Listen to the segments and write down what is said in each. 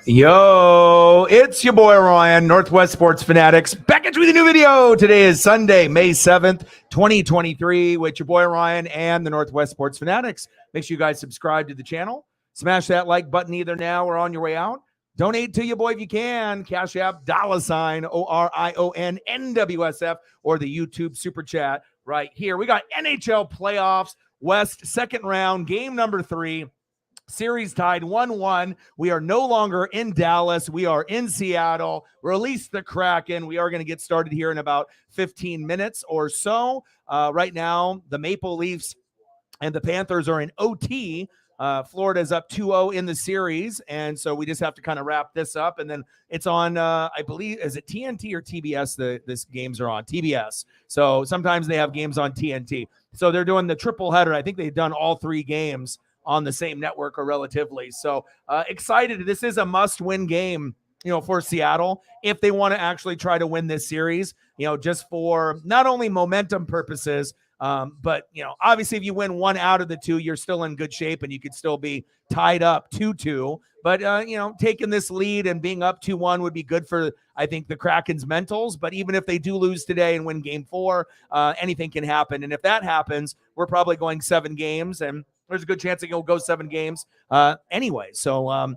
Yo, it's your boy Ryan, Northwest Sports Fanatics, back at you with a new video. Today is Sunday, May 7th, 2023, with your boy Ryan and the Northwest Sports Fanatics. Make sure you guys subscribe to the channel. Smash that like button either now or on your way out. Donate to your boy if you can. Cash App, $ORION NWSF, or the YouTube Super Chat right here. We got NHL Playoffs, West, second round, game number 3. Series tied 1-1. We are no longer in Dallas. We are in Seattle. Release the Kraken. We are going to get started here in about 15 minutes or so. Right now, the Maple Leafs and the Panthers are in OT. Florida is up 2-0 in the series, and so we just have to kind of wrap this up. And then it's on, I believe, is it TNT or TBS? This games are on TBS. So sometimes they have games on TNT. So they're doing the triple header. I think they've done all 3 games on the same network or relatively. So excited. This is a must-win game, for Seattle if they want to actually try to win this series, just for not only momentum purposes, but, obviously if you win 1 out of the 2, you're still in good shape and you could still be tied up 2-2. But, taking this lead and being up 2-1 would be good for, I think, the Kraken's mentals. But even if they do lose today and win game 4, anything can happen. And if that happens, we're probably going 7 games, and there's a good chance it'll go 7 games anyway. So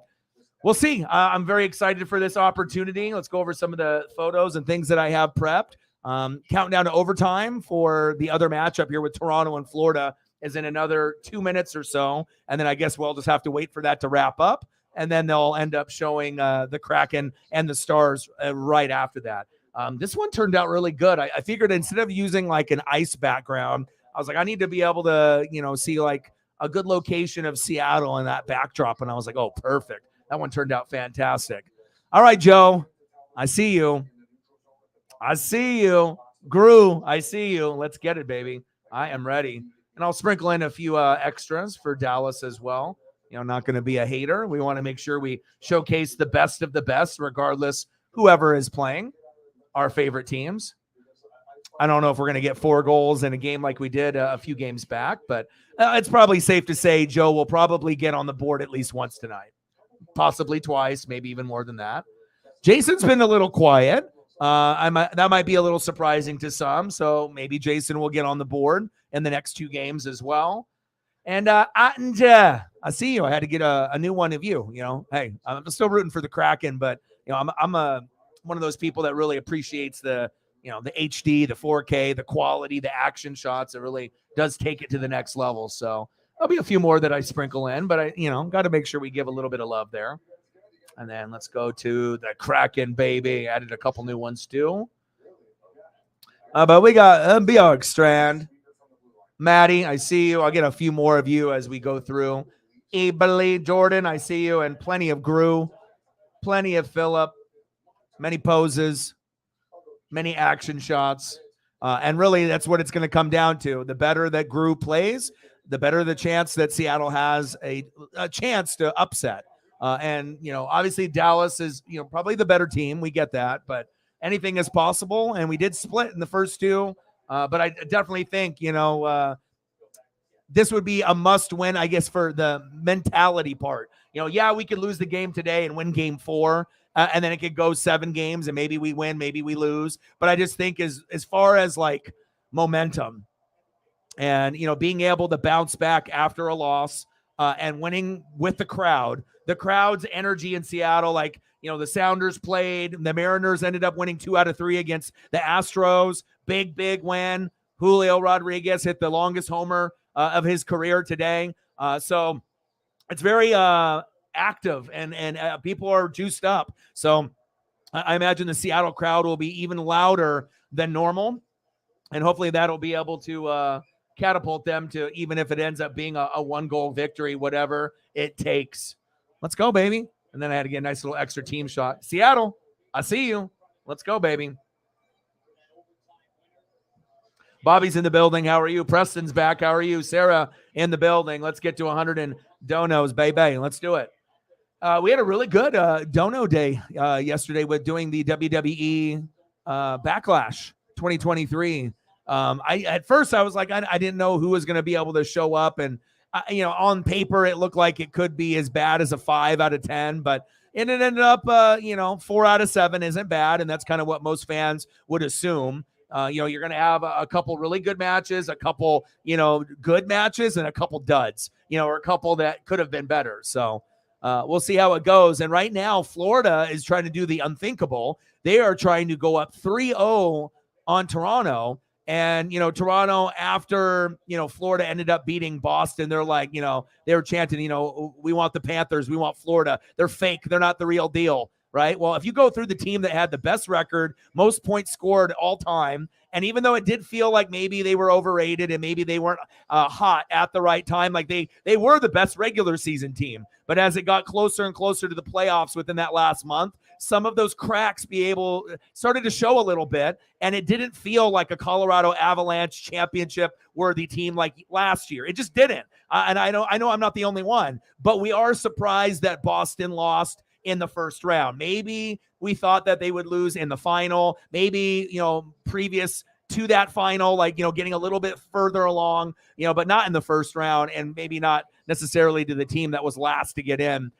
we'll see. I'm very excited for this opportunity. Let's go over some of the photos and things that I have prepped. Counting down to overtime for the other matchup here with Toronto and Florida is in another 2 minutes or so. And then I guess we'll just have to wait for that to wrap up. And then they'll end up showing the Kraken and the Stars right after that. This one turned out really good. I figured instead of using like an ice background, I was like, I need to be able to, see like a good location of Seattle in that backdrop. And I was like, oh, perfect. That one turned out fantastic. All right, Joe, I see you. Gru, I see you. Let's get it, baby. I am ready. And I'll sprinkle in a few extras for Dallas as well. Not going to be a hater. We want to make sure we showcase the best of the best, regardless whoever is playing our favorite teams. I don't know if we're going to get 4 goals in a game like we did a few games back, but it's probably safe to say Joe will probably get on the board at least once tonight, possibly twice, maybe even more than that. Jason's been a little quiet. That might be a little surprising to some, so maybe Jason will get on the board in the next 2 games as well. And I see you. I had to get a new one of you. Hey, I'm still rooting for the Kraken, but I'm one of those people that really appreciates the HD, the 4K, the quality, the action shots. It really does take it to the next level. So there'll be a few more that I sprinkle in, but I got to make sure we give a little bit of love there. And then let's go to the Kraken, baby. Added a couple new ones too. But we got Bjork Strand. Maddie, I see you. I'll get a few more of you as we go through. Ebely, Jordan, I see you. And plenty of Gru, plenty of Phillip, many poses, many action shots. And really, that's what it's going to come down to. The better that Gru plays, the better the chance that Seattle has a chance to upset. And, obviously Dallas is, probably the better team. We get that, but anything is possible. And we did split in the first 2. But I definitely think, this would be a must win, I guess, for the mentality part. Yeah, we could lose the game today and win game 4. And then it could go 7 games and maybe we win, maybe we lose. But I just think as far as like momentum and, being able to bounce back after a loss and winning with the crowd's energy in Seattle, like, the Sounders played, the Mariners ended up winning 2 out of 3 against the Astros. Big win. Julio Rodriguez hit the longest homer of his career today. So it's very active and people are juiced up. So I imagine the Seattle crowd will be even louder than normal. And hopefully that'll be able to catapult them to, even if it ends up being a 1-goal victory, whatever it takes. Let's go, baby. And then I had to get a nice little extra team shot. Seattle, I see you. Let's go, baby. Bobby's in the building. How are you? Preston's back. How are you? Sarah in the building. Let's get to 100 and donos, baby. Let's do it. We had a really good dono day yesterday with doing the WWE Backlash 2023. At first I was like, I didn't know who was going to be able to show up, and on paper, it looked like it could be as bad as a 5 out of 10, but And it ended up, 4 out of 7 isn't bad. And that's kind of what most fans would assume. You're going to have a couple really good matches, a couple, good matches, and a couple duds, or a couple that could have been better. So we'll see how it goes. And right now, Florida is trying to do the unthinkable. They are trying to go up 3-0 on Toronto. And, Toronto, after, Florida ended up beating Boston, they're like, they were chanting, we want the Panthers. We want Florida. They're fake. They're not the real deal. Right. Well, if you go through the team that had the best record, most points scored all time, and even though it did feel like maybe they were overrated and maybe they weren't hot at the right time, like they were the best regular season team. But as it got closer and closer to the playoffs within that last month, some of those cracks started to show a little bit, and it didn't feel like a Colorado Avalanche championship worthy team like last year. It just didn't. And I know I'm not the only one, but we are surprised that Boston lost in the first round. Maybe we thought that they would lose in the final. Maybe, previous to that final, getting a little bit further along, but not in the first round, and maybe not necessarily to the team that was last to get in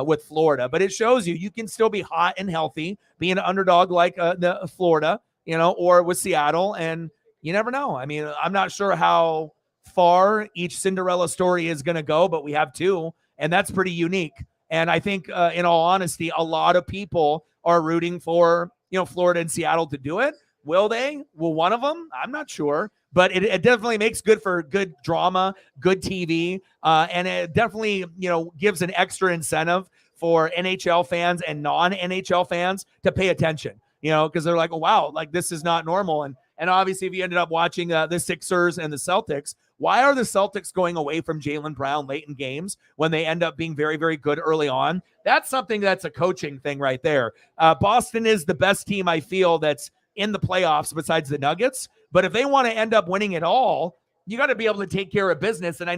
with Florida. But it shows you can still be hot and healthy, be an underdog like the Florida, or with Seattle, and you never know. I mean, I'm not sure how far each Cinderella story is going to go, but we have two, and that's pretty unique. And I think, in all honesty, a lot of people are rooting for, Florida and Seattle to do it. Will they? Will one of them? I'm not sure. But it definitely makes good for good drama, good TV. And it definitely, gives an extra incentive for NHL fans and non-NHL fans to pay attention, because they're like, oh, wow, like this is not normal. And obviously, if you ended up watching the Sixers and the Celtics, why are the Celtics going away from Jaylen Brown late in games when they end up being very, very good early on? That's something that's a coaching thing right there. Boston is the best team I feel that's in the playoffs besides the Nuggets. But if they want to end up winning it all, you got to be able to take care of business. And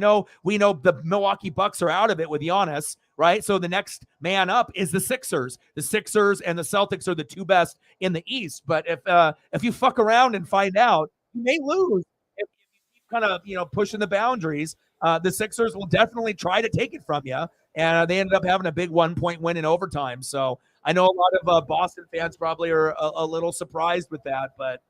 we know the Milwaukee Bucks are out of it with Giannis, right? So the next man up is the Sixers. The Sixers and the Celtics are the two best in the East. But if you fuck around and find out, you may lose. If you keep kind of pushing the boundaries, the Sixers will definitely try to take it from you. And they ended up having a big 1-point win in overtime. So I know a lot of Boston fans probably are a little surprised with that, but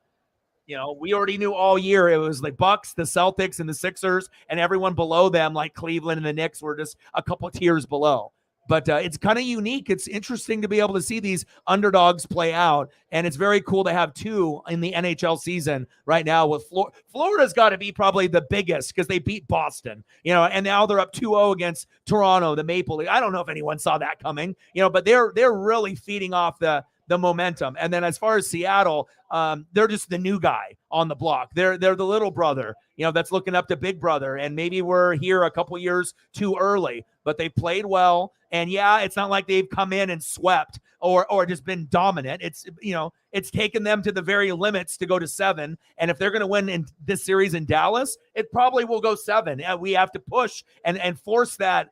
we already knew all year it was like Bucks, the Celtics, and the Sixers, and everyone below them, like Cleveland and the Knicks, were just a couple tiers below. But it's kind of unique. It's interesting to be able to see these underdogs play out, and it's very cool to have two in the NHL season right now. With Florida's got to be probably the biggest because they beat Boston, and now they're up 2-0 against Toronto, the Maple Leafs. I don't know if anyone saw that coming, but they're really feeding off the momentum. And then as far as Seattle, they're just the new guy on the block. They're the little brother, that's looking up to big brother. And maybe we're here a couple years too early, but they played well. And yeah, it's not like they've come in and swept or just been dominant. It's taken them to the very limits to go to 7. And if they're going to win in this series in Dallas, it probably will go 7. We have to push and force that,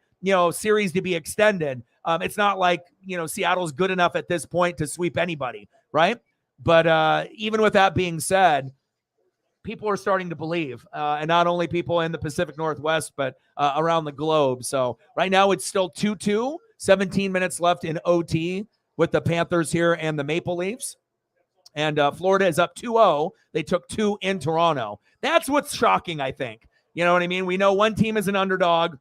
series to be extended. It's not like, Seattle's good enough at this point to sweep anybody, right? But even with that being said, people are starting to believe, and not only people in the Pacific Northwest, but around the globe. So right now it's still 2-2, 17 minutes left in OT with the Panthers here and the Maple Leafs. And Florida is up 2-0. They took 2 in Toronto. That's what's shocking, I think. You know what I mean? We know one team is an underdog,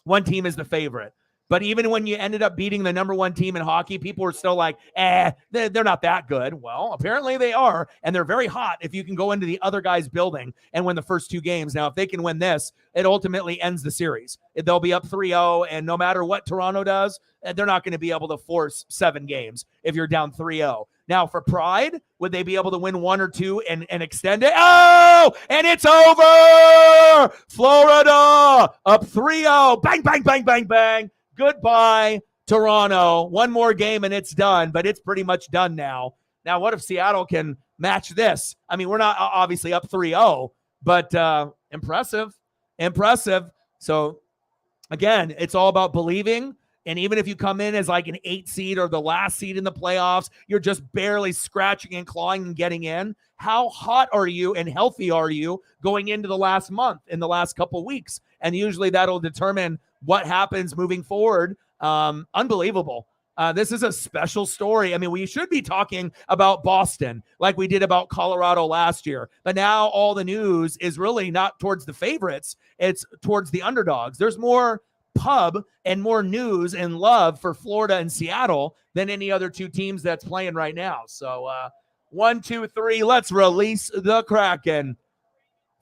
one team is the favorite. But even when you ended up beating the number 1 team in hockey, people were still like, they're not that good. Well, apparently they are, and they're very hot if you can go into the other guy's building and win the first 2 games. Now, if they can win this, it ultimately ends the series. They'll be up 3-0, and no matter what Toronto does, they're not going to be able to force 7 games if you're down 3-0. Now, for pride, would they be able to win 1 or 2 and extend it? Oh, and it's over! Florida up 3-0. Bang, bang, bang, bang, bang. Goodbye, Toronto. 1 more game and it's done, but it's pretty much done now. Now, what if Seattle can match this? I mean, we're not obviously up 3-0, but impressive. So, again, it's all about believing. And even if you come in as like an 8 seed or the last seed in the playoffs, you're just barely scratching and clawing and getting in. How hot are you and healthy are you going into the last month, in the last couple of weeks? And usually that'll determine what happens moving forward. Unbelievable. This is a special story. I mean, we should be talking about Boston like we did about Colorado last year. But now all the news is really not towards the favorites. It's towards the underdogs. There's more pub and more news and love for Florida and Seattle than any other two teams that's playing right now. So 1, 2, 3, let's release the Kraken.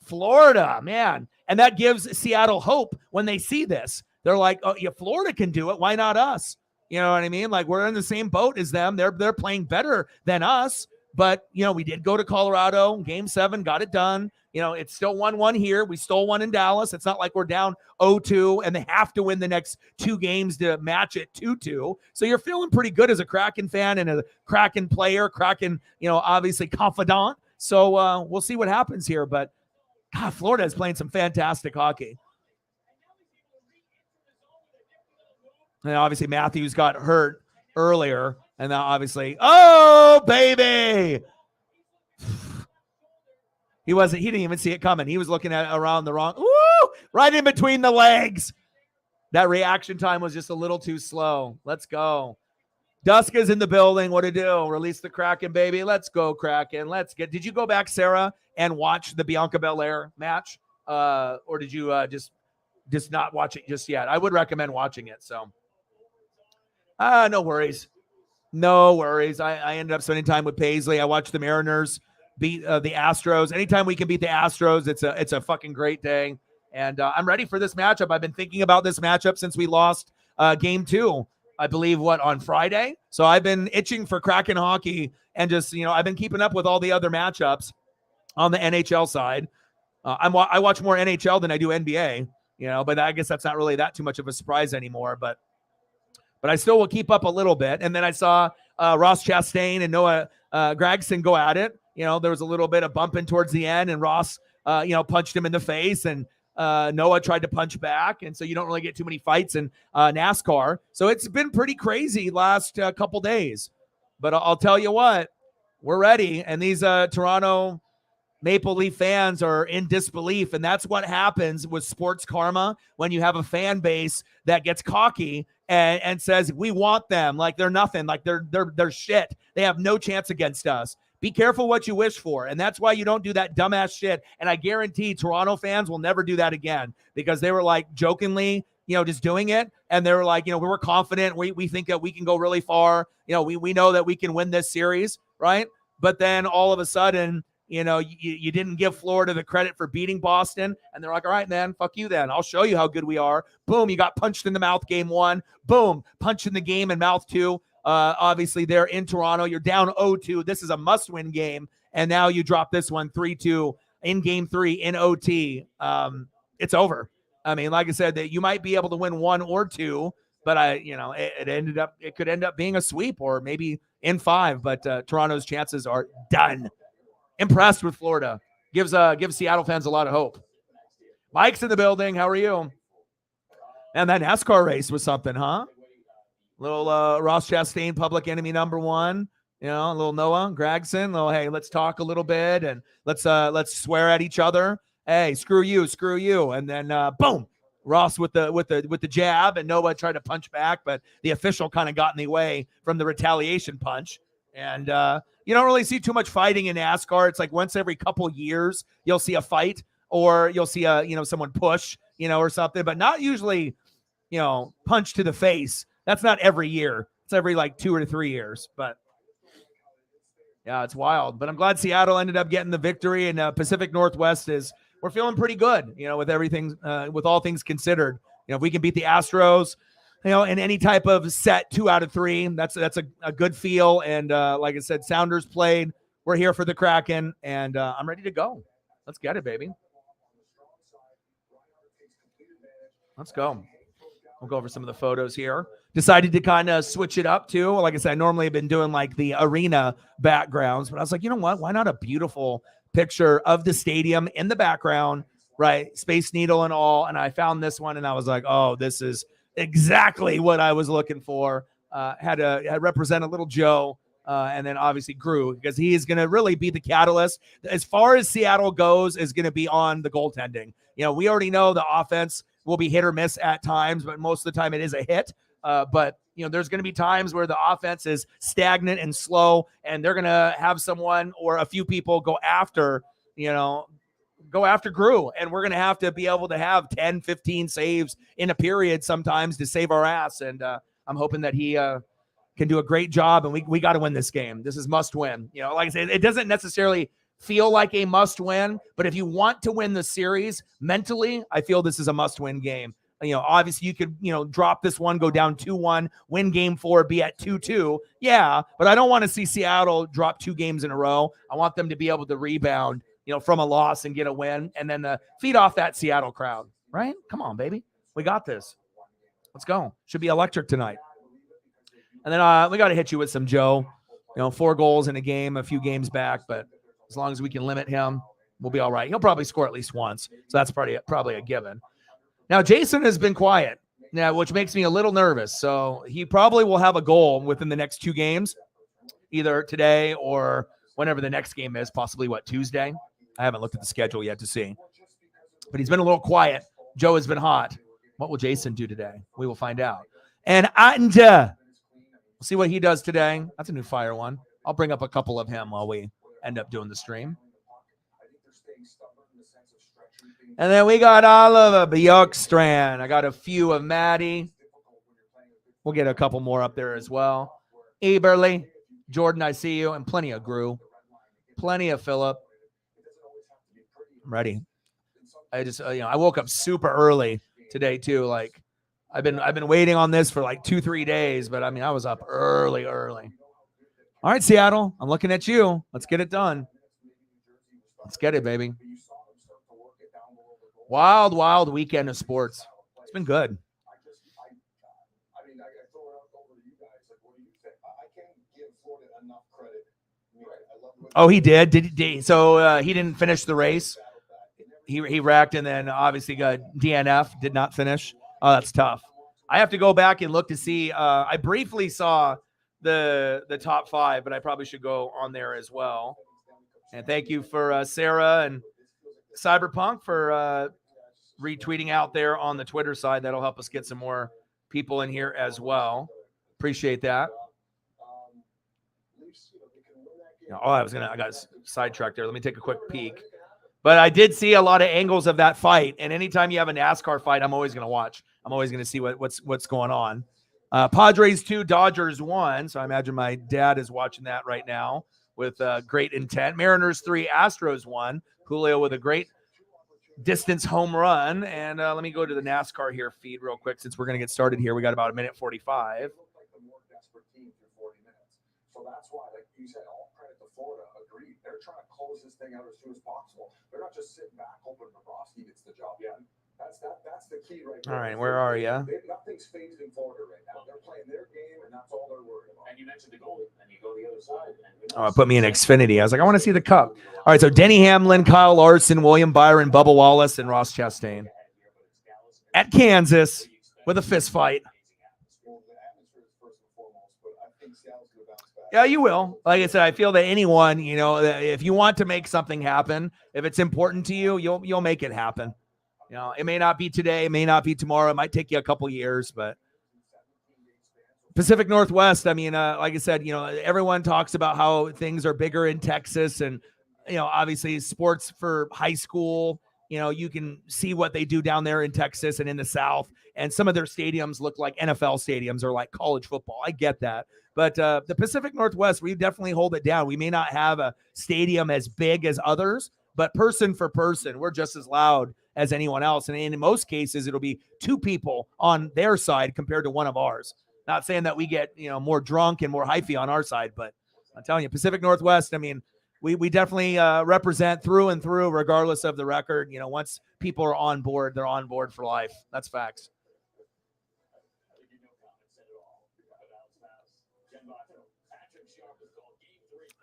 Florida, man. And that gives Seattle hope when they see this. They're like, oh, yeah, Florida can do it. Why not us? You know what I mean? Like, we're in the same boat as them. They're playing better than us. But, you know, we did go to Colorado, game 7, got it done. You know, it's still 1-1 here. We stole one in Dallas. It's not like we're down 0-2 and they have to win the next 2 games to match it 2-2. So you're feeling pretty good as a Kraken fan and a Kraken player, Kraken, you know, obviously confidant. So we'll see what happens here. But, God, Florida is playing some fantastic hockey. And obviously Matthews got hurt earlier. And now obviously, oh, baby. He didn't even see it coming. He was looking at it around the wrong, right in between the legs. That reaction time was just a little too slow. Let's go. Duska's in the building. What to do? Release the Kraken, baby. Let's go, Kraken. Did you go back, Sarah, and watch the Bianca Belair match? Or did you just not watch it just yet? I would recommend watching it. So, no worries. No worries. I ended up spending time with Paisley. I watched the Mariners beat the Astros. Anytime we can beat the Astros, it's a fucking great day. And I'm ready for this matchup. I've been thinking about this matchup since we lost game 2, I believe, on Friday. So I've been itching for Kraken hockey and just, you know, I've been keeping up with all the other matchups on the NHL side. I watch more NHL than I do NBA, you know, but I guess that's not really that too much of a surprise anymore. But I still will keep up a little bit. And then I saw Ross Chastain and Noah Gragson go at it. You know, there was a little bit of bumping towards the end, and Ross, punched him in the face, and Noah tried to punch back. And so you don't really get too many fights in NASCAR. So it's been pretty crazy last couple days. But I'll tell you what, we're ready. And these Toronto Maple Leaf fans are in disbelief. And that's what happens with sports karma when you have a fan base that gets cocky and says, we want them like they're nothing, like they're shit. They have no chance against us. Be careful what you wish for. And that's why you don't do that dumbass shit. And I guarantee Toronto fans will never do that again, because they were like jokingly, you know, just doing it. And they were like, you know, we were confident. We think that we can go really far. You know, we know that we can win this series, right? But then all of a sudden, you know, you didn't give Florida the credit for beating Boston. And they're like, all right, man, fuck you then. I'll show you how good we are. Boom, you got punched in the mouth game 1. Boom, punch in the game in mouth 2. Obviously, they're in Toronto. You're down 0-2. This is a must-win game. And now you drop this one 3-2 in game 3 in OT. It's over. I mean, like I said, that you might be able to win 1 or 2, but it could end up being a sweep or maybe in 5. But Toronto's chances are done. Impressed with Florida. Gives Seattle fans a lot of hope. Mike's in the building. How are you? And that NASCAR race was something, huh? Little Ross Chastain, public enemy number 1. You know, a little Noah Gragson. Little, hey, let's talk a little bit and let's swear at each other. Hey, screw you. And then boom, Ross with the jab, and Noah tried to punch back, but the official kind of got in the way from the retaliation punch. And you don't really see too much fighting in NASCAR. It's like once every couple years you'll see a fight, or you'll see someone push, or something, but not usually, punch to the face. That's not every year. It's every like 2 or 3 years. But yeah, it's wild. But I'm glad Seattle ended up getting the victory, and Pacific Northwest we're feeling pretty good, with everything, with all things considered. If we can beat the Astros, in any type of set 2 out of 3, that's a good feel. And like I said, Sounders played. We're here for the Kraken, and I'm ready to go. Let's get it, baby. Let's go. We'll go over some of the photos here. Decided to kind of switch it up too. Like I said, I normally have been doing like the arena backgrounds, but I was like, you know what? Why not a beautiful picture of the stadium in the background, right? Space Needle and all. And I found this one, and I was like, oh, this is exactly what I was looking for. Had to represent a little Joe, and then obviously Grew, because he is going to really be the catalyst. As far as Seattle goes, is going to be on the goaltending. We already know the offense will be hit or miss at times, but most of the time it is a hit. But there's going to be times where the offense is stagnant and slow, and they're going to have someone or a few people go after Grew, and we're going to have to be able to have 10, 15 saves in a period sometimes to save our ass. And I'm hoping that he can do a great job, and we got to win this game. This is must win. Like I said, it doesn't necessarily feel like a must win, but if you want to win the series mentally, I feel this is a must win game. Obviously you could, drop this one, go down 2-1, win game 4, be at 2-2. Yeah, but I don't want to see Seattle drop 2 games in a row. I want them to be able to rebound, from a loss and get a win, and then feed off that Seattle crowd, right? Come on, baby. We got this. Let's go. Should be electric tonight. And then we got to hit you with some Joe. 4 goals in a game, a few games back, but as long as we can limit him, we'll be all right. He'll probably score at least once, so that's probably a given. Now, Jason has been quiet, which makes me a little nervous. So he probably will have a goal within the next 2 games, either today or whenever the next game is, possibly, Tuesday? I haven't looked at the schedule yet to see. But he's been a little quiet. Joe has been hot. What will Jason do today? We will find out. And we'll see what he does today. That's a new fire one. I'll bring up a couple of him while we end up doing the stream. And then we got Oliver Bjorkstrand. I got a few of Maddie. We'll get a couple more up there as well. Eberly, Jordan, I see you, and plenty of Grew. Plenty of Phillip. I'm ready. I just, I woke up super early today too. Like I've been waiting on this for like 2-3 days, but I was up early. All right, Seattle, I'm looking at you. Let's get it done. Let's get it, baby. Wild weekend of sports. It's been good. Oh, he did. So he didn't finish the race. He wrecked, and then obviously got DNF. Did not finish. Oh, that's tough. I have to go back and look to see. I briefly saw the top 5, but I probably should go on there as well. And thank you for Sarah and Cyberpunk for retweeting out there on the Twitter side. That'll help us get some more people in here as well. Appreciate that. I got sidetracked there. Let me take a quick peek. But I did see a lot of angles of that fight. And anytime you have a NASCAR fight, I'm always going to watch. I'm always going to see what's going on. Padres 2, Dodgers 1. So I imagine my dad is watching that right now with great intent. Mariners 3, Astros 1. Julio with a great distance home run. And let me go to the NASCAR here feed real quick since we're going to get started here. We got about 1:45. So that's why, like you said, all credit to Florida. Agreed. They're trying to close this thing out as soon as possible. They're not just sitting back hoping Bobrovsky gets the job. Yeah, that's the key right there. All right, where are you? Nothing's phased in Florida right now. They're playing their game, and that's all they're worried about. And you mentioned the goal, and you go the other side. Put me in Xfinity. I was like, I want to see the cup. All right, so Denny Hamlin, Kyle Larson, William Byron, Bubba Wallace, and Ross Chastain at Kansas with a fist fight. Yeah, you will. Like I said, I feel that anyone, if you want to make something happen, if it's important to you, you'll make it happen. It may not be today, it may not be tomorrow. It might take you a couple years, but Pacific Northwest, like I said, everyone talks about how things are bigger in Texas and, obviously sports for high school, you can see what they do down there in Texas and in the South. And some of their stadiums look like NFL stadiums or like college football. I get that. But the Pacific Northwest, we definitely hold it down. We may not have a stadium as big as others, but person for person, we're just as loud as anyone else. And in most cases, it'll be 2 people on their side compared to one of ours. Not saying that we get, more drunk and more hyphy on our side, but I'm telling you, Pacific Northwest, we definitely represent through and through, regardless of the record. Once people are on board, they're on board for life. That's facts.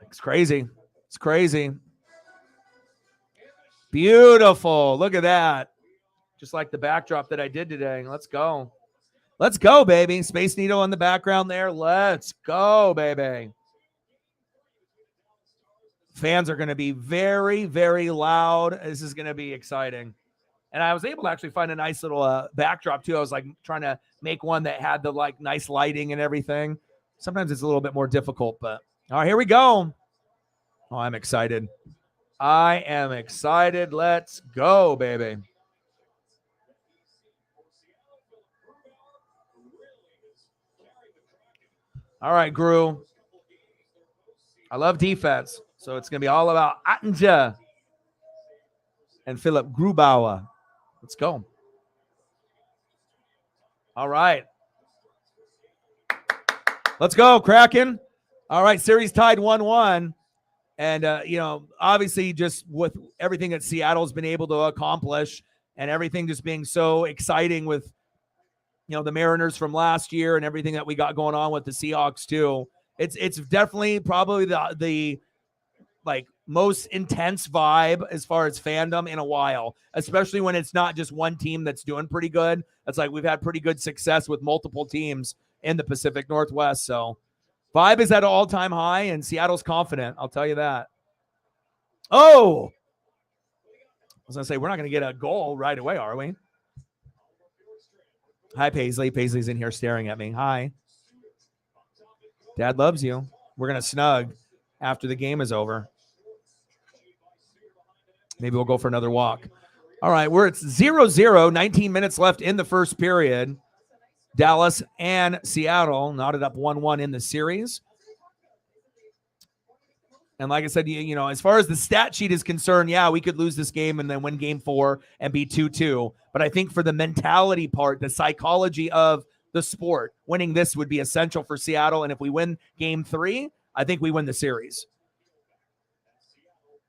It's crazy. It's crazy. Beautiful. Look at that. Just like the backdrop that I did today. Let's go. Let's go, baby. Space Needle in the background there. Let's go, baby. Fans are going to be very, very loud. This is going to be exciting. And I was able to actually find a nice little backdrop, too. I was like trying to make one that had the like nice lighting and everything. Sometimes it's a little bit more difficult, but all right, here we go. Oh, I'm excited. I am excited. Let's go, baby. All right, Gru. I love defense, so it's going to be all about Attenja and Philip Grubauer. Let's go. All right. Let's go, Kraken. All right, series tied 1-1. And, obviously just with everything that Seattle's been able to accomplish and everything just being so exciting with, the Mariners from last year and everything that we got going on with the Seahawks too. It's definitely probably the like most intense vibe as far as fandom in a while, especially when it's not just one team that's doing pretty good. It's like we've had pretty good success with multiple teams in the Pacific Northwest. So vibe is at an all-time high, and Seattle's confident. I'll tell you that. Oh! I was going to say, we're not going to get a goal right away, are we? Hi, Paisley. Paisley's in here staring at me. Hi. Dad loves you. We're going to snug after the game is over. Maybe we'll go for another walk. All right, we're at 0-0, 19 minutes left in the first period. Dallas and Seattle knotted up 1-1 in the series. And like I said, as far as the stat sheet is concerned, yeah, we could lose this game and then win game 4 and be 2-2. But I think for the mentality part, the psychology of the sport, winning this would be essential for Seattle. And if we win game 3, I think we win the series.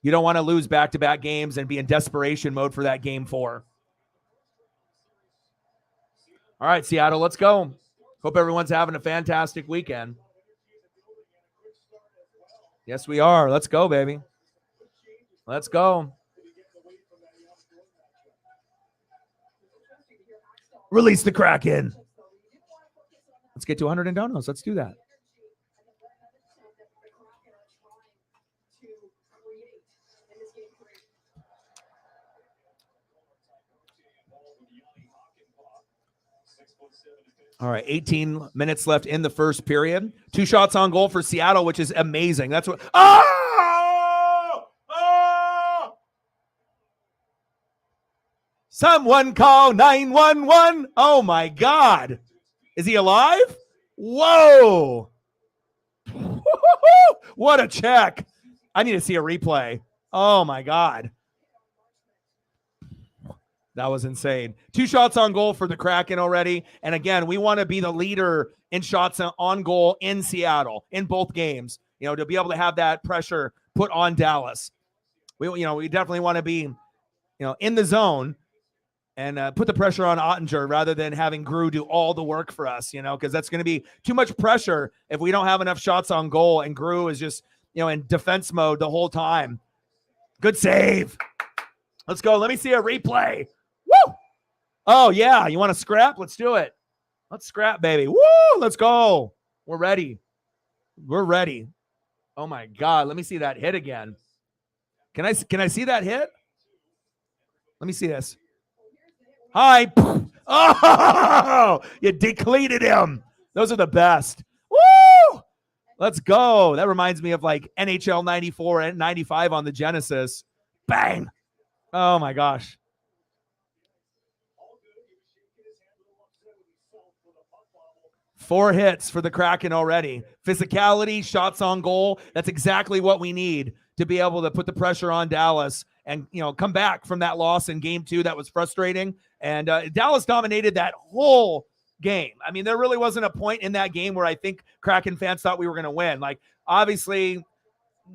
You don't want to lose back-to-back games and be in desperation mode for that game 4. All right, Seattle, let's go. Hope everyone's having a fantastic weekend. Yes, we are. Let's go, baby. Let's go. Release the Kraken. Let's get to 100 in donos. Let's do that. All right, 18 minutes left in the first period. 2 shots on goal for Seattle, which is amazing. That's what. Oh! Oh! Someone call 911. Oh, my God. Is he alive? Whoa. What a check. I need to see a replay. Oh, my God. That was insane. 2 shots on goal for the Kraken already. And again, we want to be the leader in shots on goal in Seattle in both games, to be able to have that pressure put on Dallas. We definitely want to be, in the zone and put the pressure on Ottinger rather than having Gru do all the work for us, because that's going to be too much pressure if we don't have enough shots on goal and Gru is just, in defense mode the whole time. Good save. Let's go. Let me see a replay. Woo! Oh, yeah. You want to scrap? Let's do it. Let's scrap, baby. Woo! Let's go. We're ready. We're ready. Oh, my God. Let me see that hit again. Can I see that hit? Let me see this. Hi. Oh, you depleted him. Those are the best. Woo! Let's go. That reminds me of like NHL 94 and 95 on the Genesis. Bang. Oh, my gosh. Four hits for the Kraken already. Physicality, shots on goal. That's exactly what we need to be able to put the pressure on Dallas and, come back from that loss in game 2. That was frustrating. And Dallas dominated that whole game. I mean, there really wasn't a point in that game where I think Kraken fans thought we were going to win. Like, obviously,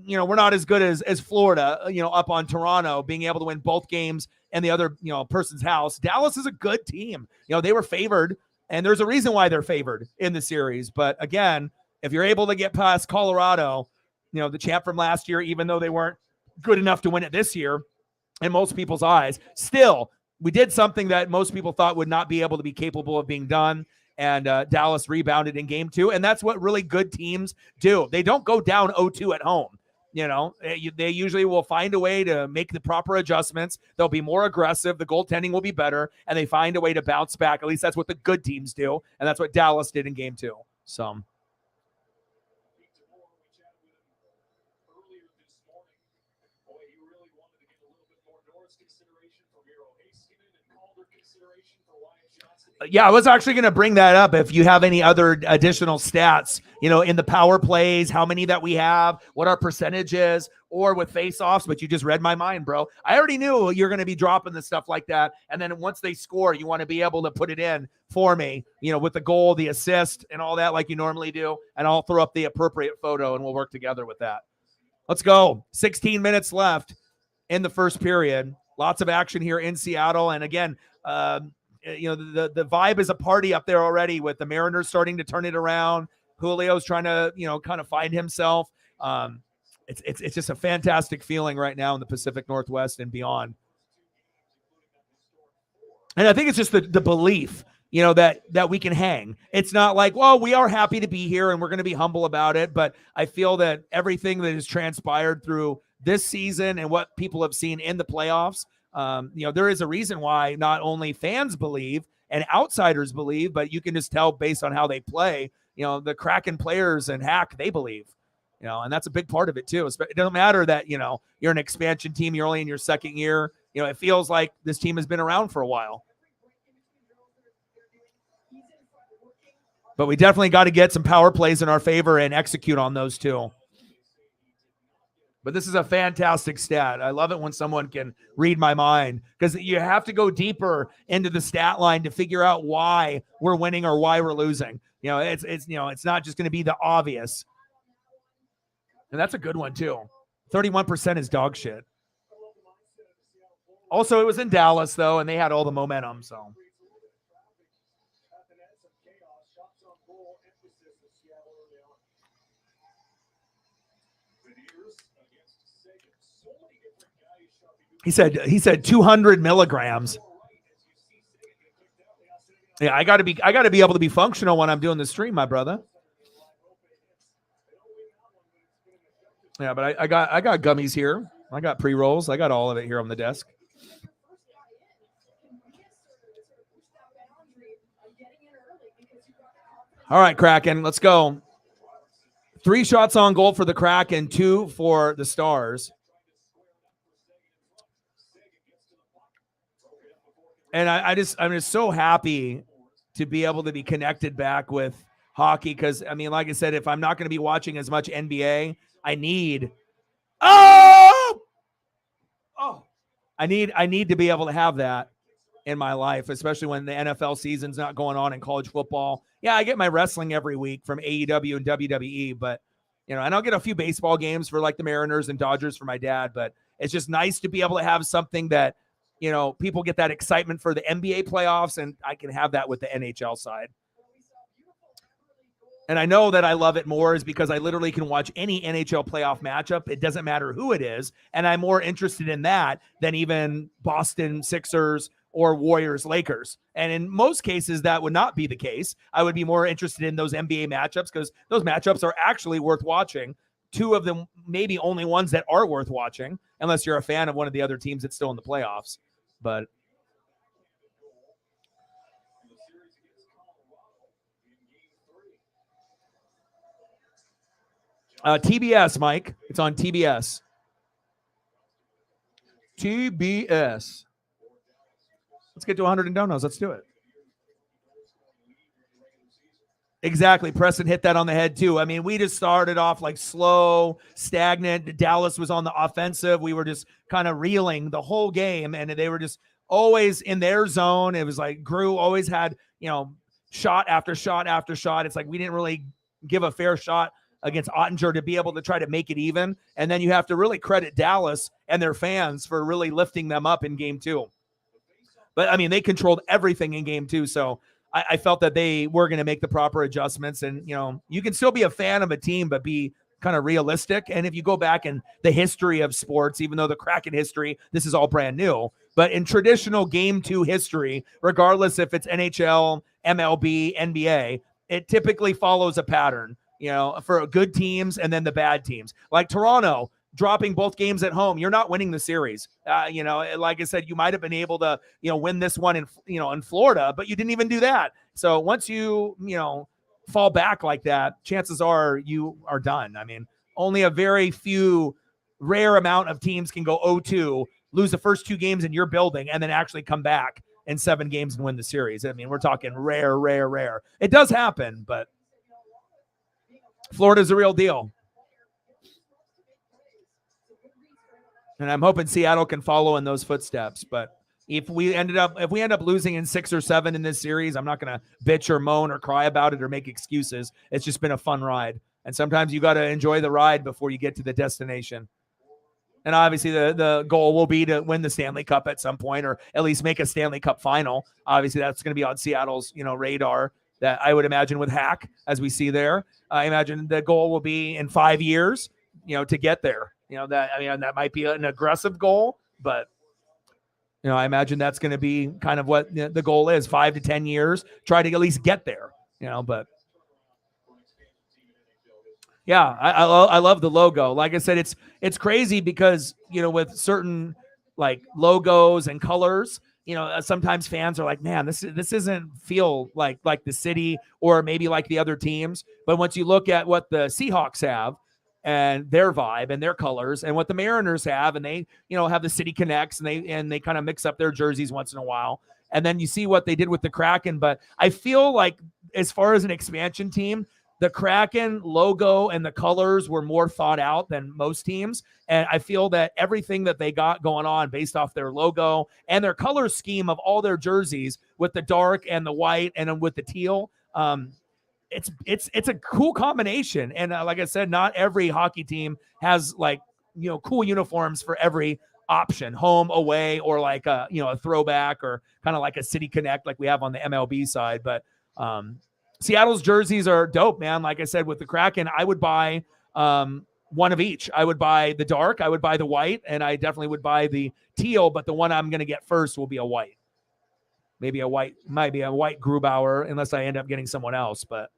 we're not as good as Florida, up on Toronto, being able to win both games and the other, person's house. Dallas is a good team. They were favored. And there's a reason why they're favored in the series. But again, if you're able to get past Colorado, the champ from last year, even though they weren't good enough to win it this year, in most people's eyes, still, we did something that most people thought would not be able to be capable of being done. And Dallas rebounded in game 2. And that's what really good teams do. They don't go down 0-2 at home. They usually will find a way to make the proper adjustments. They'll be more aggressive. The goaltending will be better, and they find a way to bounce back. At least that's what the good teams do, and that's what Dallas did in game 2. So. Yeah, I was actually going to bring that up. If you have any other additional stats, in the power plays, how many that we have, what our percentage is, or with face-offs, but you just read my mind, bro. I already knew you're going to be dropping the stuff like that. And then once they score, you want to be able to put it in for me, with the goal, the assist, and all that like you normally do. And I'll throw up the appropriate photo, and we'll work together with that. Let's go. 16 minutes left in the first period. Lots of action here in Seattle. And again, the vibe is a party up there already with the Mariners starting to turn it around. Julio's trying to, kind of find himself. It's just a fantastic feeling right now in the Pacific Northwest and beyond. And I think it's just the belief, that we can hang. It's not like, well, we are happy to be here and we're going to be humble about it. But I feel that everything that has transpired through this season and what people have seen in the playoffs, there is a reason why not only fans believe and outsiders believe, but you can just tell based on how they play, the Kraken players and Hack, they believe, and that's a big part of it too. It doesn't matter that, you're an expansion team, you're only in your second year. It feels like this team has been around for a while. But we definitely got to get some power plays in our favor and execute on those too. But this is a fantastic stat. I love it when someone can read my mind, because you have to go deeper into the stat line to figure out why we're winning or why we're losing. It's not just going to be the obvious. And that's a good one too. 31% is dog shit. Also, it was in Dallas though, and they had all the momentum. So. He said 200 milligrams. Yeah, I gotta be able to be functional when I'm doing the stream, my brother. Yeah, but I got gummies here. I got pre-rolls. I got all of it here on the desk. All right, Kraken, let's go. 3 shots on goal for the Kraken, 2 for the Stars. And I'm just so happy to be able to be connected back with hockey, because, like I said, if I'm not going to be watching as much NBA, I need to be able to have that in my life, especially when the NFL season's not going on in college football. Yeah, I get my wrestling every week from AEW and WWE, but, and I'll get a few baseball games for like the Mariners and Dodgers for my dad, but it's just nice to be able to have something that, people get that excitement for the NBA playoffs, and I can have that with the NHL side. And I know that I love it more is because I literally can watch any NHL playoff matchup. It doesn't matter who it is. And I'm more interested in that than even Boston Sixers or Warriors Lakers. And in most cases, that would not be the case. I would be more interested in those NBA matchups because those matchups are actually worth watching. 2 of them, maybe only ones that are worth watching, unless you're a fan of one of the other teams that's still in the playoffs. But TBS, Mike. It's on TBS. TBS. Let's get to 100 and donuts. Let's do it. Exactly. Preston hit that on the head too. We just started off like slow, stagnant. Dallas was on the offensive. We were just kind of reeling the whole game, and they were just always in their zone. It was like Grew always had, shot after shot after shot. It's like we didn't really give a fair shot against Ottinger to be able to try to make it even. And then you have to really credit Dallas and their fans for really lifting them up in game 2. But they controlled everything in game 2. So I felt that they were going to make the proper adjustments. And, you can still be a fan of a team, but be kind of realistic. And if you go back in the history of sports, even though the Kraken history, this is all brand new, but in traditional game 2 history, regardless if it's NHL, MLB, NBA, it typically follows a pattern, for good teams and then the bad teams. Like Toronto, dropping both games at home, you're not winning the series. Like I said, you might have been able to, win this one in Florida, but you didn't even do that. So once you fall back like that, chances are you are done. I mean, only a very few rare amount of teams can go 0-2, lose the first 2 games in your building, and then actually come back in 7 games and win the series. I mean, we're talking rare. It does happen, but Florida's a real deal. And I'm hoping Seattle can follow in those footsteps. But if we end up losing in 6 or 7 in this series, I'm not going to bitch or moan or cry about it or make excuses. It's just been a fun ride. And sometimes you got to enjoy the ride before you get to the destination. And obviously the goal will be to win the Stanley Cup at some point, or at least make a Stanley Cup final. Obviously that's going to be on Seattle's, radar, that I would imagine with Hack, as we see there. I imagine the goal will be in 5 years, to get there. That might be an aggressive goal, but I imagine that's going to be kind of what the goal is, 5 to 10 years, try to at least get there, but yeah, I love the logo. Like I said, it's crazy because, with certain like logos and colors, sometimes fans are like, man, this doesn't feel like the city or maybe like the other teams. But once you look at what the Seahawks have and their vibe and their colors, and what the Mariners have, and they, have the City Connects, and they kind of mix up their jerseys once in a while. And then you see what they did with the Kraken. But I feel like, as far as an expansion team, the Kraken logo and the colors were more thought out than most teams. And I feel that everything that they got going on based off their logo and their color scheme of all their jerseys, with the dark and the white and with the teal, it's a cool combination. And like I said, not every hockey team has cool uniforms for every option, home, away, or like a throwback, or kind of like a City Connect like we have on the MLB side. But Seattle's jerseys are dope, man. Like I said, with the Kraken, I would buy one of each. I would buy the dark, I would buy the white, and I definitely would buy the teal. But the one I'm going to get first will be a white. Maybe a white Grubauer, unless I end up getting someone else. But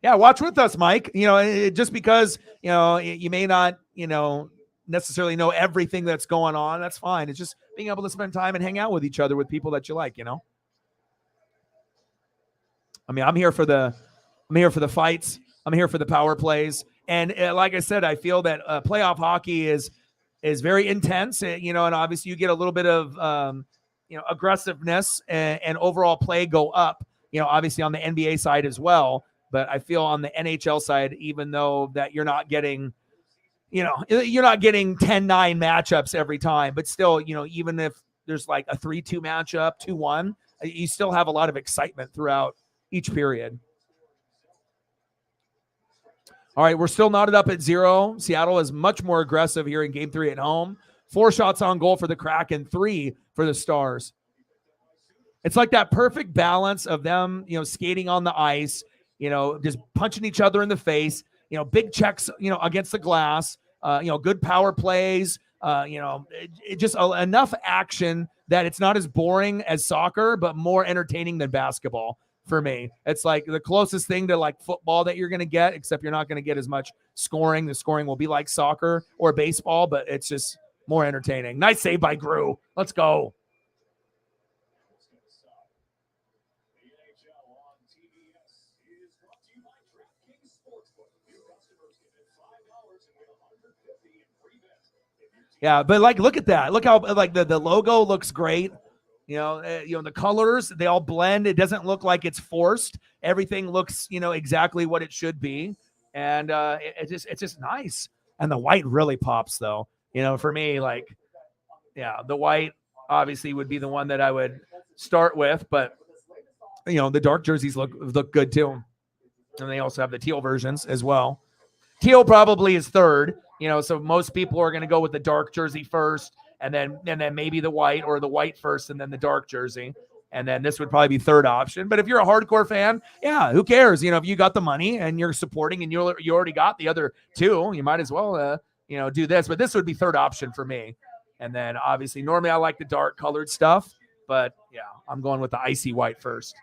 yeah, watch with us, Mike. Just because, you may not, necessarily know everything that's going on, that's fine. It's just being able to spend time and hang out with each other, with people that you like, I mean, I'm here for the fights. I'm here for the power plays. And like I said, I feel that playoff hockey is very intense, and obviously you get a little bit of, aggressiveness and overall play go up, obviously on the NBA side as well. But I feel on the NHL side, even though that you're not getting 10-9 matchups every time, but still, even if there's like a 3-2 matchup, 2-1, you still have a lot of excitement throughout each period. All right, we're still knotted up at 0. Seattle is much more aggressive here in Game 3 at home. 4 shots on goal for the Kraken, 3 for the Stars. It's like that perfect balance of them, skating on the ice, just punching each other in the face, big checks, against the glass, good power plays, just enough action that it's not as boring as soccer, but more entertaining than basketball. For me, it's like the closest thing to like football that you're going to get, except you're not going to get as much scoring. The scoring will be like soccer or baseball, but it's just more entertaining. Nice save by Gru. Let's go. Yeah, but look at that. Look how the logo looks great. The colors, they all blend. It doesn't look like it's forced. Everything looks, exactly what it should be. And it's just nice. And the white really pops though. For me, the white obviously would be the one that I would start with, but the dark jerseys look good too. And they also have the teal versions as well. Teal probably is third, so most people are going to go with the dark jersey first, and then maybe the white, or the white first and then the dark jersey. And then this would probably be third option. But if you're a hardcore fan, yeah, who cares? If you got the money and you're supporting and you already got the other two, you might as well, do this. But this would be third option for me. And then obviously normally I like the dark colored stuff, but yeah, I'm going with the icy white first.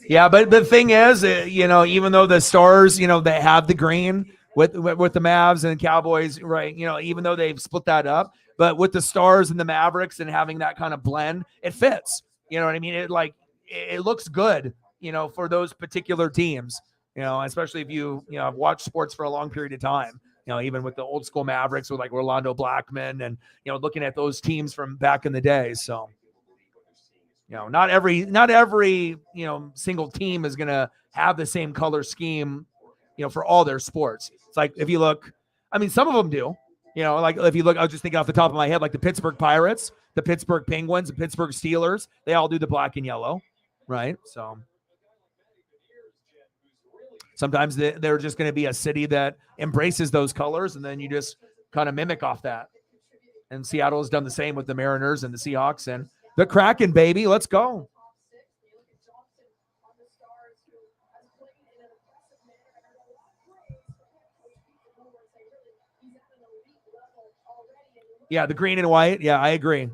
Yeah, but the thing is, even though the Stars, they have the green with the Mavs and Cowboys, right? Even though they've split that up, but with the Stars and the Mavericks and having that kind of blend, it fits. You know what I mean? It looks good, for those particular teams. Especially if have watched sports for a long period of time. Even with the old school Mavericks with like Orlando Blackman and looking at those teams from back in the day. So. Not every single team is going to have the same color scheme, for all their sports. It's like, if you look, some of them do, like if you look, I was just thinking off the top of my head, like the Pittsburgh Pirates, the Pittsburgh Penguins, the Pittsburgh Steelers, they all do the black and yellow, right? So sometimes they're just going to be a city that embraces those colors, and then you just kind of mimic off that. And Seattle has done the same with the Mariners and the Seahawks and the Kraken, baby. Let's go. Yeah, the green and white. Yeah, I agree.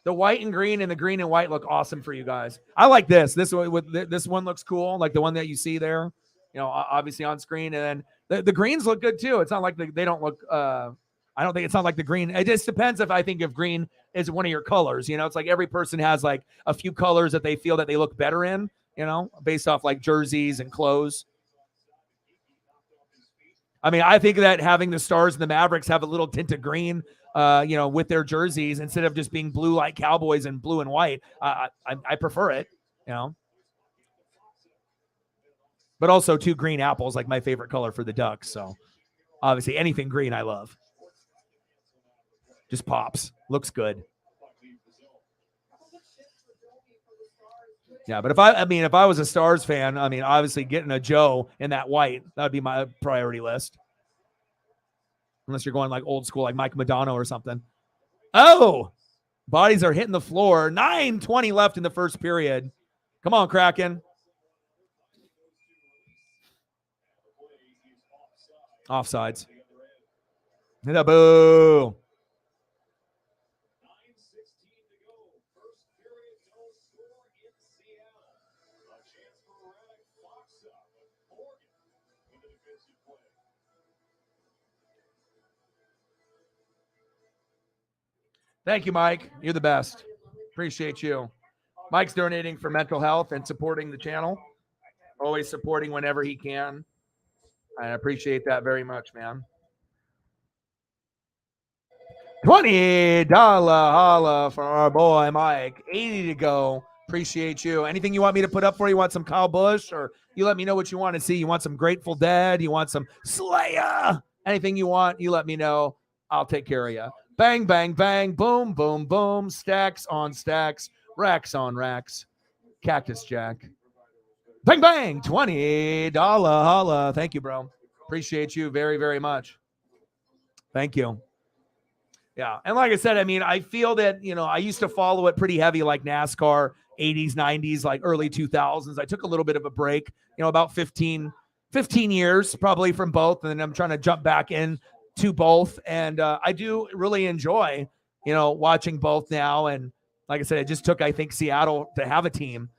The white and green and the green and white look awesome for you guys. I like this. This one looks cool, like the one that you see there, obviously on screen. And then the greens look good too. It's not like they don't look. I don't think it's not like the green. It just depends if green is one of your colors. It's like every person has like a few colors that they feel that they look better in, based off like jerseys and clothes. I think that having the Stars and the Mavericks have a little tint of green, with their jerseys instead of just being blue like Cowboys and blue and white. I prefer it, But also two green apples, like my favorite color for the Ducks. So obviously anything green I love. Just pops. Looks good. Yeah, but if I was a Stars fan, obviously getting a Joe in that white, that would be my priority list. Unless you're going like old school, like Mike Madonna or something. Oh, bodies are hitting the floor. 9:20 left in the first period. Come on, Kraken. Offsides. Boo. Thank you, Mike. You're the best. Appreciate you. Mike's donating for mental health and supporting the channel. Always supporting whenever he can. I appreciate that very much, man. $20 holla for our boy Mike. 80 to go. Appreciate you. Anything you want me to put up for you? You want some Kyle Busch, or you let me know what you want to see? You want some Grateful Dead? You want some Slayer? Anything you want, you let me know. I'll take care of you. Bang, bang, bang. Boom, boom, boom. Stacks on stacks. Racks on racks. Cactus Jack. Bang, bang. $20 holla. Thank you, bro. Appreciate you very, very much. Thank you. Yeah. And like I said, I feel that, I used to follow it pretty heavy, like NASCAR, 80s, 90s, like early 2000s. I took a little bit of a break, about 15 years probably from both. And then I'm trying to jump back in to both. And I do really enjoy, watching both now. And like I said, it just took, I think, Seattle to have a team,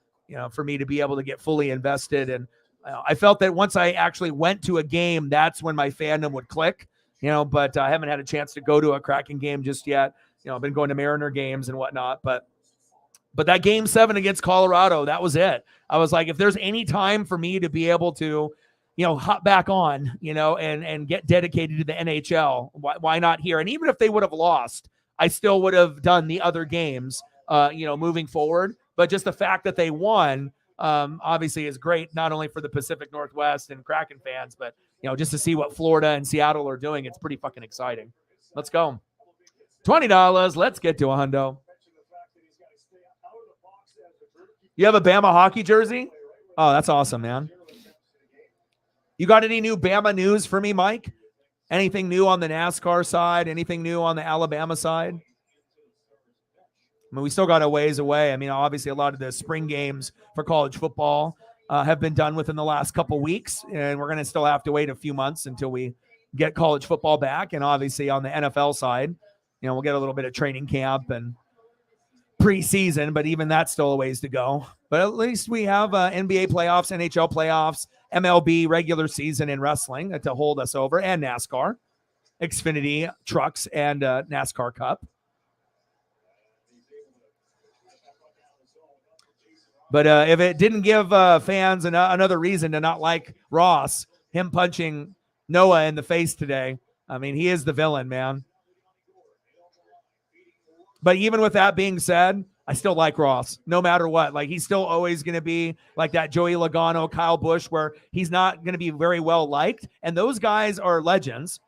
for me to be able to get fully invested. And I felt that once I actually went to a game, that's when my fandom would click. But I haven't had a chance to go to a Kraken game just yet. I've been going to Mariner games and whatnot, but that Game 7 against Colorado, that was it. I was like, if there's any time for me to be able to, hop back on, and get dedicated to the NHL, why not here? And even if they would have lost, I still would have done the other games, moving forward. But just the fact that they won, obviously is great, not only for the Pacific Northwest and Kraken fans, but just to see what Florida and Seattle are doing, it's pretty fucking exciting. Let's go. $20. Let's get to a hundo. You have a Bama hockey jersey? Oh, that's awesome, man. You got any new Bama news for me, Mike? Anything new on the NASCAR side? Anything new on the Alabama side? We still got a ways away. Obviously a lot of the spring games for college football have been done within the last couple weeks, and we're going to still have to wait a few months until we get college football back. And obviously on the NFL side, we'll get a little bit of training camp and preseason, but even that's still a ways to go. But at least we have NBA playoffs, NHL playoffs, MLB regular season in wrestling to hold us over, and NASCAR, Xfinity trucks, and NASCAR Cup. But if it didn't give fans another reason to not like Ross, him punching Noah in the face today, I mean, he is the villain, man. But even with that being said, I still like Ross, no matter what. Like, he's still always going to be like that Joey Logano, Kyle Busch, where he's not going to be very well liked. And those guys are legends.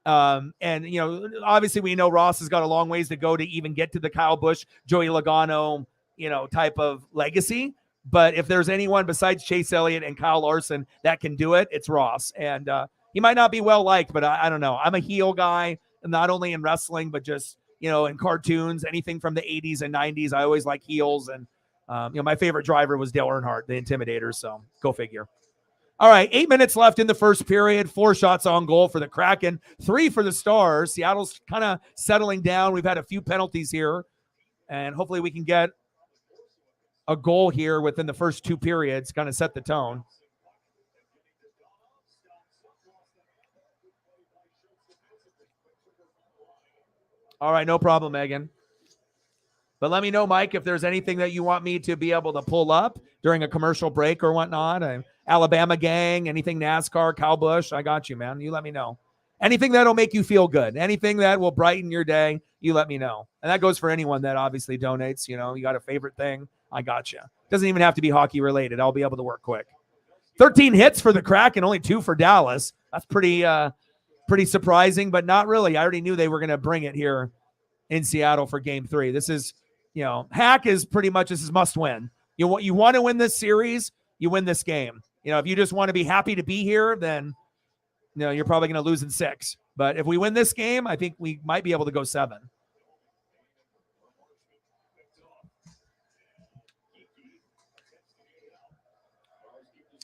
And, you know, obviously we know Ross has got a long ways to go to even get to the Kyle Busch, Joey Logano, you know, type of legacy. But if there's anyone besides Chase Elliott and Kyle Larson that can do it, it's Ross. And he might not be well liked, but I don't know. I'm a heel guy, not only in wrestling, but just, you know, in cartoons, anything from the 80s and 90s. I always like heels. And, you know, my favorite driver was Dale Earnhardt, the Intimidator. So go figure. All right, 8 minutes left in the first period. 4 shots on goal for the Kraken, 3 for the Stars. Seattle's kind of settling down. We've had a few penalties here, and hopefully we can get a goal here within the first 2 periods, kind of set the tone. All right, no problem, Megan. But let me know, Mike, if there's anything that you want me to be able to pull up during a commercial break or whatnot. Alabama gang, anything NASCAR, Kyle Busch, I got you, man. You let me know. Anything that'll make you feel good, anything that will brighten your day, you let me know. And that goes for anyone that obviously donates. You know, you got a favorite thing, I got you. Doesn't even have to be hockey related. I'll be able to work quick. 13 hits for the Kraken, only 2 for Dallas. That's pretty surprising, but not really. I already knew they were going to bring it here in Seattle for Game 3. This is, you know, Hack is pretty much, this is must win. You want to win this series, you win this game. You know, if you just want to be happy to be here, then, you know, you're probably going to lose in 6. But if we win this game, I think we might be able to go 7.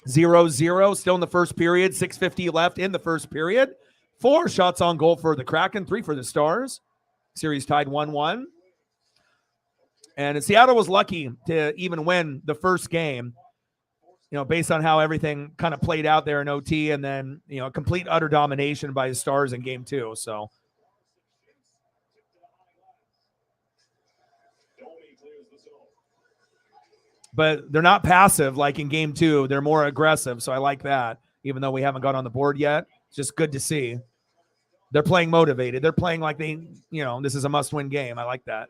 Zero, still in the first period, 6:50 left in the first period. 4 shots on goal for the Kraken, 3 for the Stars. Series tied 1-1. And Seattle was lucky to even win the first game, you know, based on how everything kind of played out there in OT, and then, you know, complete utter domination by the Stars in Game 2. So but they're not passive like in Game 2. They're more aggressive, so I like that. Even though we haven't got on the board yet, it's just good to see. They're playing motivated. They're playing like they, you know, this is a must-win game. I like that.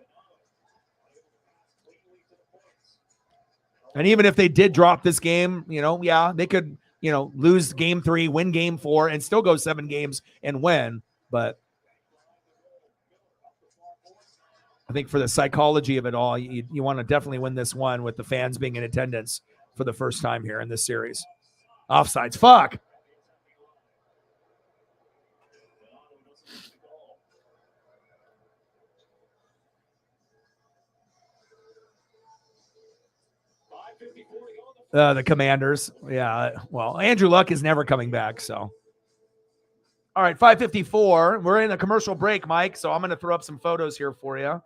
And even if they did drop this game, you know, yeah, they could, you know, lose Game 3, win Game 4, and still go 7 games and win. But I think for the psychology of it all, you want to definitely win this one with the fans being in attendance for the first time here in this series. Offsides. Fuck. The Commanders. Yeah. Well, Andrew Luck is never coming back, so. All right, 5:54. We're in a commercial break, Mike, so I'm going to throw up some photos here for you.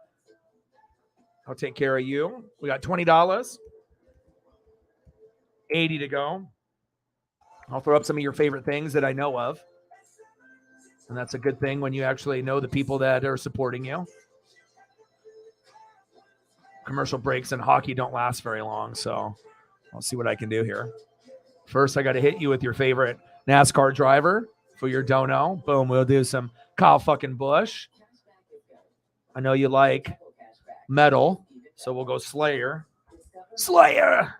I'll take care of you. We got $20. 80 to go. I'll throw up some of your favorite things that I know of. And that's a good thing when you actually know the people that are supporting you. Commercial breaks in hockey don't last very long, so I'll see what I can do here. First, I got to hit you with your favorite NASCAR driver for your dono. Boom, we'll do some Kyle fucking Busch. I know you like metal, so we'll go Slayer. Slayer!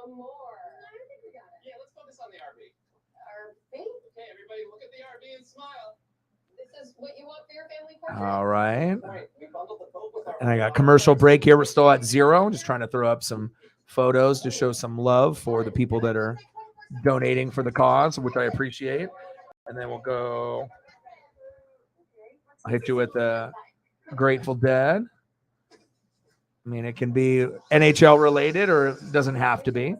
More. I think we got it. Yeah, let's focus on the RV. RV? Okay, everybody look at the RV and smile. This is what you want for your family portrait. All right. And I got commercial break here. We're still at 0. Just trying to throw up some photos to show some love for the people that are donating for the cause, which I appreciate. And then we'll go. I'll hit you with the Grateful Dead. I mean, it can be NHL related or it doesn't have to be.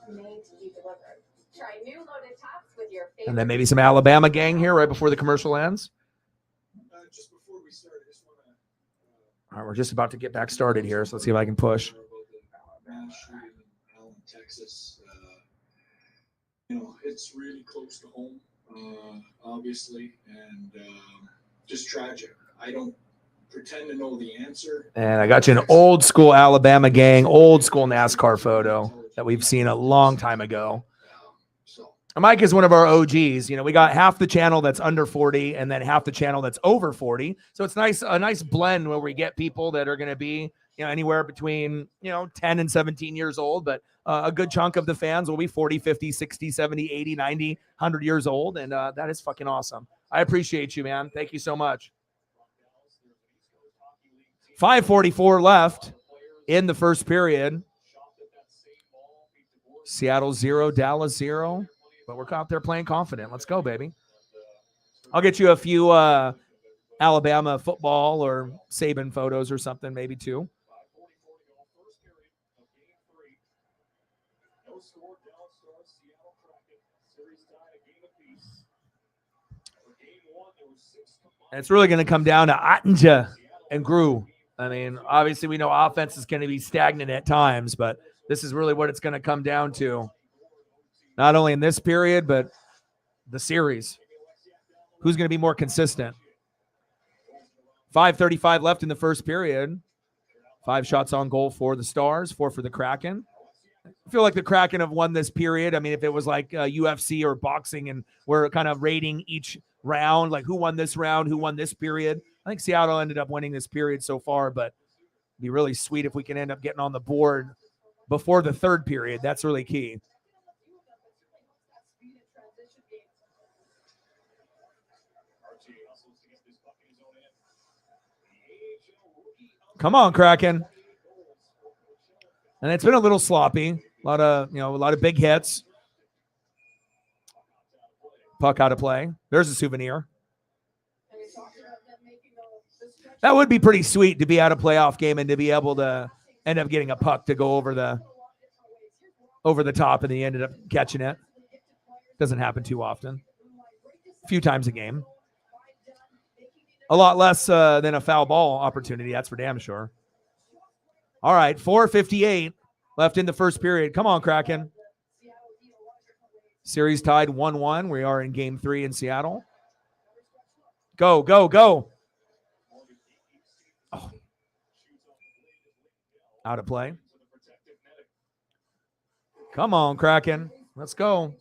made to be delivered. Try new loaded tops with your favorite. And then maybe some Alabama gang here right before the commercial ends. Just before we start, I just want to. All right, we're just about to get back started here, so let's see if I can push. Mass shooting in Allen, Texas. It's really close to home, obviously, and just tragic. I don't pretend to know the answer. And I got you an old school Alabama gang, old school NASCAR photo that we've seen a long time ago. Mike is one of our OGs. We got half the channel that's under 40 and then half the channel that's over 40. So it's a nice blend where we get people that are going to be, anywhere between, 10 and 17 years old, but a good chunk of the fans will be 40, 50, 60, 70, 80, 90, 100 years old. And that is fucking awesome. I appreciate you, man. Thank you so much. 5:44 left in the first period. Seattle 0, Dallas 0. But we're out there playing confident. Let's go, baby. I'll get you a few Alabama football or Saban photos or something, maybe too. And it's really going to come down to Ottinja and Grew. I mean, obviously we know offense is going to be stagnant at times, but this is really what it's going to come down to. Not only in this period, but the series. Who's going to be more consistent? 5:35 left in the first period. 5 shots on goal for the Stars, 4 for the Kraken. I feel like the Kraken have won this period. I mean, if it was like UFC or boxing and we're kind of rating each round, like who won this round, who won this period. I think Seattle ended up winning this period so far, but it'd be really sweet if we can end up getting on the board before the third period. That's really key. Come on, Kraken. And it's been a little sloppy. A lot of big hits. Puck out of play. There's a souvenir. That would be pretty sweet to be at a playoff game and to be able to end up getting a puck to go over the top, and he ended up catching it. Doesn't happen too often. A few times a game. A lot less than a foul ball opportunity, that's for damn sure. All right, 4:58 left in the first period. Come on, Kraken. Series tied 1-1. We are in game 3 in Seattle. Go, go, go. Oh. Out of play. Come on, Kraken. Let's go.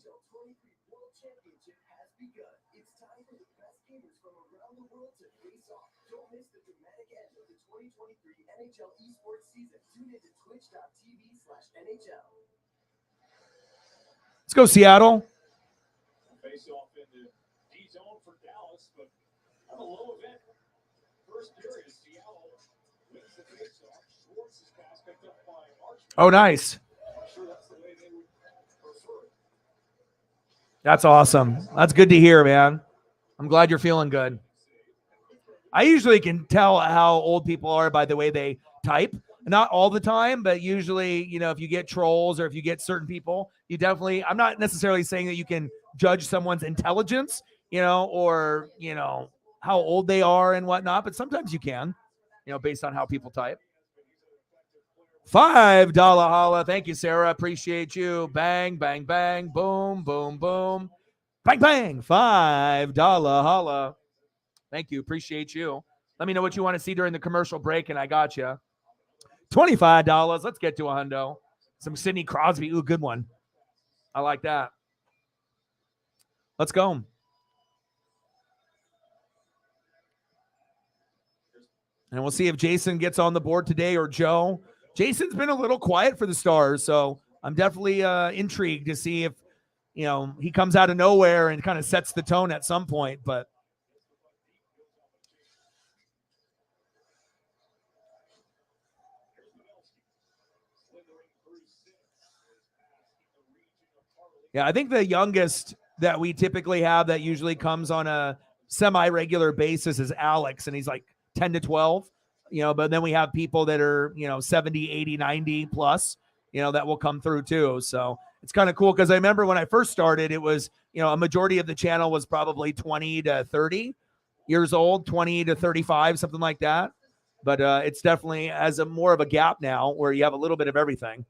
Let's go, Seattle. Face off in the D zone for Dallas, but on a low event. First period, Seattle wins the face off. Schwartz's pass picked up by Archie. Oh, nice. I'm sure that's the way they would prefer it. That's awesome. That's good to hear, man. I'm glad you're feeling good. I usually can tell how old people are by the way they type. Not all the time, but usually, if you get trolls or if you get certain people, you definitely, I'm not necessarily saying that you can judge someone's intelligence, or, how old they are and whatnot, but sometimes you can, based on how people type. $5 holla. Thank you, Sarah. Appreciate you. Bang, bang, bang. Boom, boom, boom. Bang, bang. $5 holla. Thank you. Appreciate you. Let me know what you want to see during the commercial break, and I got you. $25. Let's get to a hundo. Some Sidney Crosby. Ooh, good one. I like that. Let's go. And we'll see if Jason gets on the board today or Joe. Jason's been a little quiet for the Stars, so I'm definitely intrigued to see if, he comes out of nowhere and kind of sets the tone at some point, but yeah, I think the youngest that we typically have that usually comes on a semi-regular basis is Alex, and he's like 10 to 12, but then we have people that are, 70, 80, 90 plus. that will come through too. So it's kind of cool because I remember when I first started, it was, a majority of the channel was probably 20 to 30 years old, 20 to 35, something like that. But it's definitely has a more of a gap now where you have a little bit of everything.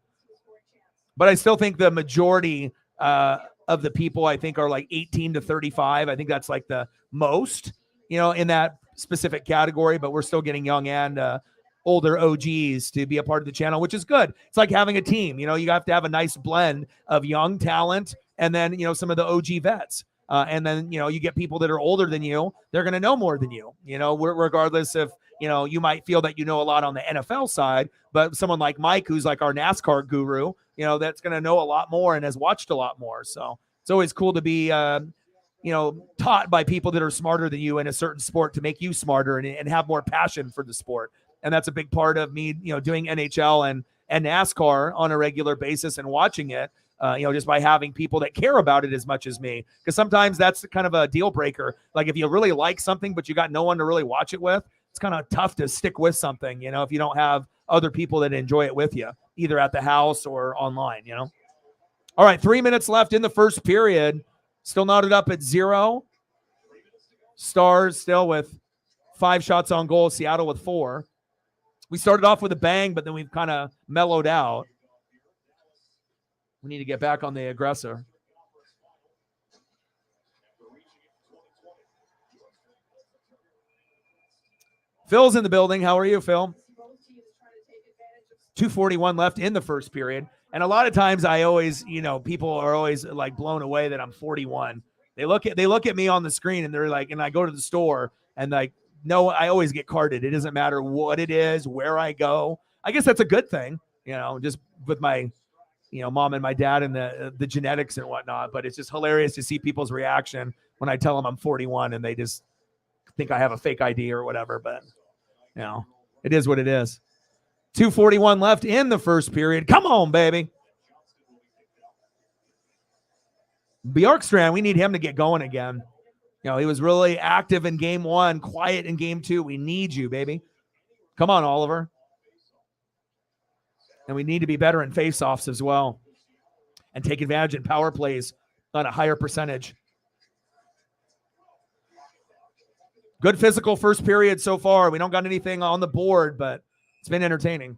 But I still think the majority of the people, I think, are like 18 to 35. I think that's like the most, in that specific category. But we're still getting young and older OGs to be a part of the channel, which is good. It's like having a team. You have to have a nice blend of young talent and then, some of the OG vets. And then, you get people that are older than you. They're going to know more than you, regardless if, you might feel that you know a lot on the NFL side, but someone like Mike, who's like our NASCAR guru, that's going to know a lot more and has watched a lot more. So it's always cool to be, taught by people that are smarter than you in a certain sport to make you smarter and have more passion for the sport. And that's a big part of me, doing NHL and NASCAR on a regular basis and watching it, just by having people that care about it as much as me. Because sometimes that's kind of a deal breaker. Like if you really like something, but you got no one to really watch it with, it's kind of tough to stick with something, if you don't have other people that enjoy it with you, either at the house or online, All right, 3 minutes left in the first period. Still knotted up at 0. Stars still with 5 shots on goal. Seattle with 4. We started off with a bang, but then we've kind of mellowed out. We need to get back on the aggressor. Phil's in the building. How are you, Phil? 2:41 left in the first period. And a lot of times I always, people are always like blown away that I'm 41. They look at me on the screen and they're like, and I go to the store and like, no, I always get carded. It doesn't matter what it is, where I go. I guess that's a good thing, just with my, mom and my dad and the genetics and whatnot. But it's just hilarious to see people's reaction when I tell them I'm 41 and they just think I have a fake ID or whatever. But, it is what it is. 2:41 left in the first period. Come on, baby. Bjorkstrand, we need him to get going again. He was really active in game 1, quiet in game 2. We need you, baby. Come on, Oliver. And we need to be better in faceoffs as well and take advantage in power plays on a higher percentage. Good physical first period so far. We don't got anything on the board, but it's been entertaining.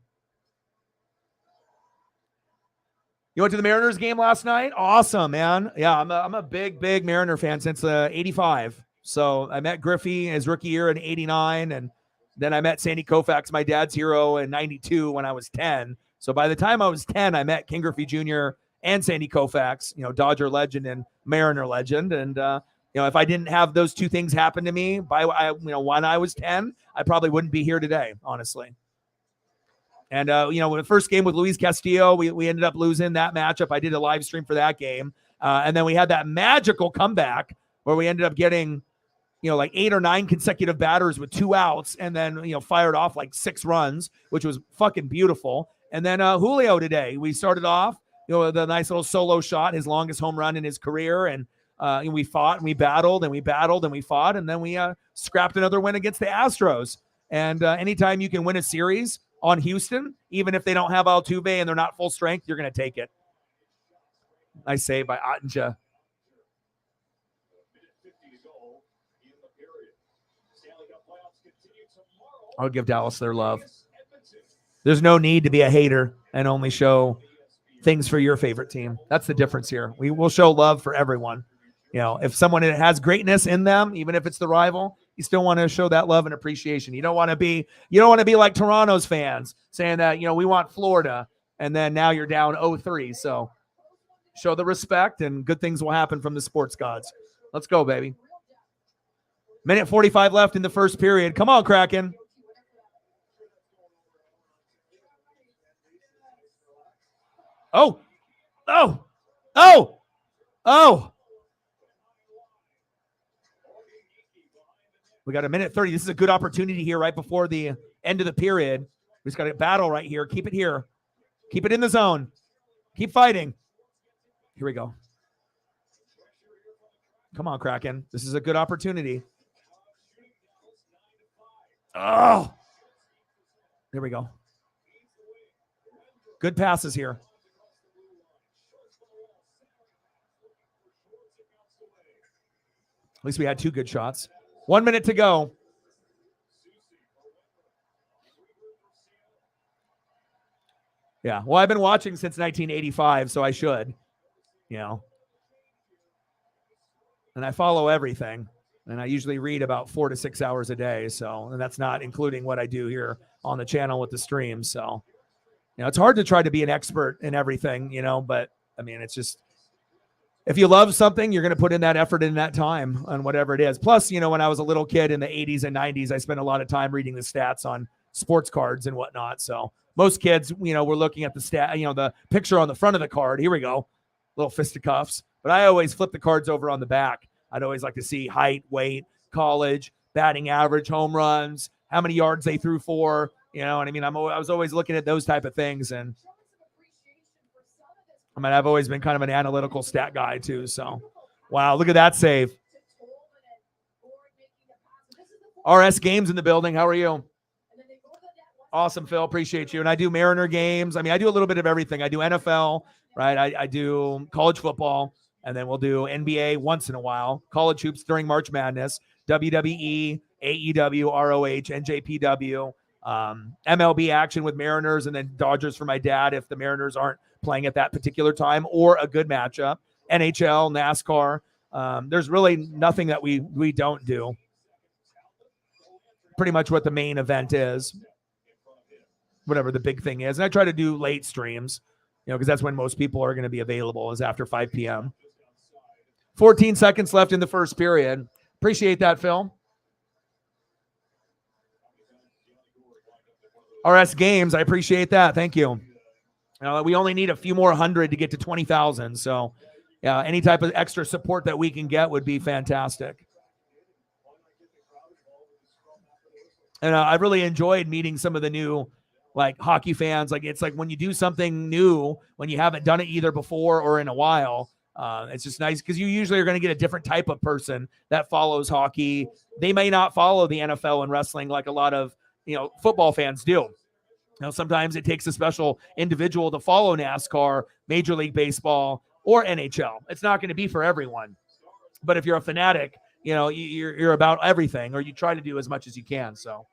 You went to the Mariners game last night? Awesome, man. Yeah, I'm a big Mariner fan since 85. So I met Griffey his rookie year in 89, and then I met Sandy Koufax, my dad's hero, in 92 when I was 10. So by the time I was 10, I met Ken Griffey Jr. and Sandy Koufax, Dodger legend and Mariner legend. And, if I didn't have those two things happen to me when I was 10, I probably wouldn't be here today, honestly. And, the first game with Luis Castillo, we ended up losing that matchup. I did a live stream for that game. And then we had that magical comeback where we ended up getting, like 8 or 9 consecutive batters with 2 outs and then, fired off like 6 runs, which was fucking beautiful. And then Julio today, we started off, with a nice little solo shot, his longest home run in his career. And we fought and we battled and we battled and we fought. And then we scrapped another win against the Astros. And anytime you can win a series on Houston, even if they don't have Altuve and they're not full strength, you're going to take it. Nice save by Ottinger. I'll give Dallas their love. There's no need to be a hater and only show things for your favorite team. That's the difference here. We will show love for everyone. If someone has greatness in them, even if it's the rival, you still want to show that love and appreciation. You don't want to be like Toronto's fans saying that, we want Florida, and then now you're down 0-3. So show the respect and good things will happen from the sports gods. Let's go, baby. Minute 45 left in the first period. Come on, Kraken. Oh. We got a minute 30. This is a good opportunity here right before the end of the period. We just got a battle right here. Keep it here. Keep it in the zone. Keep fighting. Here we go. Come on, Kraken. This is a good opportunity. Oh. There we go. Good passes here. At least we had 2 good shots. 1 minute to go. Yeah. Well, I've been watching since 1985, so I should, And I follow everything. And I usually read about 4 to 6 hours a day. So, and that's not including what I do here on the channel with the streams. So, it's hard to try to be an expert in everything, but I mean, it's just, if you love something, you're going to put in that effort in that time on whatever it is. Plus, when I was a little kid in the 80s and 90s, I spent a lot of time reading the stats on sports cards and whatnot. So most kids, we're looking at the the picture on the front of the card. Here we go. Little fisticuffs. But I always flip the cards over on the back. I'd always like to see height, weight, college, batting average, home runs, how many yards they threw for. You know what I mean? I was always looking at those type of things. And I've always been kind of an analytical stat guy too. So, wow, look at that save. RS Games in the building. How are you? Awesome, Phil. Appreciate you. And I do Mariner games. I do a little bit of everything. I do NFL, right? I do college football, and then we'll do NBA once in a while. College hoops during March Madness, WWE, AEW, ROH, NJPW, MLB action with Mariners, and then Dodgers for my dad if the Mariners aren't playing at that particular time, or a good matchup. NHL, NASCAR. There's really nothing that we don't do. Pretty much what the main event is, whatever the big thing is. And I try to do late streams, because that's when most people are going to be available, is after 5 p.m. 14 seconds left in the first period. Appreciate that, Phil. RS Games, I appreciate that. Thank you. We only need a few more hundred to get to 20,000. So, yeah, any type of extra support that we can get would be fantastic. And I really enjoyed meeting some of the new, hockey fans. It's like when you do something new, when you haven't done it either before or in a while, it's just nice because you usually are going to get a different type of person that follows hockey. They may not follow the NFL and wrestling like a lot of, football fans do. Sometimes it takes a special individual to follow NASCAR, Major League Baseball, or NHL. It's not going to be for everyone. But if you're a fanatic, you're about everything, or you try to do as much as you can. So, all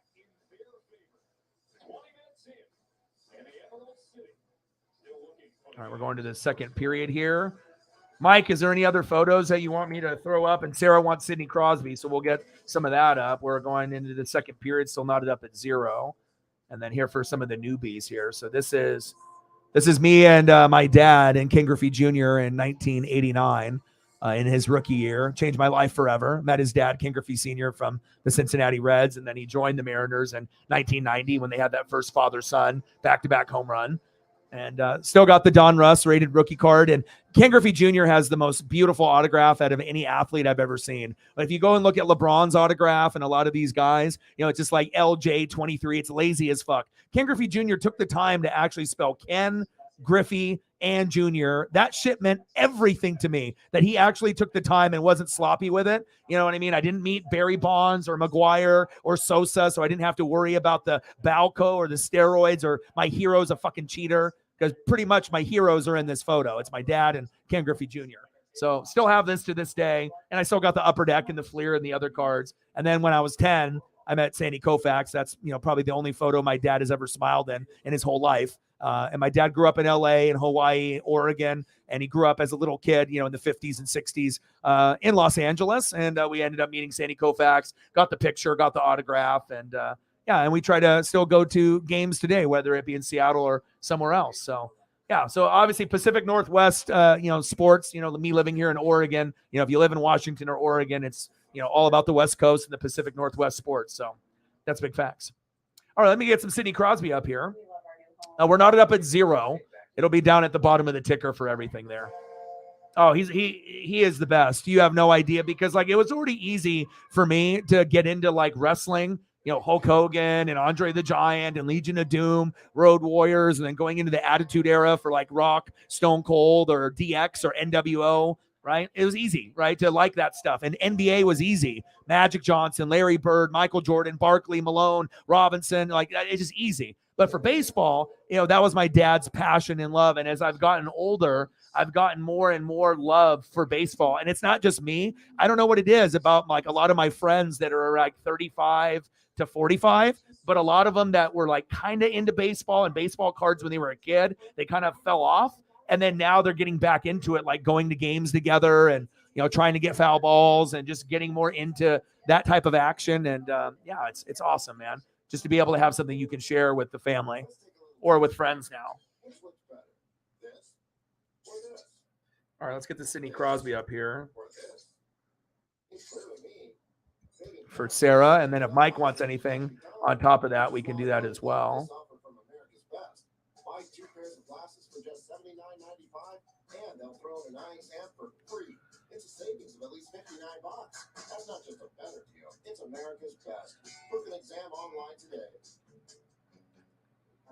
right, we're going to the second period here. Mike, is there any other photos that you want me to throw up? And Sarah wants Sidney Crosby, so we'll get some of that up. We're going into the second period, still knotted up at 0. And then here for some of the newbies here. So this is me and my dad and Ken Griffey Jr. in 1989 in his rookie year. Changed my life forever. Met his dad, Ken Griffey Sr. from the Cincinnati Reds, and then he joined the Mariners in 1990 when they had that first father-son back-to-back home run. And still got the Don Russ rated rookie card. And Ken Griffey Jr. has the most beautiful autograph out of any athlete I've ever seen. But if you go and look at LeBron's autograph and a lot of these guys, it's just like LJ23. It's lazy as fuck. Ken Griffey Jr. took the time to actually spell Ken, Griffey, and Jr. That shit meant everything to me, that he actually took the time and wasn't sloppy with it. You know what I mean? I didn't meet Barry Bonds or McGuire or Sosa, so I didn't have to worry about the Balco or the steroids or my hero's a fucking cheater, because pretty much my heroes are in this photo. It's my dad and Ken Griffey Jr. So still have this to this day, and I still got the upper deck and the Fleer and the other cards. And then when I was 10, I met Sandy Koufax. That's probably the only photo my dad has ever smiled in his whole life. And my dad grew up in LA and Hawaii, Oregon, and he grew up as a little kid, in the 50s and 60s in Los Angeles. And we ended up meeting Sandy Koufax, got the picture, got the autograph, and and we try to still go to games today, whether it be in Seattle or somewhere else. So, yeah, so obviously Pacific Northwest, sports, me living here in Oregon, if you live in Washington or Oregon, it's, all about the West Coast and the Pacific Northwest sports. So that's big facts. All right, let me get some Sidney Crosby up here. We're knotted up at 0. It'll be down at the bottom of the ticker for everything there. Oh, he is the best. You have no idea, because it was already easy for me to get into wrestling, Hulk Hogan and Andre the Giant and Legion of Doom, Road Warriors, and then going into the Attitude Era for Rock, Stone Cold, or DX or NWO, right? It was easy, right, to like that stuff. And NBA was easy. Magic Johnson, Larry Bird, Michael Jordan, Barkley, Malone, Robinson, it's just easy. But for baseball, that was my dad's passion and love. And as I've gotten older, I've gotten more and more love for baseball. And it's not just me. I don't know what it is about like a lot of my friends that are like 35 to 45, but a lot of them that were like kind of into baseball and baseball cards when they were a kid, they kind of fell off. And then now they're getting back into it, like going to games together and, trying to get foul balls and just getting more into that type of action. And yeah, it's awesome, man. Just to be able to have something you can share with the family or with friends now. All right, let's get the Sidney Crosby up here for Sarah. And then if Mike wants anything on top of that, we can do that as well. Buy 2 pairs of glasses for just $79.95, and they'll throw in an eye exam for free. It's a savings of at least $59. That's not just a better deal. It's America's best. Book an exam online today.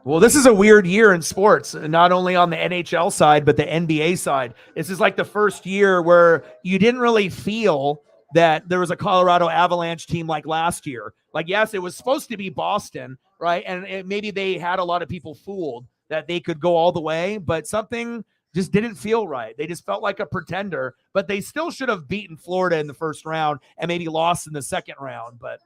Well, this is a weird year in sports, not only on the NHL side, but the NBA side. This is like the first year where you didn't really feel that there was a Colorado Avalanche team like last year. Like, yes, it was supposed to be Boston, right? And maybe they had a lot of people fooled that they could go all the way, but something just didn't feel right. They just felt like a pretender, but they still should have beaten Florida in the first round and maybe lost in the second round. But,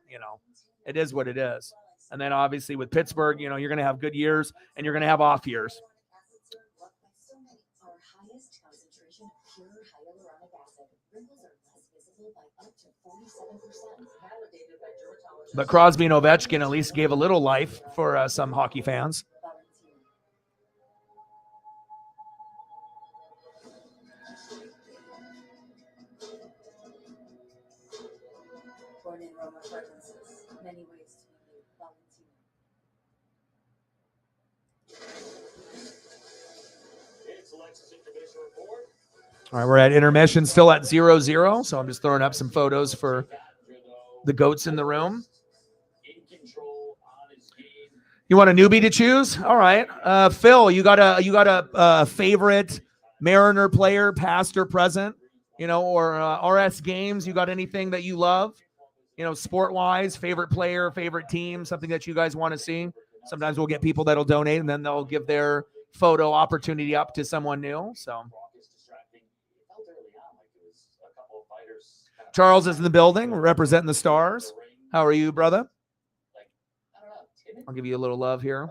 it is what it is. And then obviously with Pittsburgh, you're going to have good years and you're going to have off years. But Crosby and Ovechkin at least gave a little life for some hockey fans. All right, we're at intermission, still at 0-0. So I'm just throwing up some photos for the goats in the room. You want a newbie to choose? All right, Phil, you got a favorite Mariner player, past or present? Or RS Games. You got anything that you love? Sport wise, favorite player, favorite team, something that you guys want to see. Sometimes we'll get people that'll donate and then they'll give their photo opportunity up to someone new. So Charles is in the building representing the Stars. How are you, brother? I'll give you a little love here.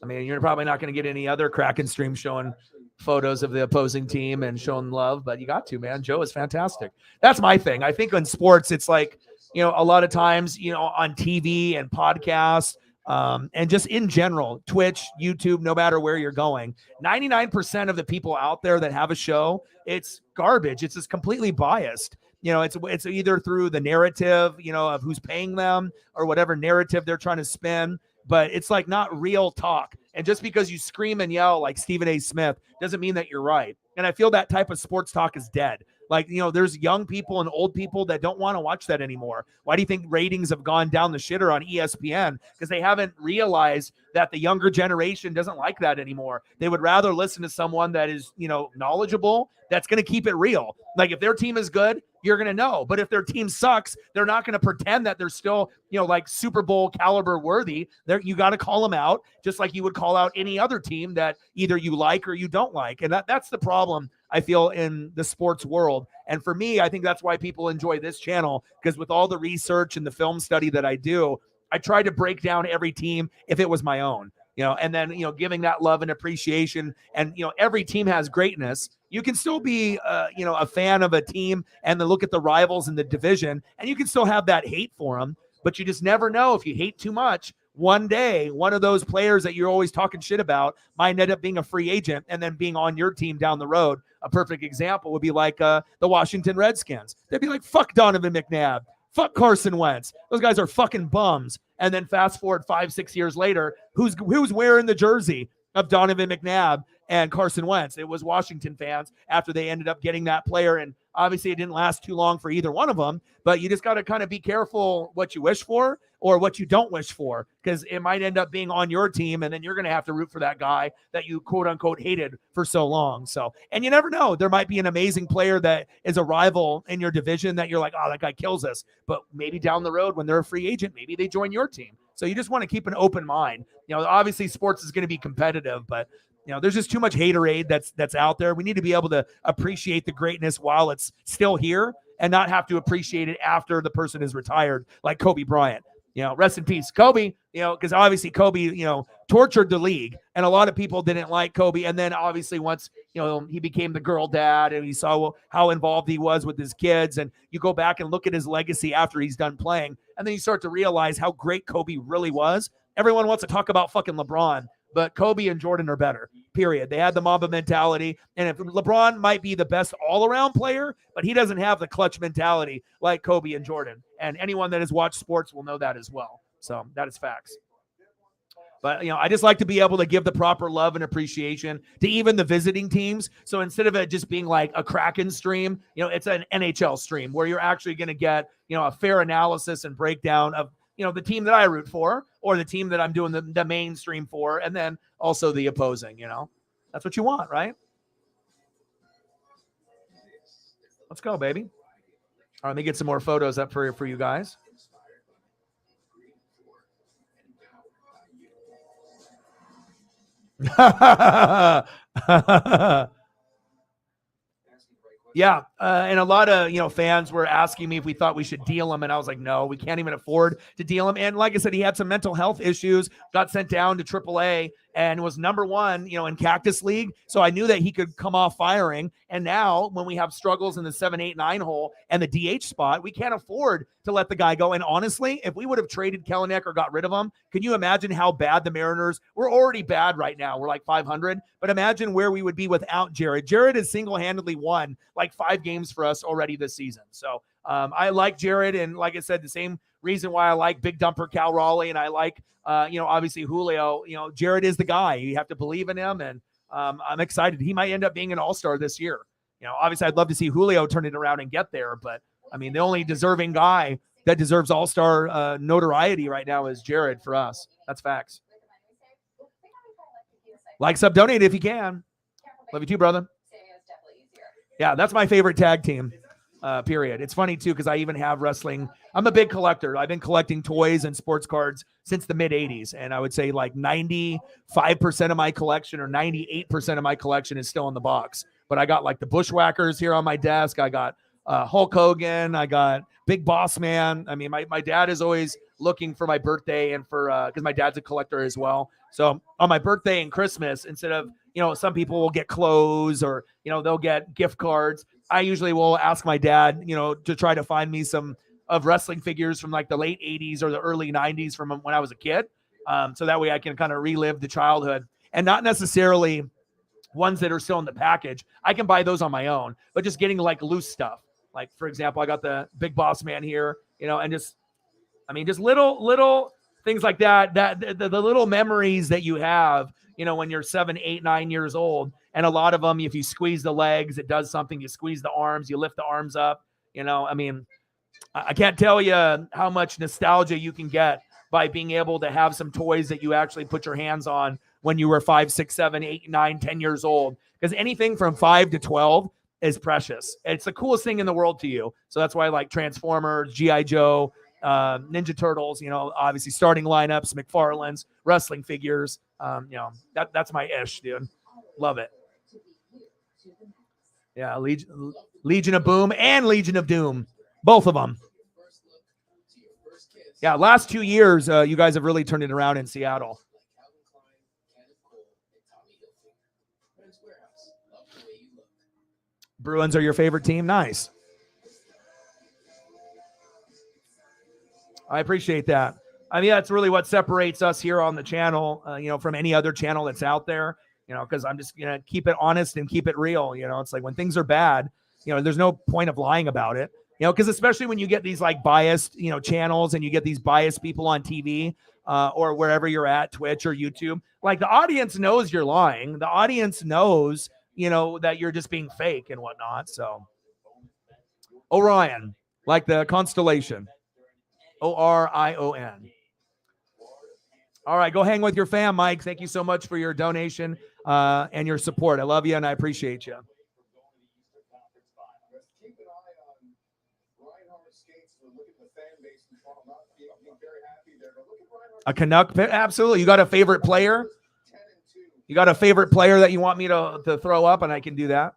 I mean, you're probably not going to get any other Kraken stream showing photos of the opposing team and showing love, but you got to, man. Joe is fantastic. That's my thing. I think in sports, it's like, a lot of times, on TV and podcasts, and just in general, Twitch, YouTube, no matter where you're going, 99% of the people out there that have a show, it's garbage. It's just completely biased. It's either through the narrative, of who's paying them or whatever narrative they're trying to spin, but it's like not real talk. And just because you scream and yell like Stephen A. Smith doesn't mean that you're right. And I feel that type of sports talk is dead. Like, there's young people and old people that don't want to watch that anymore. Why do you think ratings have gone down the shitter on ESPN? Because they haven't realized that the younger generation doesn't like that anymore. They would rather listen to someone that is, knowledgeable, that's going to keep it real. Like if their team is good, you're going to know. But if their team sucks, they're not going to pretend that they're still, like Super Bowl caliber worthy. You got to call them out just like you would call out any other team that either you like or you don't like. And that's the problem I feel in the sports world. And for me, I think that's why people enjoy this channel, because with all the research and the film study that I do, I try to break down every team if it was my own, and then, giving that love and appreciation. And, every team has greatness. You can still be, a fan of a team and then look at the rivals in the division, and you can still have that hate for them, but you just never know. If you hate too much, one day, one of those players that you're always talking shit about might end up being a free agent and then being on your team down the road. A perfect example would be like the Washington Redskins. They'd be like, fuck Donovan McNabb. Fuck Carson Wentz. Those guys are fucking bums. And then fast forward 5-6 years later, who's wearing the jersey of Donovan McNabb and Carson Wentz? It was Washington fans after they ended up getting that player. And obviously it didn't last too long for either one of them, but you just got to kind of be careful what you wish for or what you don't wish for, because it might end up being on your team, and then you're going to have to root for that guy that you quote unquote hated for so long. So, and you never know, there might be an amazing player that is a rival in your division that you're like, oh, that guy kills us. But maybe down the road when they're a free agent, maybe they join your team. So you just want to keep an open mind. Obviously sports is going to be competitive, but there's just too much haterade that's out there. We need to be able to appreciate the greatness while it's still here and not have to appreciate it after the person is retired, like Kobe Bryant. Rest in peace, Kobe, because obviously Kobe, tortured the league, and a lot of people didn't like Kobe. And then obviously once, he became the girl dad and you saw how involved he was with his kids, and you go back and look at his legacy after he's done playing, and then you start to realize how great Kobe really was. Everyone wants to talk about fucking LeBron, but Kobe and Jordan are better, period. They had the Mamba mentality. And if LeBron might be the best all-around player, but he doesn't have the clutch mentality like Kobe and Jordan. And anyone that has watched sports will know that as well. So that is facts. But, I just like to be able to give the proper love and appreciation to even the visiting teams. So instead of it just being like a Kraken stream, it's an NHL stream where you're actually going to get, a fair analysis and breakdown of, the team that I root for or the team that I'm doing the mainstream for, and then also the opposing, That's what you want, right? Let's go, baby. All right, let me get some more photos up for you guys. Yeah, and a lot of fans were asking me if we thought we should deal him, and I was like, no, we can't even afford to deal him. And like I said, he had some mental health issues, got sent down to AAA, and was number one, in Cactus League. So I knew that he could come off firing. And now when we have struggles in the 7, 8, 9 hole and the DH spot, we can't afford to let the guy go. And honestly, if we would have traded Kelenic or got rid of him, can you imagine how bad the Mariners, we're already bad right now. We're like 500, but imagine where we would be without Jared. Jared has single-handedly won like 5 games for us already this season. So I like Jared. And like I said, the same reason why I like Big Dumper Cal Raleigh, and I like, obviously Julio. Jared is the guy. You have to believe in him, and I'm excited. He might end up being an all-star this year. Obviously I'd love to see Julio turn it around and get there, but I mean, the only deserving guy that deserves all-star notoriety right now is Jared for us. That's facts. Like, sub, donate if you can. Love you too, brother. Yeah, that's my favorite tag team. Period. It's funny too, because I even have wrestling. I'm a big collector. I've been collecting toys and sports cards since the mid 80s. And I would say like 95% of my collection or 98% of my collection is still in the box. But I got like the Bushwhackers here on my desk. I got Hulk Hogan. I got Big Boss Man. I mean, my dad is always looking for my birthday and for, because my dad's a collector as well. So on my birthday and Christmas, instead of, some people will get clothes or, they'll get gift cards. I usually will ask my dad, to try to find me some of wrestling figures from like the late 80s or the early 90s from when I was a kid. So that way I can kind of relive the childhood, and not necessarily ones that are still in the package. I can buy those on my own, but just getting like loose stuff. Like, for example, I got the Big Boss Man here, and just little things like that, the little memories that you have, when you're 7, 8, 9 years old. And a lot of them, if you squeeze the legs, it does something. You squeeze the arms, you lift the arms up. I mean, I can't tell you how much nostalgia you can get by being able to have some toys that you actually put your hands on when you were 5, 6, 7, 8, 9, 10 years old. Because anything from 5 to 12 is precious. It's the coolest thing in the world to you. So that's why I like Transformers, G.I. Joe, Ninja Turtles, obviously starting lineups, McFarlane's, wrestling figures. That's my ish, dude. Love it. Yeah, Legion of Boom and Legion of Doom. Both of them. Yeah, last 2 years, you guys have really turned it around in Seattle. Bruins are your favorite team? Nice. I appreciate that. I mean, that's really what separates us here on the channel, from any other channel that's out there, because I'm just going to keep it honest and keep it real. It's like when things are bad, there's no point of lying about it, because especially when you get these like biased, channels, and you get these biased people on TV or wherever you're at, Twitch or YouTube, like the audience knows you're lying. The audience knows, that you're just being fake and whatnot. So Orion, like the constellation. Orion. All right, go hang with your fam, Mike. Thank you so much for your donation and your support. I love you and I appreciate you. A Canuck? Absolutely. You got a favorite player? You got a favorite player that you want me to throw up, and I can do that.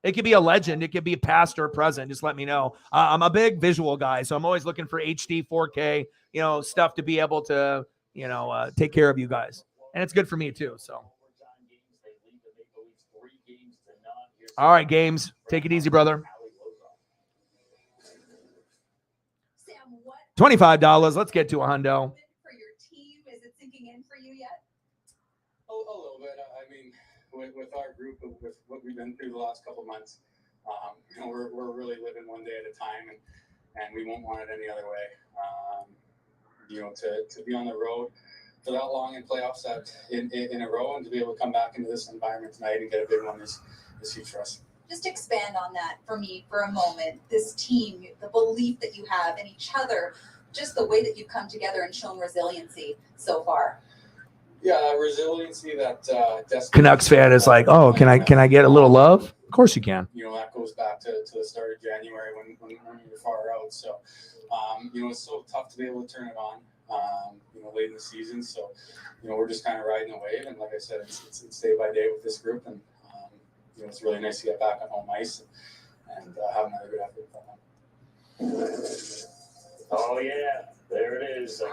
It could be a legend. It could be past or present. Just let me know. I'm a big visual guy, so I'm always looking for HD, 4K, stuff to be able to, take care of you guys. And it's good for me too. So, all right, games. Take it easy, brother. $25. Let's get to a hundo. For your team, is it sinking in for you yet? A little bit. I mean, with our group, with what we've been through the last couple months, we're really living one day at a time, and we won't want it any other way. To be on the road for that long in playoffs in a row, and to be able to come back into this environment tonight and get a big one is huge for us. Just expand on that for me for a moment. This team, the belief that you have in each other, just the way that you've come together and shown resiliency so far. Yeah, resiliency that Canucks fan is like, oh, can I get a little love? Of course you can. That goes back to the start of January when you're far out. So, it's so tough to be able to turn it on, late in the season. So, we're just kind of riding the wave. And like I said, it's day by day with this group. And, it's really nice to get back on home ice and have another good effort with them. Oh, yeah. There it is. I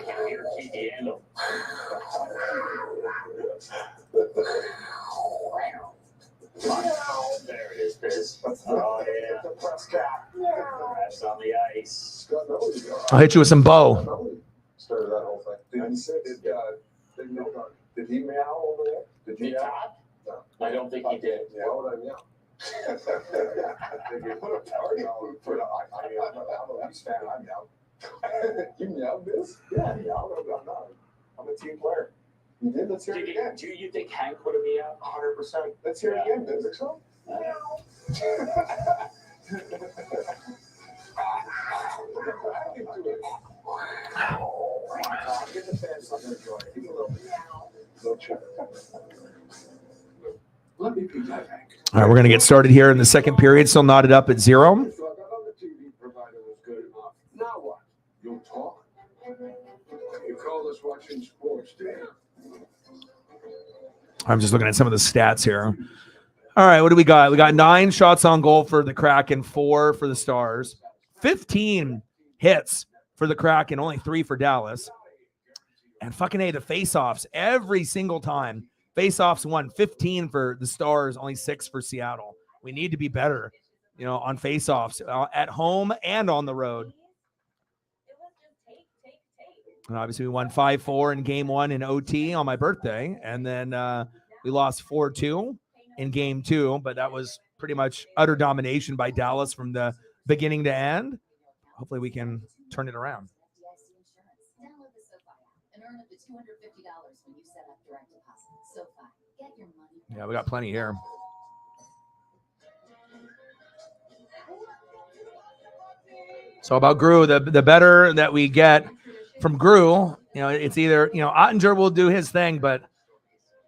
can hear Keith handle. There it is, Biz. Oh, yeah. That's on the ice. I'll hit you with some bow. Started that whole thing. Did he meow over there? Did you meow? No. I don't think he did. Why would I meow? Did you put a party on? I'm a Leafs fan. I meow. You meow, Biz? Yeah, I meow. I'm a team player. You did? Let's hear it again. Do you think Hank would have meowed? 100%. Let's hear it again, Biz. Think so? Meow. Give the fans something to enjoy. Give a little meow. Let me be that, Hank. All right, we're going to get started here in the second period. Still knotted up at 0. So I got on the TV provider was good enough. Now what? You'll talk? You call this watching sports, Dan? I'm just looking at some of the stats here. All right, what do we got? We got 9 shots on goal for the Kraken, 4 for the Stars, 15 hits for the Kraken, only 3 for Dallas. And fucking A, the face-offs every single time. Face-offs won 15 for the Stars, only 6 for Seattle. We need to be better, on face-offs at home and on the road. And obviously, we won 5-4 in Game 1 in OT on my birthday, and then we lost 4-2 in Game 2. But that was pretty much utter domination by Dallas from the beginning to end. Hopefully, we can turn it around. Download the SoFi app and earn up to $250 when you set up direct deposit. SoFi, get your money. Yeah, we got plenty here. So about Grew, the better that we get from Grew, it's either, Ottinger will do his thing, but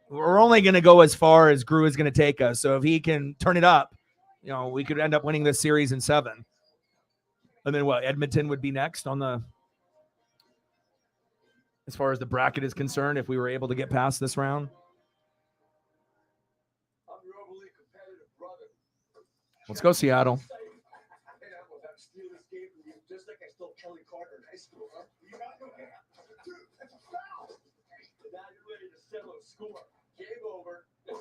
we're only going to go as far as Grew is going to take us. So if he can turn it up, we could end up winning this series in 7. And then what? Edmonton would be next on the, as far as the bracket is concerned, if we were able to get past this round. I'm your overly competitive brother. Let's go, Seattle. Just like I stole Kelly Carter in high school, huh? You got no hand. Dude, that's a foul. And now you're ready to settle a score. Game over. If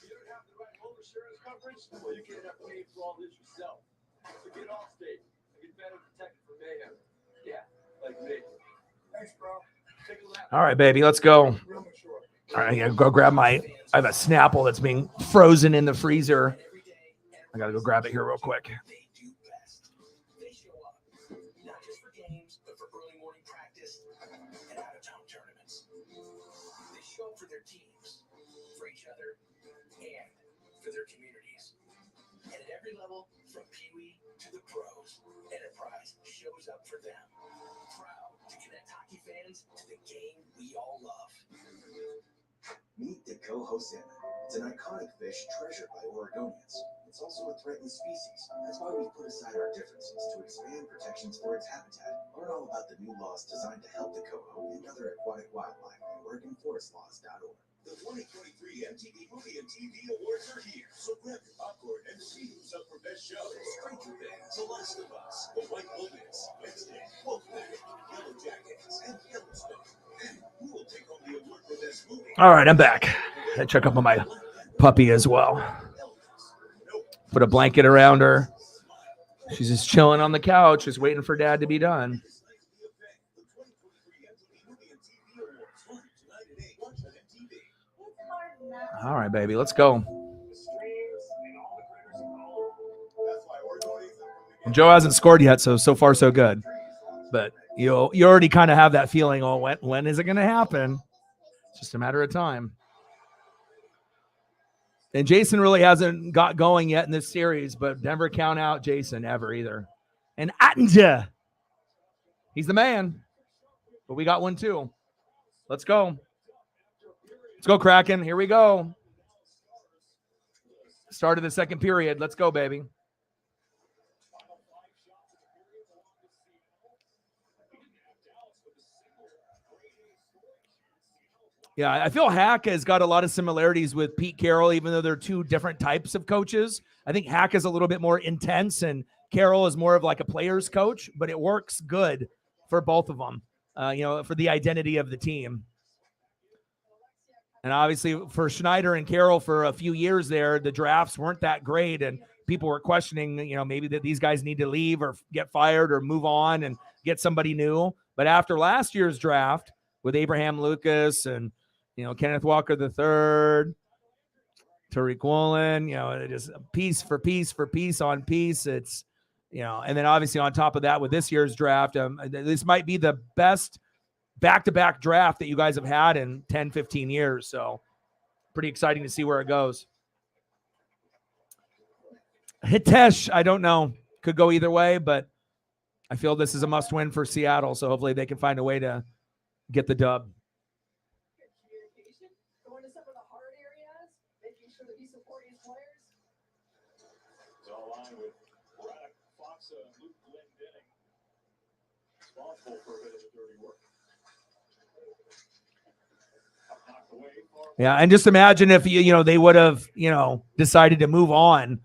you don't have the right home insurance coverage, well, you can't have paid for all this yourself. So get Allstate. Get better protected from mayhem. Yeah, like me. Thanks, bro. Take a lap. All right, baby, let's go. Real mature. All right, I gotta go grab I have a Snapple that's being frozen in the freezer. I gotta go grab it here real quick. They do best. They show up, not just for games, but for early morning practice and out-of-town tournaments. They show up for their teams, for each other, and for their communities. And at every level, from Pee-wee to the pros, Enterprise shows up for them. Proud to connect hockey fans to the game we all love. Meet Dakota Hosen, It's an iconic fish treasured by Oregonians. It's also a threatened species. That's why we've put aside our differences to expand protections for its habitat. Learn all about the new laws designed to help the coho and other aquatic wildlife at OregonForestLaws.org. The 2023 MTV Movie and TV Awards are here, so grab your popcorn and see who's up for Best Show. Stranger Things, The Last of Us, The White Lotus, Wednesday, Wolfpack, Yellow Jackets, and Yellowstone. And who will take home the award for Best Movie? All right, I'm back. I check up on my puppy as well. Put a blanket around her. She's just chilling on the couch, just waiting for Dad to be done. All right, baby, let's go. Joe hasn't scored yet, so far so good. But you already kind of have that feeling. Oh, when is it going to happen? It's just a matter of time. And Jason really hasn't got going yet in this series, but never count out Jason ever either. And Attinger, he's the man. But we got one too. Let's go. Let's go, Kraken. Here we go. Start of the second period. Let's go, baby. Yeah, I feel Hack has got a lot of similarities with Pete Carroll, even though they're two different types of coaches. I think Hack is a little bit more intense, and Carroll is more of like a player's coach, but it works good for both of them, for the identity of the team. And obviously for Schneider and Carroll for a few years there, the drafts weren't that great, and people were questioning, maybe that these guys need to leave or get fired or move on and get somebody new. But after last year's draft with Abraham Lucas and Kenneth Walker III, Tariq Woolen, just piece for piece for piece on piece. It's, and then obviously on top of that with this year's draft, this might be the best back-to-back draft that you guys have had in 10, 15 years. So pretty exciting to see where it goes. Hitesh, I don't know. Could go either way, but I feel this is a must-win for Seattle. So hopefully they can find a way to get the dub. Going to some of the hard areas, making sure that he supports his players. It's all on with Braddock, Fox, Luke Glendenning. Responsible for a bit of the dirty work. Yeah, and just imagine if they would have decided to move on.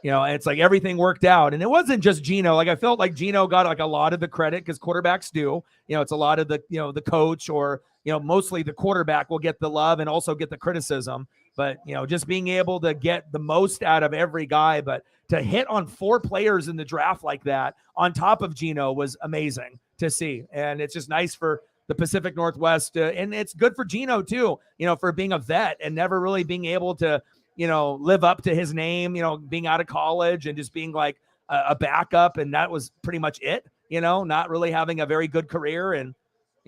It's like everything worked out, and it wasn't just Gino. Like I felt like Gino got like a lot of the credit because quarterbacks do. It's a lot of the the coach or mostly the quarterback will get the love and also get the criticism. But just being able to get the most out of every guy, but to hit on 4 players in the draft like that on top of Gino was amazing to see, and it's just nice for the Pacific Northwest, and it's good for Gino too, for being a vet and never really being able to, live up to his name, being out of college and just being like a backup. And that was pretty much it, not really having a very good career. And,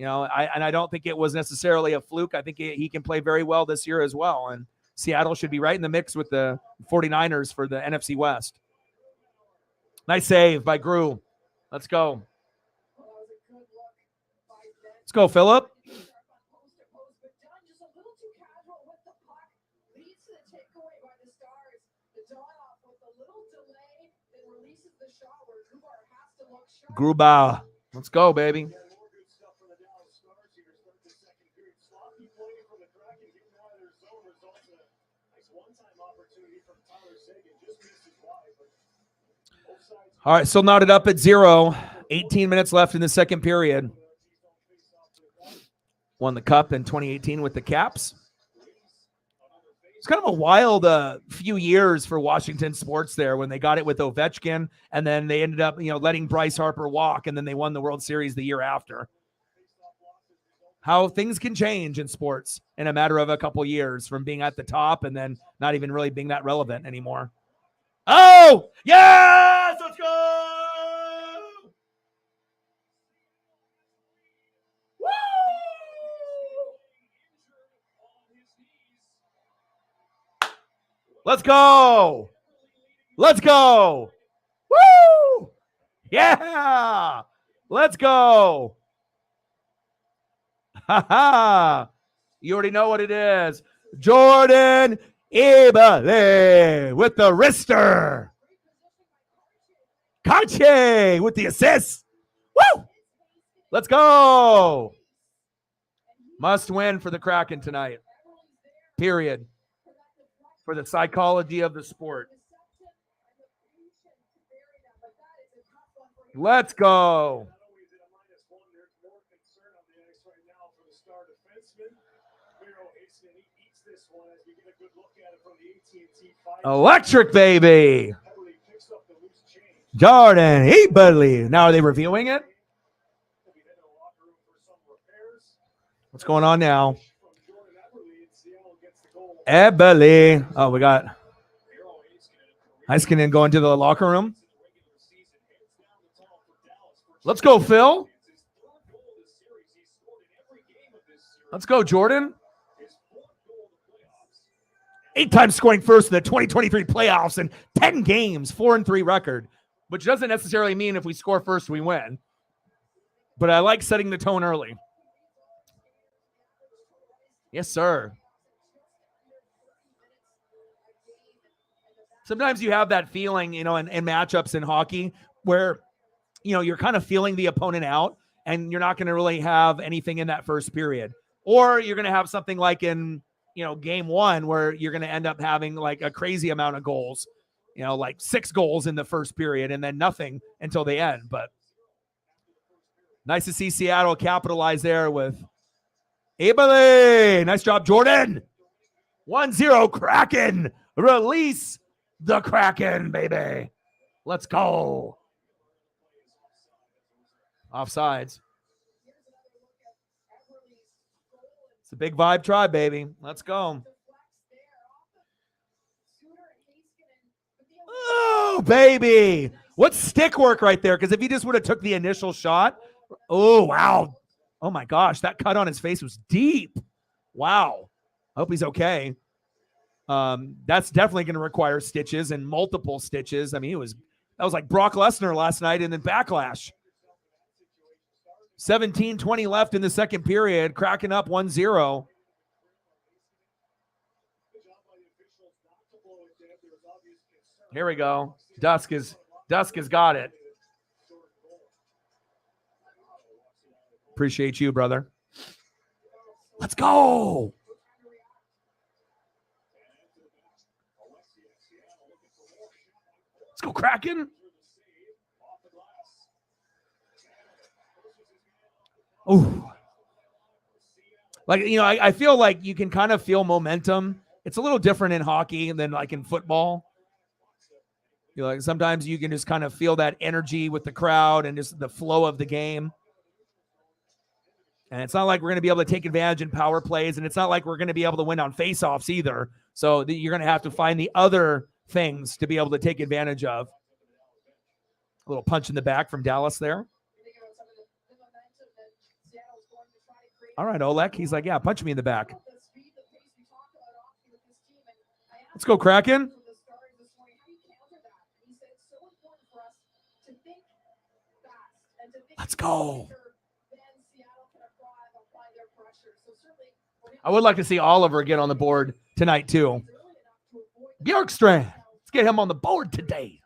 I don't think it was necessarily a fluke. I think he can play very well this year as well. And Seattle should be right in the mix with the 49ers for the NFC West. Nice save by Grew. Let's go. Let's go, Phillip. Gruba. Let's go, baby. All right, still knotted up at 0. 18 minutes left in the second period. Won the cup in 2018 with the Caps. It's kind of a wild few years for Washington sports there when they got it with Ovechkin, and then they ended up, letting Bryce Harper walk, and then they won the World Series the year after. How things can change in sports in a matter of a couple years from being at the top and then not even really being that relevant anymore. Oh, yes! Let's go! Let's go. Let's go. Woo! Yeah. Let's go. Ha ha. You already know what it is. Jordan Ebale with the wrister. Kache with the assist. Woo! Let's go. Must win for the Kraken tonight. Period. For the psychology of the sport. Let's go. Electric, baby. Jordan Ebele. Now, are they reviewing it? What's going on now? Ebele. Oh, we got Heiskanen going to the locker room. Let's go, Phil. Let's go, Jordan. 8 times scoring first in the 2023 playoffs and 10 games, 4-3 record, which doesn't necessarily mean if we score first, we win. But I like setting the tone early. Yes, sir. Sometimes you have that feeling, in matchups in hockey where, you're kind of feeling the opponent out and you're not going to really have anything in that first period. Or you're going to have something like in, game 1 where you're going to end up having like a crazy amount of goals, like 6 goals in the first period and then nothing until the end. But nice to see Seattle capitalize there with Ebele. Nice job, Jordan. 1-0 Kraken. Release the Kraken, baby. Let's go. Offsides. It's a big vibe try, baby. Let's go. Oh, baby. What stick work right there? Because if he just would have took the initial shot. Oh, wow. Oh, my gosh. That cut on his face was deep. Wow. I hope he's okay. That's definitely going to require stitches and multiple stitches. I mean, that was like Brock Lesnar last night and then Backlash. 17:20 left in the second period. Kraken up 1-0. Here we go. Dusk has got it. Appreciate you, brother. Let's go. Let's go, Kraken. Oh, like, I feel like you can kind of feel momentum. It's a little different in hockey than like in football. Like sometimes you can just kind of feel that energy with the crowd and just the flow of the game. And it's not like we're going to be able to take advantage in power plays, and it's not like we're going to be able to win on faceoffs either. So you're going to have to find the other things to be able to take advantage of. A little punch in the back from Dallas there. All right, Olek. He's like, yeah, punch me in the back. Let's go, Kraken. Let's go. I would like to see Oliver get on the board tonight, too. Bjorkstrand. Let's get him on the board today.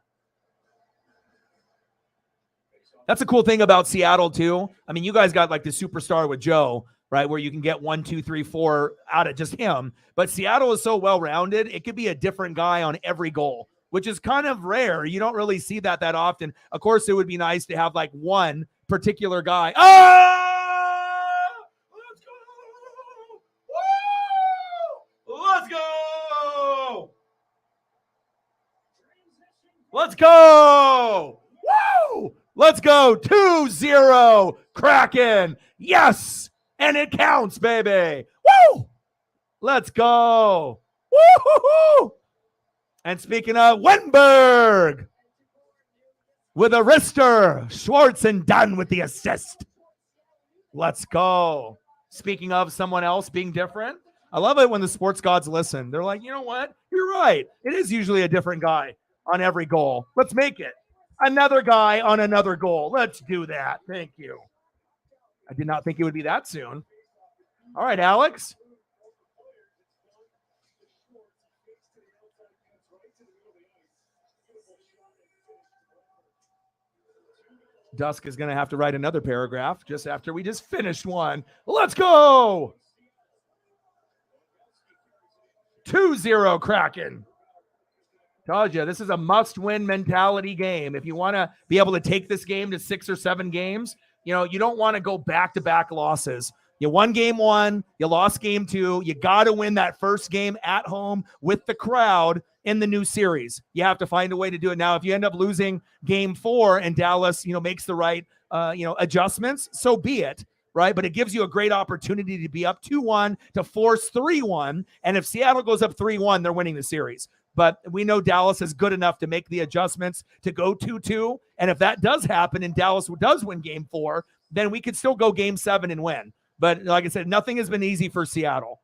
That's a cool thing about Seattle, too. I mean, you guys got like the superstar with Joe, right, where you can get 1, 2, 3, 4 out of just him. But Seattle is so well-rounded, it could be a different guy on every goal, which is kind of rare. You don't really see that often. Of course, it would be nice to have like one particular guy. Oh! Let's go! Woo! Let's go! Let's go! Woo! Let's go. 2-0 Kraken. Yes! And it counts, baby. Woo! Let's go. Woo-hoo-hoo! And speaking of Wenberg with a wrister, Schwartz and Dunn with the assist. Let's go. Speaking of someone else being different, I love it when the sports gods listen. They're like, you know what? You're right. It is usually a different guy on every goal. Let's make it. Another guy on another goal. Let's do that. Thank you. I did not think it would be that soon. All right, Alex. Dusk is going to have to write another paragraph just after we just finished one. Let's go. 2-0 Kraken. Told you, this is a must-win mentality game. If you want to be able to take this game to 6 or 7 games, you don't want to go back-to-back losses. You won game 1, you lost game 2. You got to win that first game at home with the crowd in the new series. You have to find a way to do it. Now, if you end up losing game 4 and Dallas, makes the right, adjustments, so be it, right? But it gives you a great opportunity to be up 2-1 to force 3-1. And if Seattle goes up 3-1, they're winning the series. But we know Dallas is good enough to make the adjustments to go 2-2. And if that does happen and Dallas does win game 4, then we could still go game 7 and win. But like I said, nothing has been easy for Seattle.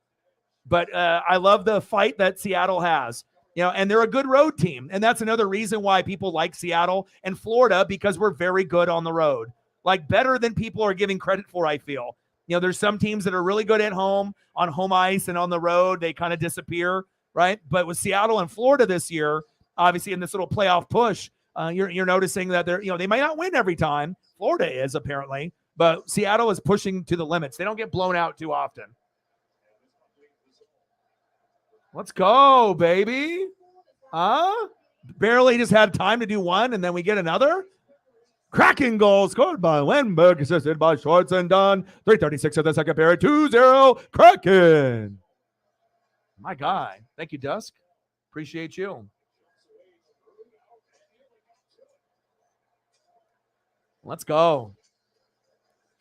But I love the fight that Seattle has. And they're a good road team. And that's another reason why people like Seattle and Florida, because we're very good on the road. Like better than people are giving credit for, I feel. There's some teams that are really good at home, on home ice, and on the road, they kind of disappear, right? But with Seattle and Florida this year, obviously in this little playoff push, you're noticing that they might not win every time. Florida is apparently, but Seattle is pushing to the limits. They don't get blown out too often. Let's go, baby. Barely just had time to do one, and then we get another. Kraken goal scored by Wenberg, assisted by Schwartz and Dunn. 3:36 of the second period. 2-0 Kraken. My guy. Thank you, Dusk. Appreciate you. Let's go.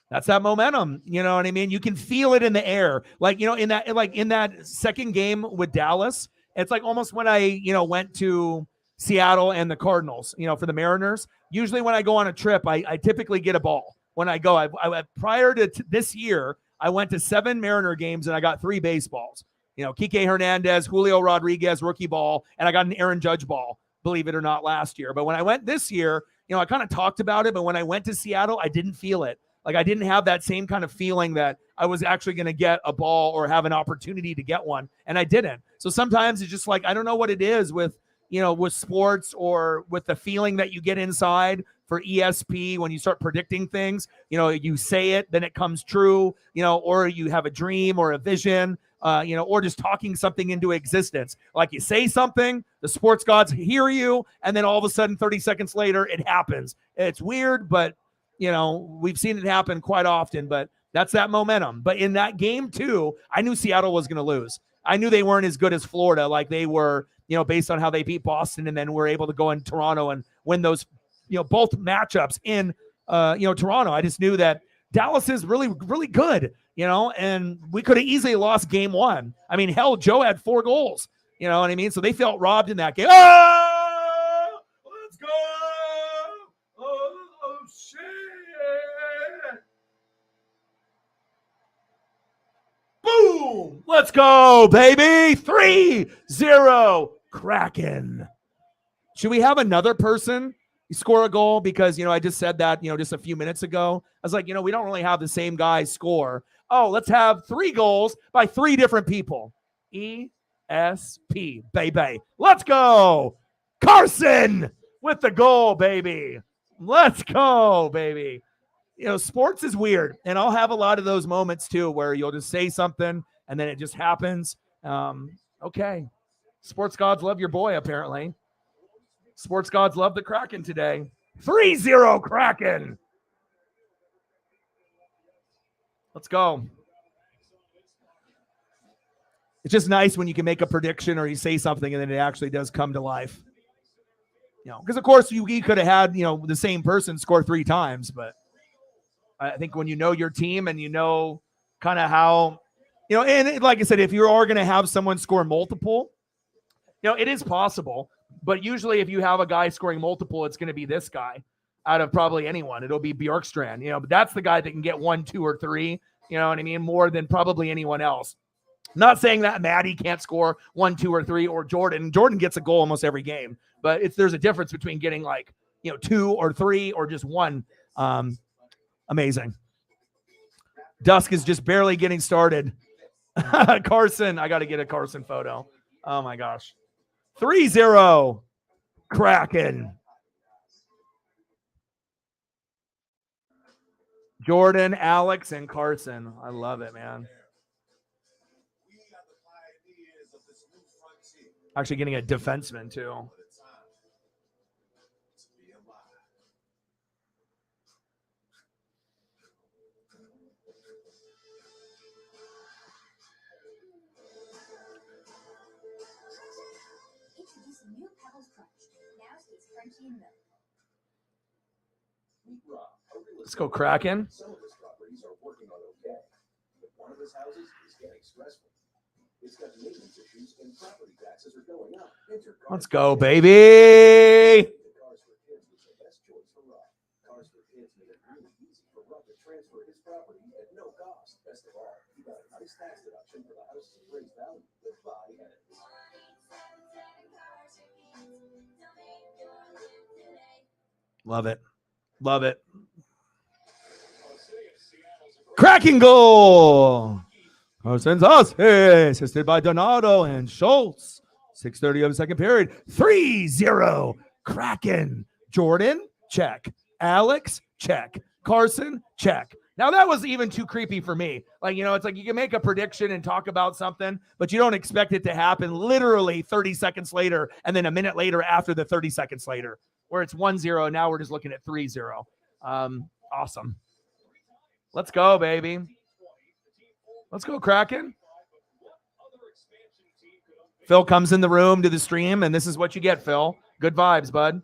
That's that momentum. You know what I mean? You can feel it in the air. In that second game with Dallas, it's like almost when I, went to Seattle and the Cardinals, for the Mariners. Usually when I go on a trip, I typically get a ball. When I go, I prior to this year, I went to 7 Mariner games and I got 3 baseballs. Kike Hernandez, Julio Rodriguez, rookie ball, and I got an Aaron Judge ball, believe it or not, last year. But when I went this year, I kind of talked about it, but when I went to Seattle, I didn't feel it. Like I didn't have that same kind of feeling that I was actually going to get a ball or have an opportunity to get one, and I didn't. So sometimes it's just like, I don't know what it is with sports or with the feeling that you get inside for ESP when you start predicting things. You say it, then it comes true, or you have a dream or a vision, or just talking something into existence. Like you say something, the sports gods hear you, and then all of a sudden 30 seconds later, it happens. It's weird, but we've seen it happen quite often, but that's that momentum. But in that game too, I knew Seattle was going to lose. I knew they weren't as good as Florida, like they were, based on how they beat Boston and then were able to go in Toronto and win those, both matchups in, Toronto. I just knew that Dallas is really, really good, and we could have easily lost game 1. I mean, hell, Joe had 4 goals, you know what I mean? So they felt robbed in that game. Oh, let's go. Oh, shit. Boom. Let's go, baby. 3-0 Kraken. Should we have another person score a goal? Because, I just said that, just a few minutes ago. I was like, we don't really have the same guy score. Oh, let's have 3 goals by 3 different people. ESP, baby. Let's go. Carson with the goal, baby. Let's go, baby. Sports is weird. And I'll have a lot of those moments too, where you'll just say something and then it just happens. Okay. Sports gods love your boy, apparently. Sports gods love the Kraken today. 3-0 Kraken. Let's go. It's just nice when you can make a prediction or you say something and then it actually does come to life. Because of course you could have had, the same person score 3 times, but I think when you know your team and kind of how, and like I said, if you are going to have someone score multiple, it is possible. But usually if you have a guy scoring multiple, it's going to be this guy out of probably anyone. It'll be Bjorkstrand, but that's the guy that can get 1, 2, or 3, you know what I mean? More than probably anyone else. Not saying that Maddie can't score 1, 2, or 3, or Jordan. Jordan gets a goal almost every game, but there's a difference between getting 2 or 3 or just 1. Amazing. Dusk is just barely getting started. Carson, I got to get a Carson photo. Oh my gosh. 3-0 Kraken. Jordan, Alex, and Carson. I love it, man. We are the pioneers of this new frontier. Actually getting a defenseman, too. For the time to be alive. Introducing new Pebbles Crunch. Now tastes crunchy and milk. Meet Rob, a real Let's estate go, Kraken. Some of his properties are working on okay, but one of his houses is getting stressful. It's got maintenance issues and property taxes are going up. Enter Let's Cars go, for Kids. baby. The Cars for Kids was the best choice for Rob. Cars for Kids made it really easy for Rob to transfer his property at no cost. Best of all, he got a nice tax deduction for the house's appraised value with body edits. Love it. Love it. Cracking goal. Carson Zossi, assisted by Donato and Schultz. 6:30 of the second period. 3-0. Kraken. Jordan, check. Alex, check. Carson, check. Now that was even too creepy for me. Like, you know, it's like you can make a prediction and talk about something, but you don't expect it to happen literally 30 seconds later and then a minute later after the 30 seconds later, where it's 1-0. Now we're just looking at 3-0. Awesome. Let's go, baby. Let's go, Kraken. Phil comes in the room to the stream, and this is what you get, Phil. Good vibes, bud.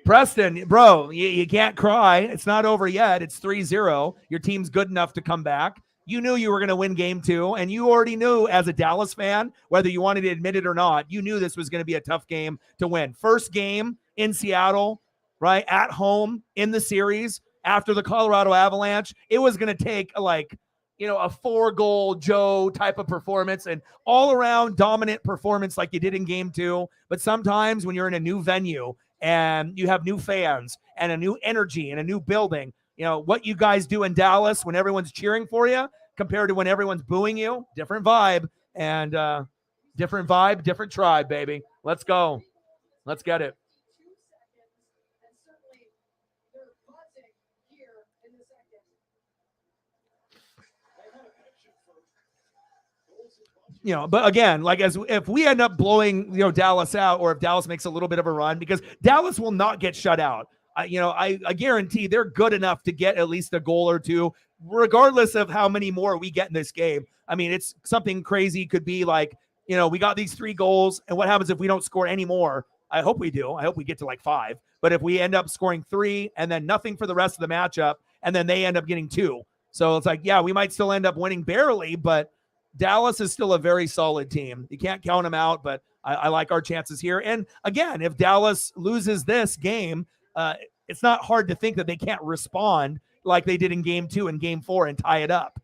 Preston, bro, you can't cry. It's not over yet. It's 3-0. Your team's good enough to come back. You knew you were going to win game 2, and you already knew as a Dallas fan, whether you wanted to admit it or not, you knew this was going to be a tough game to win. First game in Seattle, right, at home in the series after the Colorado Avalanche. It was going to take a 4-goal Joe type of performance and all around dominant performance like you did in game 2. But sometimes when you're in a new venue and you have new fans and a new energy and a new building, you know, what you guys do in Dallas when everyone's cheering for you compared to when everyone's booing you, different vibe, and different vibe, different tribe, baby. Let's go. Let's get it. 2 seconds, and certainly they're buzzing here in the second. You know, but again, like if we end up blowing, you know, Dallas out, or if Dallas makes a little bit of a run, because Dallas will not get shut out. I guarantee they're good enough to get at least a goal or two, regardless of how many more we get in this game. I mean, it's something crazy. Could be like, you know, we got these 3 goals, and what happens if we don't score any more? I hope we do. I hope we get to like 5. But if we end up scoring 3 and then nothing for the rest of the matchup, and then they end up getting 2. So it's like, yeah, we might still end up winning barely, but Dallas is still a very solid team. You can't count them out, but I like our chances here. And again, if Dallas loses this game, it's not hard to think that they can't respond like they did in game 2 and game 4 and tie it up.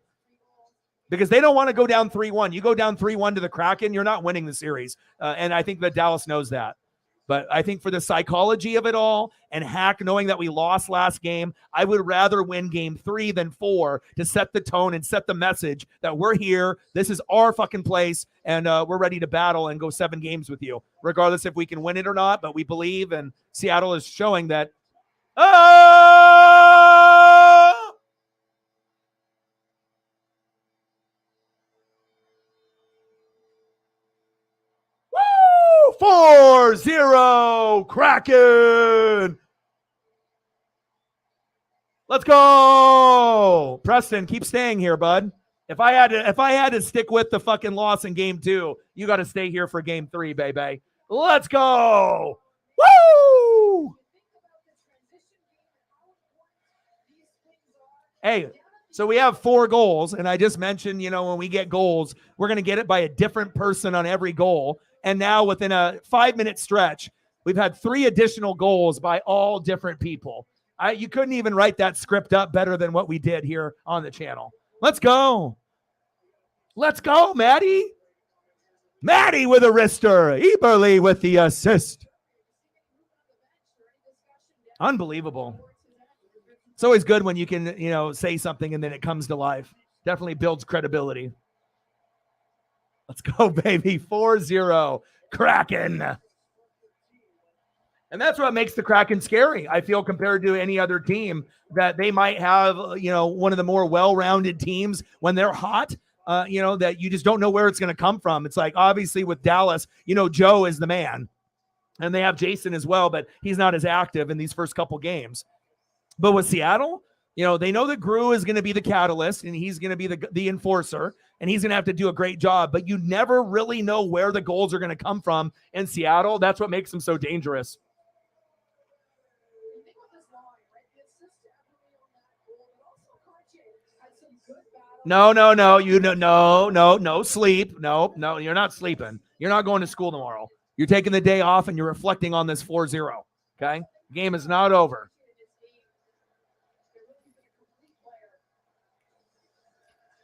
Because they don't want to go down 3-1. You go down 3-1 to the Kraken, you're not winning the series. And I think that Dallas knows that. But I think for the psychology of it all and Hack knowing that we lost last game, I would rather win game 3 than 4 to set the tone and set the message that we're here. This is our fucking place, and we're ready to battle and go 7 games with you, regardless if we can win it or not. But we believe, and Seattle is showing that. Oh! Woo! 4-0 Kraken. Let's go. Preston, keep staying here, bud. If I had to stick with the fucking loss in game 2, you got to stay here for game 3, baby. Let's go. Woo! Hey, so we have 4 goals, and I just mentioned, you know, when we get goals, we're going to get it by a different person on every goal. And now within a 5-minute stretch, we've had 3 additional goals by all different people. You couldn't even write that script up better than what we did here on the channel. Let's go. Let's go, Maddie. Maddie with a wrister. Eberle with the assist. Unbelievable. It's always good when you can, you know, say something and then it comes to life. Definitely builds credibility. Let's go, baby. 4-0 Kraken. And that's what makes the Kraken scary, I feel, compared to any other team, that they might have, one of the more well-rounded teams when they're hot, that you just don't know where it's going to come from. It's like, obviously with Dallas, Joe is the man, and they have Jason as well, but he's not as active in these first couple games. But with Seattle, they know that Gru is going to be the catalyst, and he's going to be the enforcer, and he's going to have to do a great job. But you never really know where the goals are going to come from in Seattle. That's what makes them so dangerous. You think of this line, right? The assist to Everly on that goal, but also Cartier had some good battles. No, sleep. No, you're not sleeping. You're not going to school tomorrow. You're taking the day off, and you're reflecting on this 4-0, okay? Game is not over.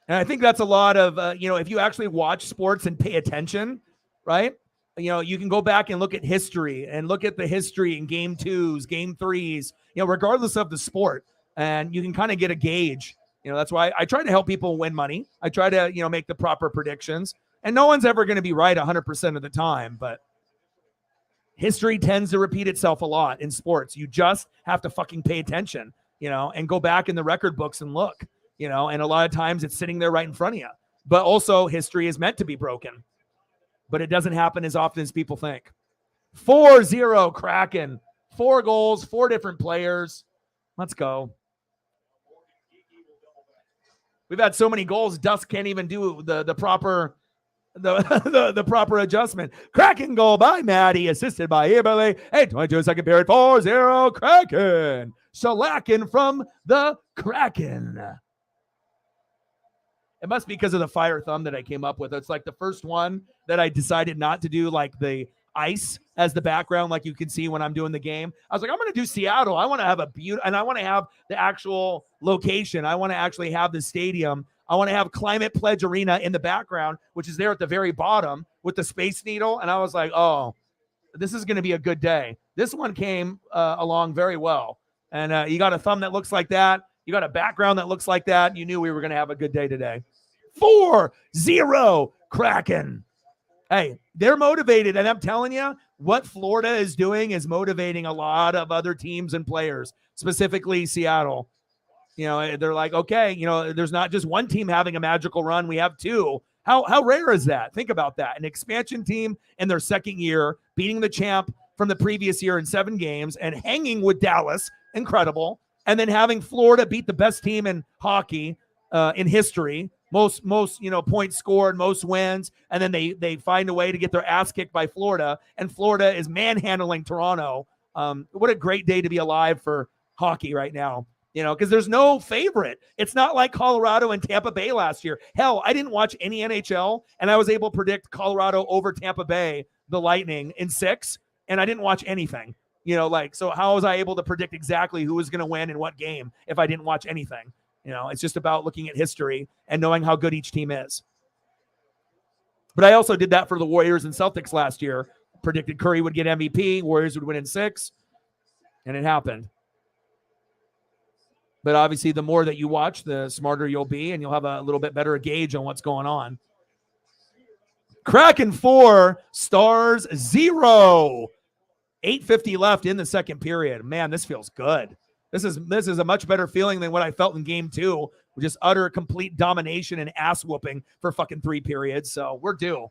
And I think that's a lot of, if you actually watch sports and pay attention, right? You can go back and look at history and look at the history in game 2s, game 3s, regardless of the sport. And you can kind of get a gauge. That's why I try to help people win money. I try to, make the proper predictions. And no one's ever going to be right 100% of the time. But history tends to repeat itself a lot in sports. You just have to fucking pay attention, and go back in the record books and look. And a lot of times it's sitting there right in front of you. But also history is meant to be broken. But it doesn't happen as often as people think. 4-0 Kraken. 4 goals, 4 different players. Let's go. We've had so many goals, Dusk can't even do the proper the proper adjustment. Kraken goal by Maddie, assisted by Eberle. Hey, 22-second period, 4-0 Kraken. Shalakin from the Kraken. It must be because of the fire thumb that I came up with. It's like the first one that I decided not to do like the ice as the background, like you can see when I'm doing the game. I was like, I'm going to do Seattle. I want to have and I want to have the actual location. I want to actually have the stadium. I want to have Climate Pledge Arena in the background, which is there at the very bottom with the Space Needle. And I was like, oh, this is going to be a good day. This one came along very well. And you got a thumb that looks like that. You got a background that looks like that. You knew we were going to have a good day today. 4-0 Kraken. Hey, they're motivated. And I'm telling you, what Florida is doing is motivating a lot of other teams and players, specifically Seattle. They're like, okay, there's not just one team having a magical run. We have 2. How rare is that? Think about that. An expansion team in their second year, beating the champ from the previous year in 7 games and hanging with Dallas. Incredible. And then having Florida beat the best team in hockey in history, most points scored, most wins, and then they find a way to get their ass kicked by Florida, and Florida is manhandling Toronto. What a great day to be alive for hockey right now, because there's no favorite. It's not like Colorado and Tampa Bay last year. Hell, I didn't watch any NHL, and I was able to predict Colorado over Tampa Bay, the Lightning, in 6, and I didn't watch anything. So how was I able to predict exactly who was going to win in what game if I didn't watch anything? It's just about looking at history and knowing how good each team is. But I also did that for the Warriors and Celtics last year. Predicted Curry would get MVP, Warriors would win in 6, and it happened. But obviously, the more that you watch, the smarter you'll be, and you'll have a little bit better gauge on what's going on. Kraken 4, Stars 0. 8:50 left in the second period. Man, this feels good. This is a much better feeling than what I felt in game 2. Just utter complete domination and ass whooping for fucking 3 periods. So we're due.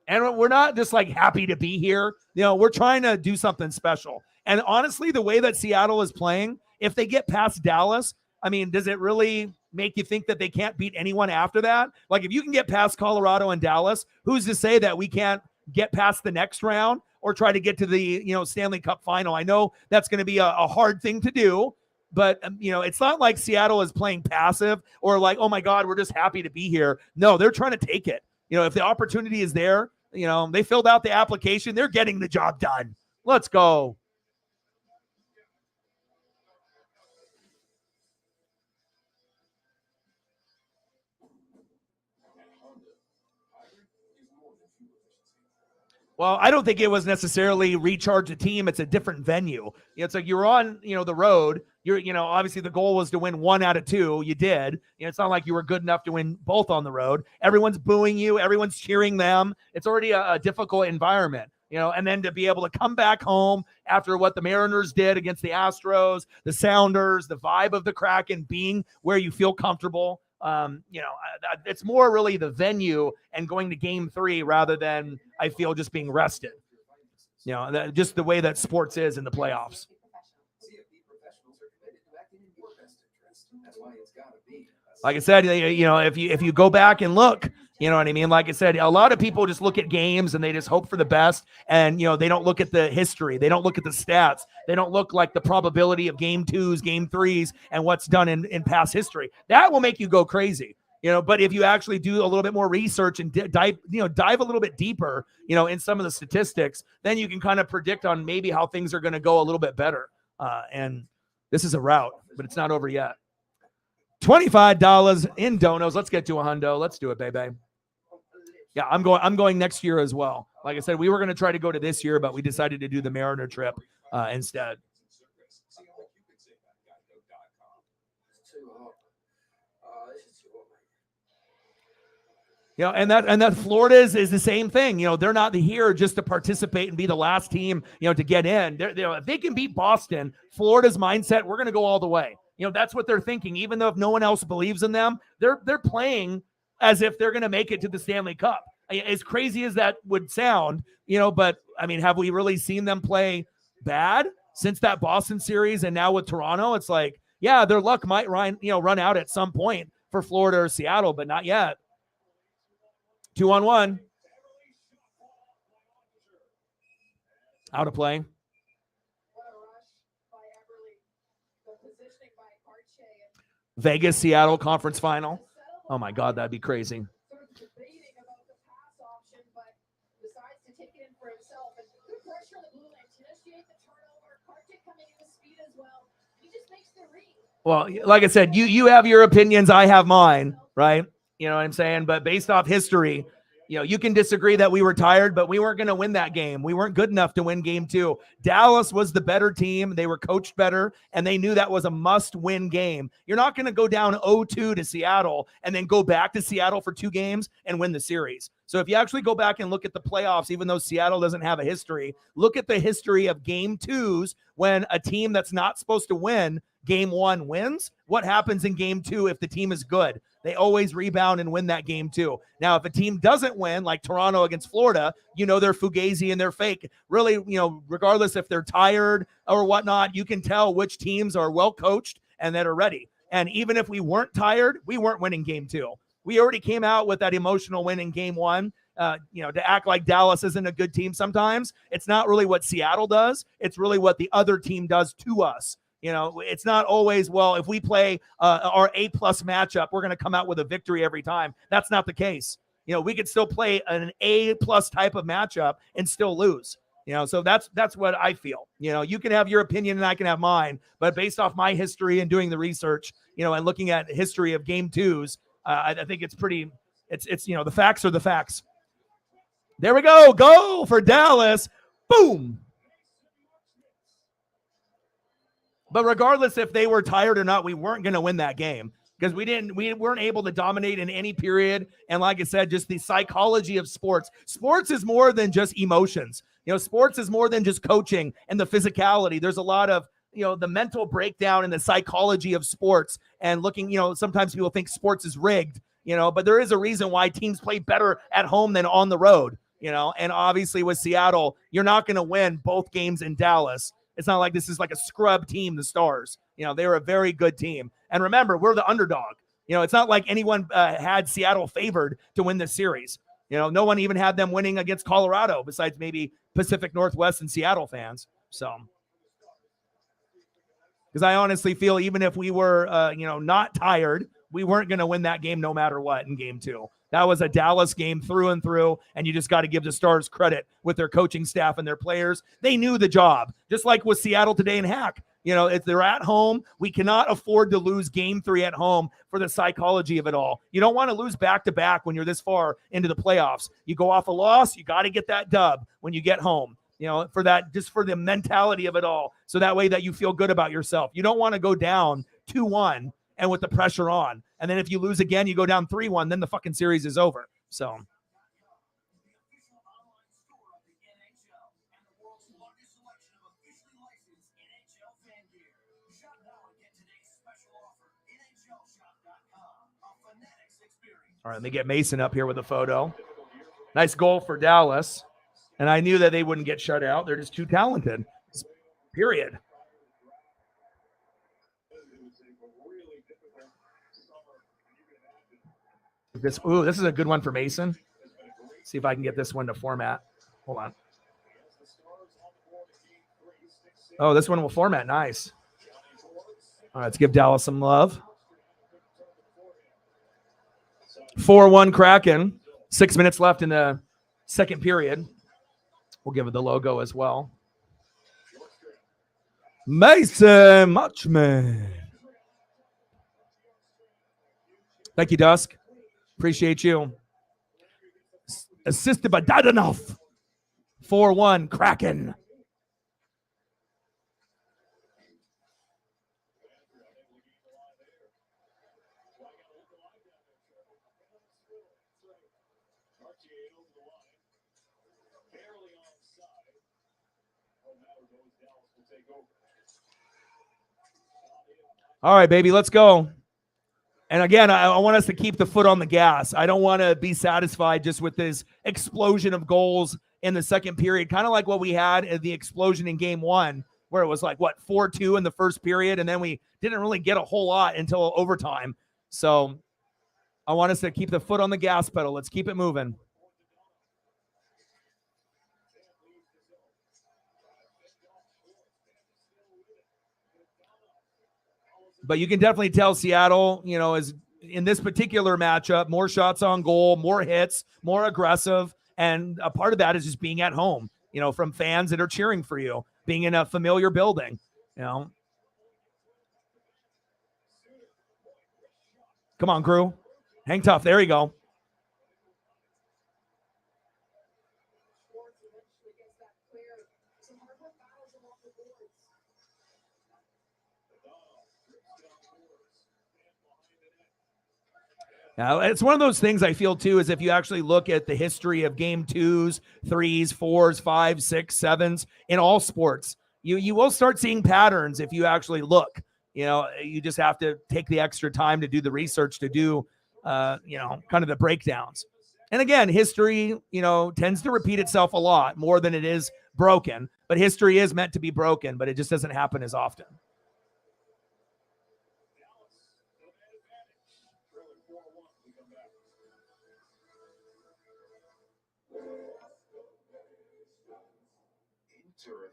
And we're not just like happy to be here. We're trying to do something special. And honestly, the way that Seattle is playing, if they get past Dallas, I mean, does it really make you think that they can't beat anyone after that? Like if you can get past Colorado and Dallas, who's to say that we can't get past the next round or try to get to the, Stanley Cup final? I know that's going to be a hard thing to do, but it's not like Seattle is playing passive or like, oh my God, we're just happy to be here. No, they're trying to take it. If the opportunity is there, they filled out the application, they're getting the job done. Let's go. Well, I don't think it was necessarily recharge the team. It's a different venue. It's like you're on, the road. You're, obviously the goal was to win 1 out of 2. You did. It's not like you were good enough to win both on the road. Everyone's booing you. Everyone's cheering them. It's already a difficult environment. and then to be able to come back home after what the Mariners did against the Astros, the Sounders, the vibe of the Kraken being where you feel comfortable. It's more really the venue and going to game 3 rather than I feel just being rested. Just the way that sports is in the playoffs. Like I said, if you go back and look, you know what I mean? Like I said, a lot of people just look at games and they just hope for the best. And, they don't look at the history. They don't look at the stats. They don't look like the probability of game 2s, game 3s, and what's done in past history. That will make you go crazy. But if you actually do a little bit more research and dive a little bit deeper, in some of the statistics, then you can kind of predict on maybe how things are going to go a little bit better. And this is a route, but it's not over yet. $25 in donos. Let's get to a hundo. Let's do it, baby. Yeah, I'm going next year as well. Like I said, we were going to try to go to this year, but we decided to do the Mariner trip instead. And that Florida is the same thing. They're not here just to participate and be the last team, to get in. If they can beat Boston, Florida's mindset, we're going to go all the way. That's what they're thinking. Even though if no one else believes in them, they're playing as if they're going to make it to the Stanley Cup. As crazy as that would sound, but I mean, have we really seen them play bad since that Boston series? And now with Toronto, it's like, yeah, their luck might run out at some point for Florida or Seattle, but not yet. 2-on-1. Out of play. Vegas, Seattle conference final. Oh my God, that'd be crazy. Well, like I said, you have your opinions, I have mine, right? You know what I'm saying? But based off history, you can disagree that we were tired, but we weren't going to win that game. We weren't good enough to win game 2. Dallas was the better team. They were coached better, and they knew that was a must-win game. You're not going to go down 0-2 to Seattle and then go back to Seattle for 2 games and win the series. So if you actually go back and look at the playoffs, even though Seattle doesn't have a history, look at the history of game 2s when a team that's not supposed to win game 1 wins. What happens in game 2 if the team is good? They always rebound and win that game too. Now, if a team doesn't win, like Toronto against Florida, they're fugazi and they're fake. Really, regardless if they're tired or whatnot, you can tell which teams are well coached and that are ready. And even if we weren't tired, we weren't winning game 2. We already came out with that emotional win in game 1. To act like Dallas isn't a good team sometimes, it's not really what Seattle does. It's really what the other team does to us. It's not always, well, if we play our A+ matchup, we're going to come out with a victory every time. That's not the case. We could still play an A+ type of matchup and still lose. So that's what I feel. You can have your opinion and I can have mine, but based off my history and doing the research, and looking at the history of game 2s, I think it's the facts are the facts. There we go. Go for Dallas. Boom. But regardless if they were tired or not, we weren't going to win that game because we weren't able to dominate in any period. And like I said, just the psychology of sports. Sports is more than just emotions. Sports is more than just coaching and the physicality. There's a lot of, the mental breakdown and the psychology of sports and looking, sometimes people think sports is rigged, but there is a reason why teams play better at home than on the road, and obviously with Seattle, you're not going to win both games in Dallas. It's not like this is like a scrub team, the Stars. They were a very good team. And remember, we're the underdog. It's not like anyone had Seattle favored to win this series. No one even had them winning against Colorado besides maybe Pacific Northwest and Seattle fans. So, because I honestly feel even if we were, not tired, we weren't going to win that game no matter what in game 2. That was a Dallas game through and through, and you just got to give the Stars credit with their coaching staff and their players. They knew the job, just like with Seattle today in Hack. If they're at home, we cannot afford to lose game 3 at home for the psychology of it all. You don't want to lose back-to-back when you're this far into the playoffs. You go off a loss, you got to get that dub when you get home, for that, just for the mentality of it all, so that way that you feel good about yourself. You don't want to go down 2-1 and with the pressure on. And then if you lose again, you go down 3-1, then the fucking series is over. So Shop now and get today's special offer. NHLShop.com. A Fanatics experience. All right, let me get Mason up here with a photo. Nice goal for Dallas. And I knew that they wouldn't get shut out. They're just too talented. Period. This is a good one for Mason. See if I can get this one to format. Hold on. Oh, this one will format. Nice. All right, let's give Dallas some love. 4-1 Kraken. 6 minutes left in the second period. We'll give it the logo as well. Mason Muchman. Thank you, Dusk. Appreciate you. Assisted by Dadanov. 4-1 Kraken. All right, baby, let's go. And again, I want us to keep the foot on the gas. I don't want to be satisfied just with this explosion of goals in the second period, kind of like what we had at the explosion in game one, where it was like, 4-2 in the first period, and then we didn't really get a whole lot until overtime. So I want us to keep the foot on the gas pedal. Let's keep it moving. But you can definitely tell Seattle, is in this particular matchup, more shots on goal, more hits, more aggressive. And a part of that is just being at home, from fans that are cheering for you, being in a familiar building, Come on, crew. Hang tough. There you go. Now, it's one of those things I feel too, is if you actually look at the history of game 2s, 3s, 4s, 5s, 6s, 7s in all sports, you will start seeing patterns if you actually look. You just have to take the extra time to do the research, to do, kind of the breakdowns. And again, history, tends to repeat itself a lot more than it is broken. But history is meant to be broken, but it just doesn't happen as often.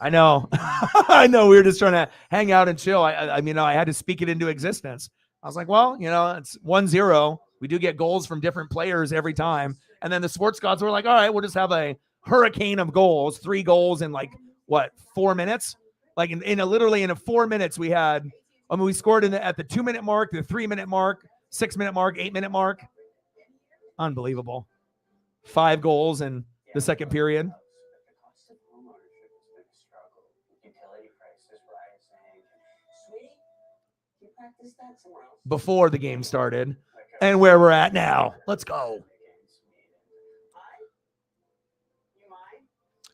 I know. I know. We were just trying to hang out and chill. I mean, I had to speak it into existence. I was like, well, it's 1-0. We do get goals from different players every time. And then the sports gods were like, all right, we'll just have a hurricane of goals, 3 goals in 4 minutes? Like literally in 4 minutes, we had, we scored at the 2-minute mark, the 3-minute mark, 6-minute mark, 8-minute mark. Unbelievable. 5 goals in the second period. Before the game started, and where we're at now. Let's go.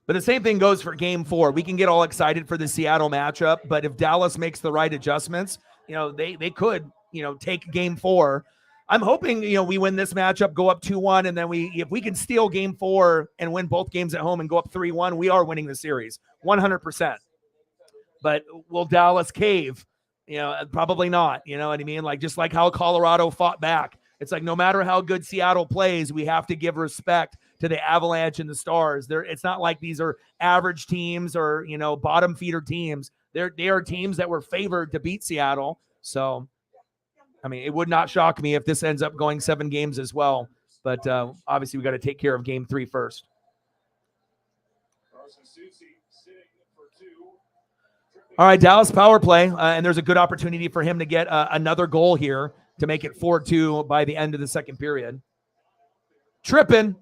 But the same thing goes for game 4. We can get all excited for the Seattle matchup, but if Dallas makes the right adjustments, they could, take game 4. I'm hoping, we win this matchup, go up 2-1, and then if we can steal game 4 and win both games at home and go up 3-1, we are winning the series 100%. But will Dallas cave? Probably not. You know what I mean? Just like how Colorado fought back. It's like, no matter how good Seattle plays, we have to give respect to the Avalanche and the Stars. It's not like these are average teams or, bottom feeder teams. They are teams that were favored to beat Seattle. So, I mean, it would not shock me if this ends up going 7 games as well. But obviously, we got to take care of game 3 first. All right, Dallas power play, and there's a good opportunity for him to get another goal here to make it 4-2 by the end of the second period. Tripping.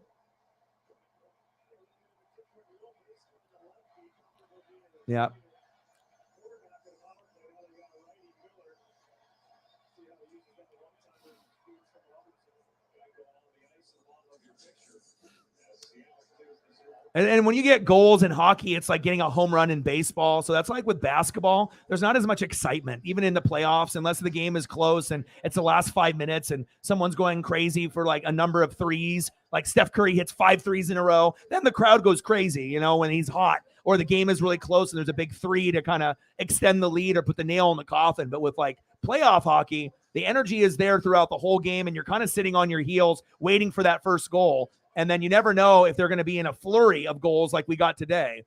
Yeah. And when you get goals in hockey, it's like getting a home run in baseball. So that's like with basketball. There's not as much excitement, even in the playoffs, unless the game is close and it's the last 5 minutes and someone's going crazy for like a number of threes. Like Steph Curry hits 5 threes in a row. Then the crowd goes crazy, you know, when he's hot. Or the game is really close and there's a big three to kind of extend the lead or put the nail in the coffin. But with like playoff hockey, the energy is there throughout the whole game and you're kind of sitting on your heels waiting for that first goal. And then you never know if they're going to be in a flurry of goals like we got today.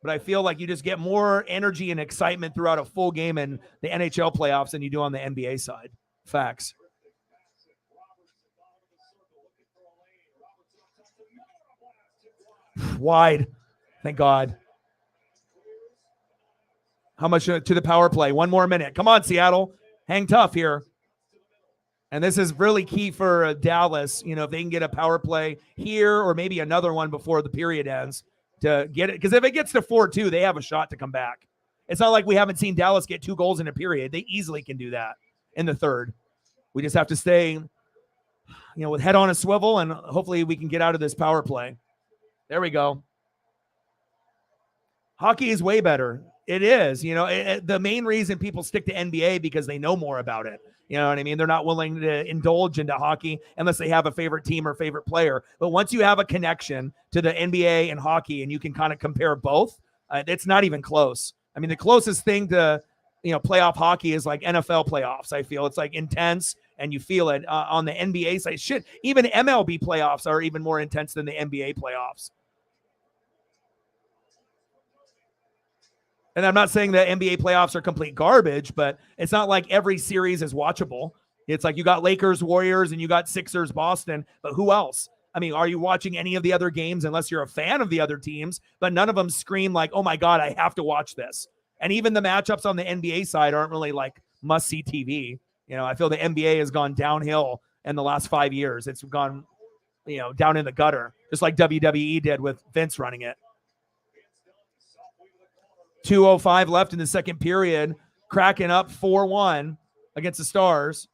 But I feel like you just get more energy and excitement throughout a full game in the NHL playoffs than you do on the NBA side. Facts. Wide. Thank God. How much to the power play? 1 more minute. Come on, Seattle. Hang tough here. And this is really key for Dallas, you know, if they can get a power play here or maybe another one before the period ends to get it. Because if it gets to 4-2, they have a shot to come back. It's not like we haven't seen Dallas get 2 goals in a period. They easily can do that in the third. We just have to stay, you know, with head on a swivel, and hopefully we can get out of this power play. There we go. Hockey is way better. It is, you know, the main reason people stick to NBA because they know more about it. You know what I mean? They're not willing to indulge into hockey unless they have a favorite team or favorite player. But once you have a connection to the NBA and hockey and you can kind of compare both, it's not even close. I mean, the closest thing to, you know, playoff hockey is like NFL playoffs. I feel it's like intense and you feel it on the NBA side. Shit, even MLB playoffs are even more intense than the NBA playoffs. And I'm not saying that NBA playoffs are complete garbage, but it's not like every series is watchable. It's like you got Lakers, Warriors, and you got Sixers, Boston, but who else? I mean, are you watching any of the other games unless you're a fan of the other teams? But none of them scream like, oh my God, I have to watch this. And even the matchups on the NBA side aren't really like must-see TV. You know, I feel the NBA has gone downhill in the last 5 years. It's gone, you know, down in the gutter, just like WWE did with Vince running it. 2:05 left in the second period. Kraken up 4-1 against the Stars.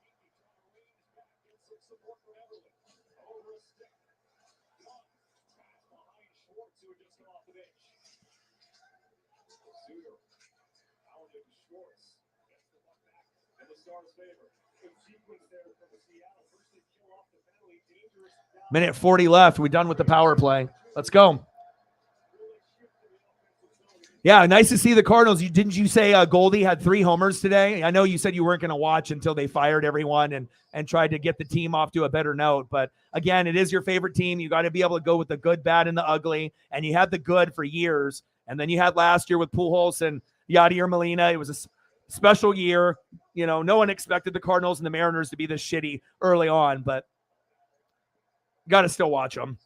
Minute 40 left. We're done with the power play. Let's go. Yeah, nice to see the Cardinals. Didn't you say Goldie had 3 homers today? I know you said you weren't going to watch until they fired everyone and tried to get the team off to a better note. But again, it is your favorite team. You got to be able to go with the good, bad, and the ugly. And you had the good for years. And then you had last year with Pujols and Yadier Molina. It was a special year. You know, no one expected the Cardinals and the Mariners to be this shitty early on, but got to still watch them.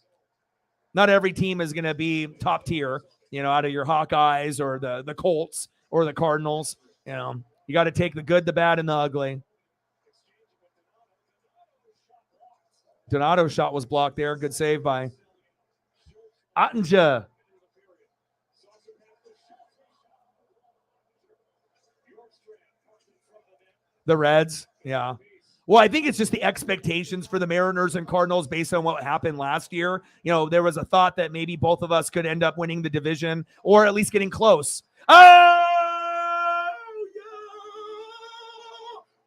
Not every team is going to be top tier. You know, out of your Hawkeyes or the Colts or the Cardinals. You know, you got to take the good, the bad, and the ugly. Donato's shot was blocked there. Good save by Ottinger. The Reds, yeah. Well, I think it's just the expectations for the Mariners and Cardinals based on what happened last year. You know, there was a thought that maybe both of us could end up winning the division or at least getting close. Oh,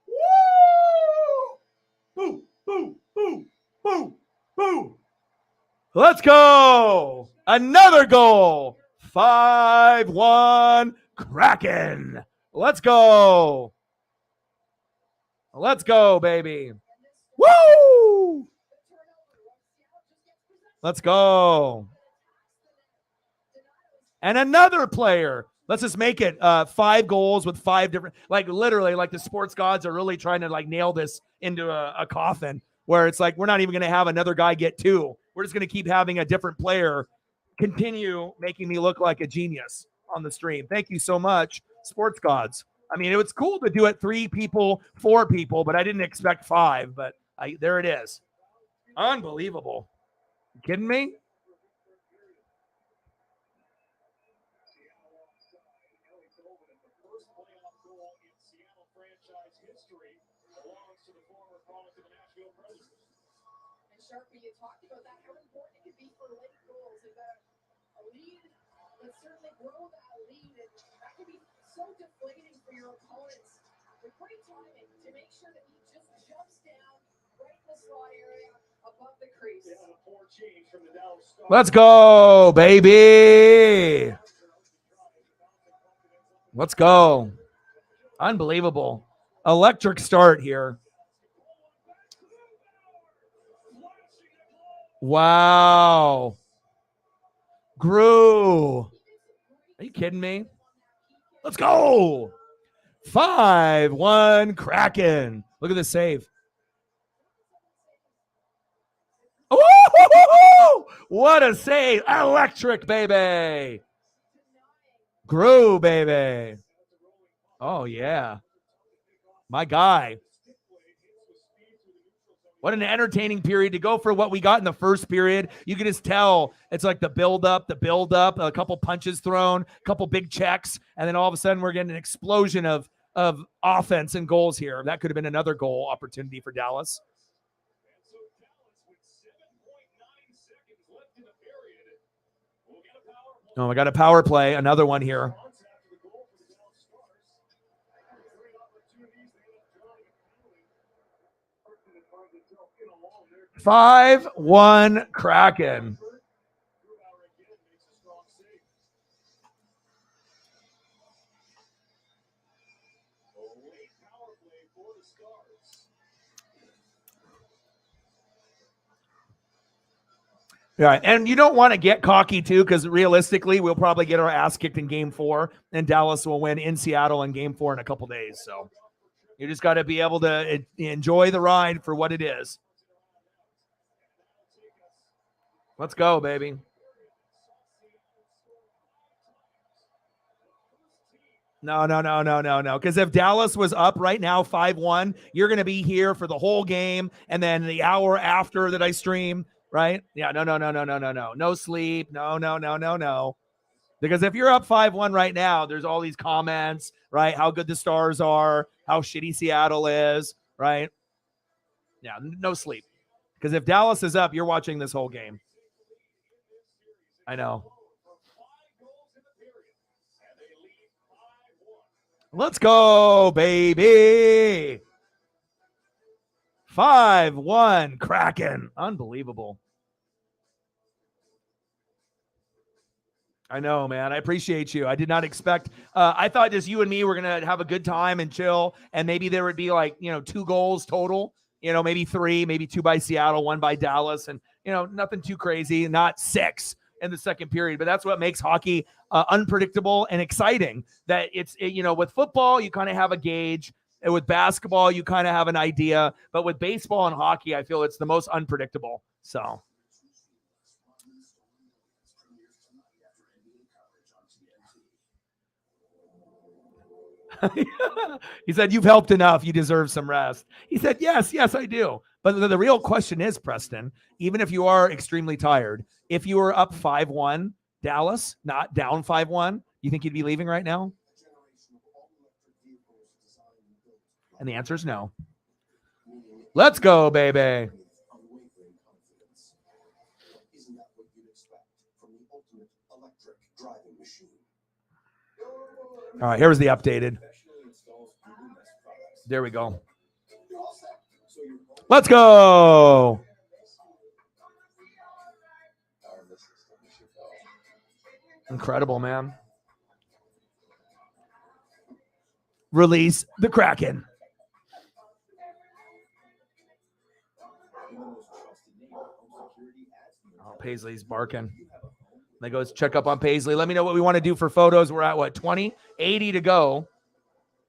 yeah! Woo! Boo, boo, boo, boo, boo. Let's go. Another goal. 5-1 Kraken. Let's go. Let's go, baby. Woo! Let's go. And another player. Let's just make it 5 goals with 5 different, like literally like the sports gods are really trying to like nail this into a coffin where it's like, we're not even going to have another guy get 2. We're just going to keep having a different player continue making me look like a genius on the stream. Thank you so much, sports gods. I mean, it was cool to do it 3 people, 4 people, but I didn't expect 5. But there it is. Unbelievable. You kidding me? And Sharpie, you talked about that, how important it can be for late goals. If a lead, but certainly grow that lead, and that can be so deflating for your opponents. With great timing to make sure that he just jumps down right in the slot area above the crease. Let's go, baby. Let's go. Unbelievable. Electric start here. Wow. Grew. Are you kidding me? Let's go. 5-1 Kraken. Look at this save. Oh, what a save. Electric, baby. Grew, baby. Oh, yeah. My guy. What an entertaining period to go for what we got in the first period. You can just tell it's like the build up, a couple punches thrown, a couple big checks, and then all of a sudden we're getting an explosion of offense and goals here. That could have been another goal opportunity for Dallas. Oh, I got a power play, another one here. Five, 1 Kraken. Yeah, and you don't want to get cocky too, because realistically, we'll probably get our ass kicked in Game 4, and Dallas will win in Seattle in Game 4 in a couple days. So you just got to be able to enjoy the ride for what it is. Let's go, baby. No. Because if Dallas was up right now 5-1, you're going to be here for the whole game, and then the hour after that I stream. Right? Yeah, no. No sleep. No. Because if you're up 5-1 right now, there's all these comments, right? How good the Stars are, how shitty Seattle is, right? Yeah, no sleep. Because if Dallas is up, you're watching this whole game. I know. Let's go, baby. 5-1 Kraken. Unbelievable. I know, man. I appreciate you. I did not expect. I thought just you and me were going to have a good time and chill. And maybe there would be 2 goals total, maybe 3, maybe 2 by Seattle, 1 by Dallas. And, nothing too crazy, not 6 in the second period. But that's what makes hockey unpredictable and exciting. That it's, with football, you kind of have a gauge. And with basketball, you kind of have an idea. But with baseball and hockey, I feel it's the most unpredictable. So. He said, you've helped enough. You deserve some rest. He said, yes, I do. But the real question is, Preston, even if you are extremely tired, if you were up 5-1, Dallas, not down 5-1, you think you'd be leaving right now? And the answer is no. Let's go, baby. Isn't that what you'd expect from the ultimate electric driving machine? All right, here's the updated. There we go. Let's go. Incredible, man. Release the Kraken. Oh, Paisley's barking. They goes check up on Paisley. Let me know what we want to do for photos. We're at 20, 80 to go.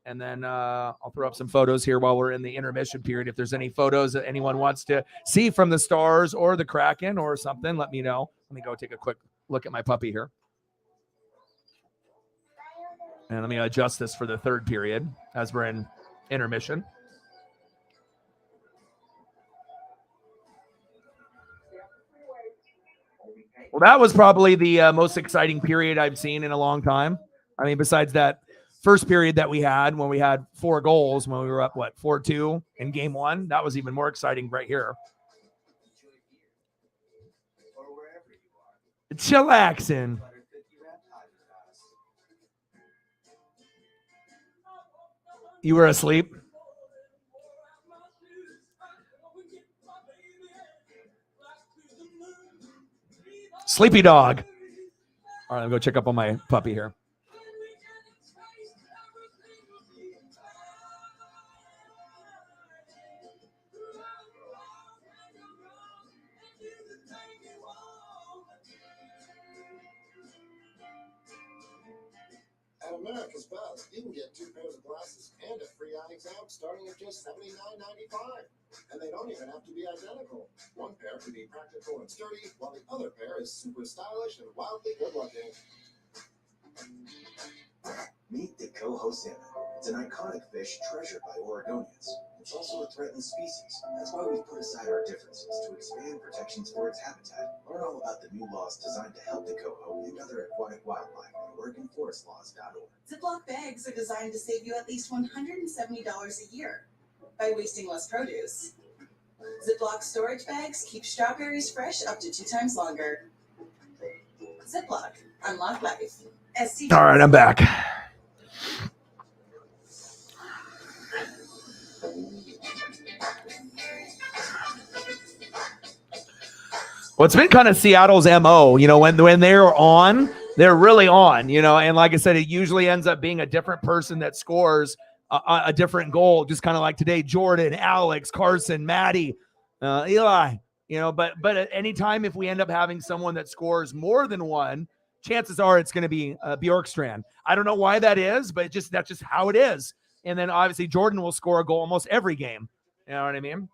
And then I'll throw up some photos here while we're in the intermission period. If there's any photos that anyone wants to see from the Stars or the Kraken or something, let me know. Let me go take a quick look at my puppy here. And let me adjust this for the third period as we're in intermission. Well, that was probably the most exciting period I've seen in a long time. I mean, besides that first period that we had when we had 4 goals when we were up, 4-2 in game 1. That was even more exciting right here. Chillaxing. You were asleep? Sleepy dog. All right, I'll go check up on my puppy here. At America's Best, you can get 2 pairs of glasses and a free eye exam starting at just $79.95. And they don't even have to be identical. One pair can be practical and sturdy, while the other pair is super stylish and wildly good-looking. Meet the coho salmon. It's an iconic fish treasured by Oregonians. It's also a threatened species. That's why we've put aside our differences to expand protections for its habitat. Learn all about the new laws designed to help the coho and other aquatic wildlife at OregonForestLaws.org. Ziploc bags are designed to save you at least $170 a year by wasting less produce. Ziploc storage bags keep strawberries fresh up to 2 times longer. Ziploc, unlock life. All right, I'm back. Well, it's been kind of Seattle's MO, when they're on, they're really on, and like I said, it usually ends up being a different person that scores a different goal, just kind of like today, Jordan, Alex, Carson, Maddie, Eli, but at any time, if we end up having someone that scores more than one, chances are it's going to be Bjorkstrand. I don't know why that is, but that's just how it is. And then obviously Jordan will score a goal almost every game. You know what I mean?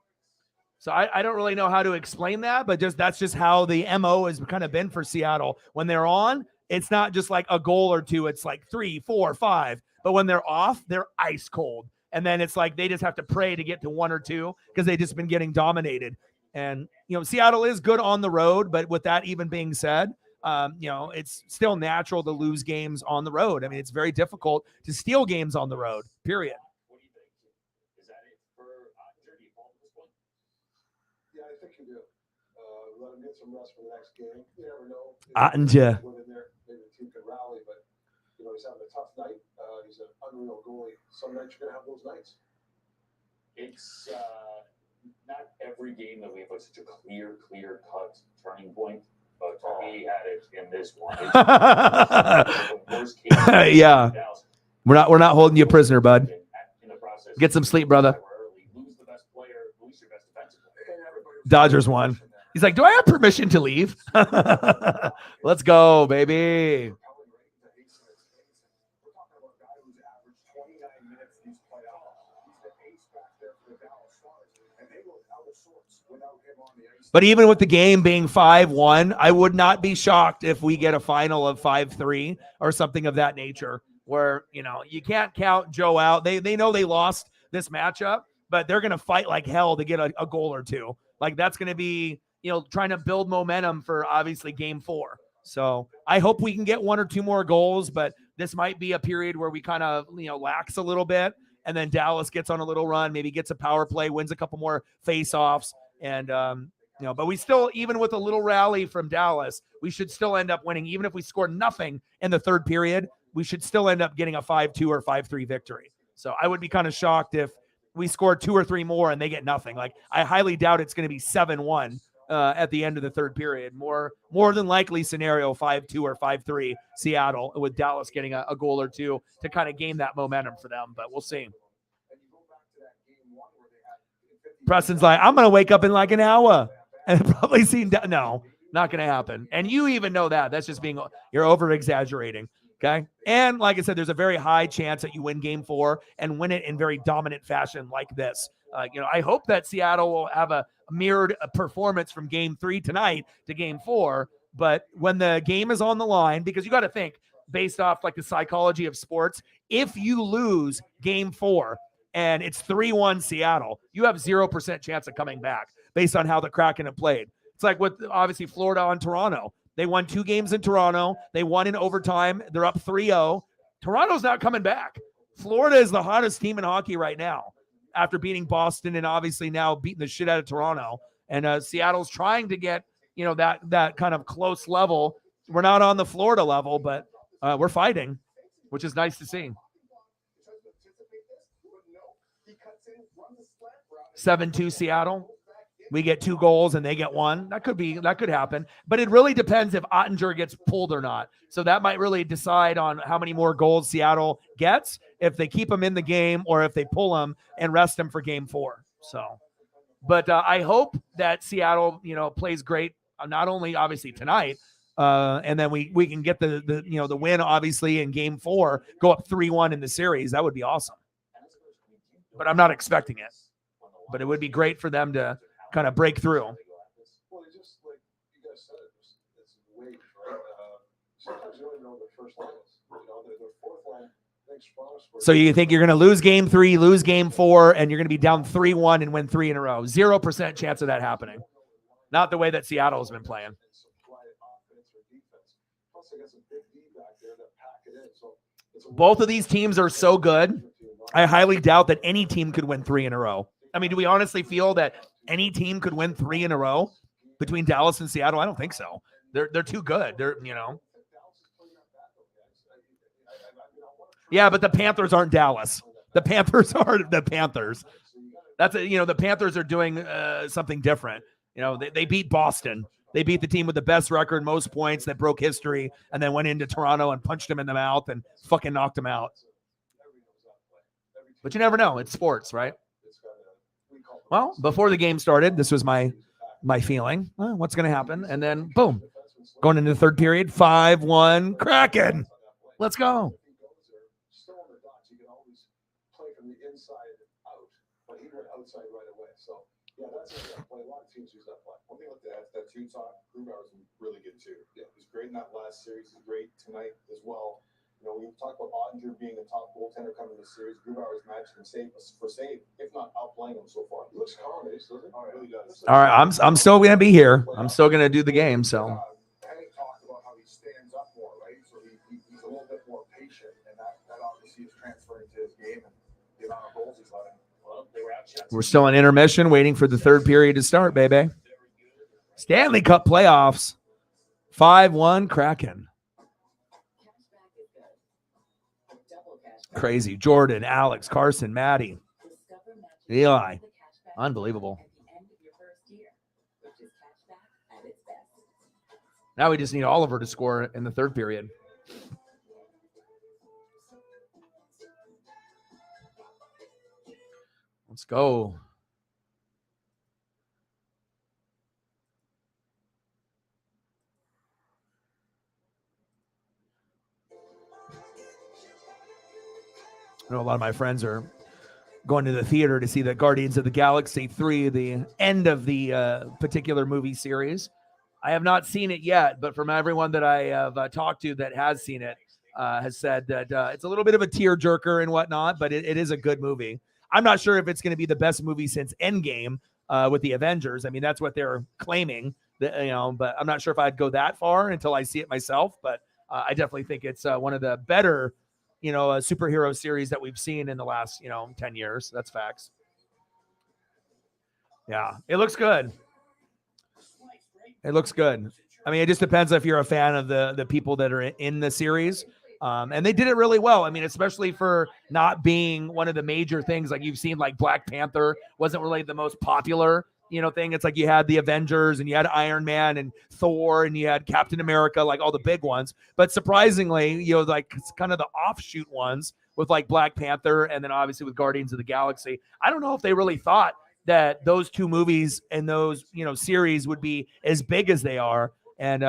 So I don't really know how to explain that, but that's just how the MO has kind of been for Seattle. When they're on, it's not just like a goal or two. It's like 3, 4, 5. But when they're off, they're ice cold. And then it's like they just have to pray to get to 1 or 2 because they've just been getting dominated. And, Seattle is good on the road. But with that even being said, it's still natural to lose games on the road. I mean, it's very difficult to steal games on the road, period. What do you think? Is that it for Jersey Paul at this point? Yeah, I think you do. Let him get some rest for the next game. You never know. Within there, maybe the team could rally, but he's having a tough night. He's an unreal goalie. Some nights you're gonna have those nights. It's not every game that we have such a clear cut turning point. But we had it in this one. Yeah, we're not holding you prisoner, bud. Get some sleep, brother. Dodgers won. He's like, do I have permission to leave? Let's go, baby. But even with the game being 5-1, I would not be shocked if we get a final of 5-3 or something of that nature where, you can't count Joe out. They know they lost this matchup, but they're going to fight like hell to get a goal or 2. Like that's going to be, trying to build momentum for obviously game 4. So I hope we can get 1 or 2 more goals, but this might be a period where we kind of, lax a little bit. And then Dallas gets on a little run, maybe gets a power play, wins a couple more face-offs. And, but we still, even with a little rally from Dallas, we should still end up winning. Even if we score nothing in the third period, we should still end up getting a 5-2 or 5-3 victory. So I would be kind of shocked if we score 2 or 3 more and they get nothing. Like I highly doubt it's going to be 7-1 at the end of the third period. More than likely scenario 5-2 or 5-3 Seattle, with Dallas getting a goal or 2 to kind of gain that momentum for them. But we'll see. Preston's like, I'm going to wake up in like an hour and probably see. No, not going to happen. And you even know that. That's just you're over exaggerating. Okay. And like I said, there's a very high chance that you win game 4 and win it in very dominant fashion like this. I hope that Seattle will have a mirrored performance from game 3 tonight to game 4. But when the game is on the line, because you got to think based off like the psychology of sports, if you lose game 4, and it's 3-1 Seattle, you have 0% chance of coming back based on how the Kraken have played. It's like with obviously Florida on Toronto. They won 2 games in Toronto. They won in overtime. They're up 3-0. Toronto's not coming back. Florida is the hottest team in hockey right now after beating Boston and obviously now beating the shit out of Toronto. And Seattle's trying to get, that kind of close level. We're not on the Florida level, but we're fighting, which is nice to see. 7-2 Seattle. We get 2 goals and they get 1. That could happen. But it really depends if Ottinger gets pulled or not. So that might really decide on how many more goals Seattle gets, if they keep him in the game or if they pull him and rest him for game 4. So, but I hope that Seattle, plays great, not only obviously tonight, and then we can get the win obviously in game 4, go up 3-1 in the series. That would be awesome. But I'm not expecting it. But it would be great for them to kind of break through. Well, just like you guys said, it's waves, right? Sometimes you only know the first lines. The fourth line makes promise for. So you think you're going to lose game 3, lose game 4, and you're going to be down 3-1 and win 3 in a row? 0% chance of that happening. Not the way that Seattle has been playing. Both of these teams are so good. I highly doubt that any team could win 3 in a row. I mean, do we honestly feel that any team could win 3 in a row between Dallas and Seattle? I don't think so. They're too good. Yeah, but the Panthers aren't Dallas. The Panthers are the Panthers. The Panthers are doing something different. They beat Boston. They beat the team with the best record, most points, that broke history, and then went into Toronto and punched them in the mouth and fucking knocked them out. But you never know. It's sports, right? Well, before the game started, this was my feeling. What's going to happen? And then, boom, going into the third period, 5-1 Kraken. Let's go. Outside right away. So, yeah, that's a play. A lot of teams use that play. One thing with that Utah, Grubauer was really good too. Yeah, he was great in that last series. He's great tonight as well. We talk about Ottinger being the top goaltender coming to the series. Grubauer's matched him save, if not outplaying him so far. He looks calm, doesn't he? Oh, it really does. All right, I'm still going to be here. I'm still going to do the game. So. Hank talked about how he stands up more, right? So he's a little bit more patient, and that obviously is transferring to his game and the amount of goals he's letting. We're still in intermission, waiting for the third period to start, baby. Stanley Cup playoffs. 5-1 Kraken. Crazy. Jordan, Alex, Carson, Maddie, Eli. Unbelievable. Now we just need Oliver to score in the third period. Let's go. I know a lot of my friends are going to the theater to see the Guardians of the Galaxy 3, the end of the particular movie series. I have not seen it yet, but from everyone that I have talked to that has seen it, has said that it's a little bit of a tearjerker and whatnot, but it is a good movie. I'm not sure if it's going to be the best movie since Endgame with the Avengers. I mean, that's what they're claiming, but I'm not sure if I'd go that far until I see it myself. But I definitely think it's one of the better, superhero series that we've seen in the last, 10 years. That's facts. Yeah, it looks good. It looks good. I mean, it just depends if you're a fan of the people that are in the series. And they did it really well. I mean, especially for not being one of the major things like you've seen, like Black Panther wasn't really the most popular, thing. It's like you had the Avengers and you had Iron Man and Thor and you had Captain America, like all the big ones. But surprisingly, like it's kind of the offshoot ones with like Black Panther and then obviously with Guardians of the Galaxy. I don't know if they really thought that those two movies and those, series would be as big as they are. And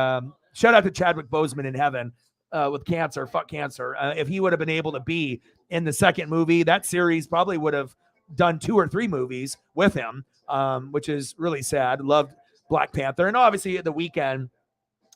shout out to Chadwick Boseman in heaven. With cancer, fuck cancer. If he would have been able to be in the second movie, that series probably would have done 2 or 3 movies with him, which is really sad. Loved Black Panther. And obviously The Weeknd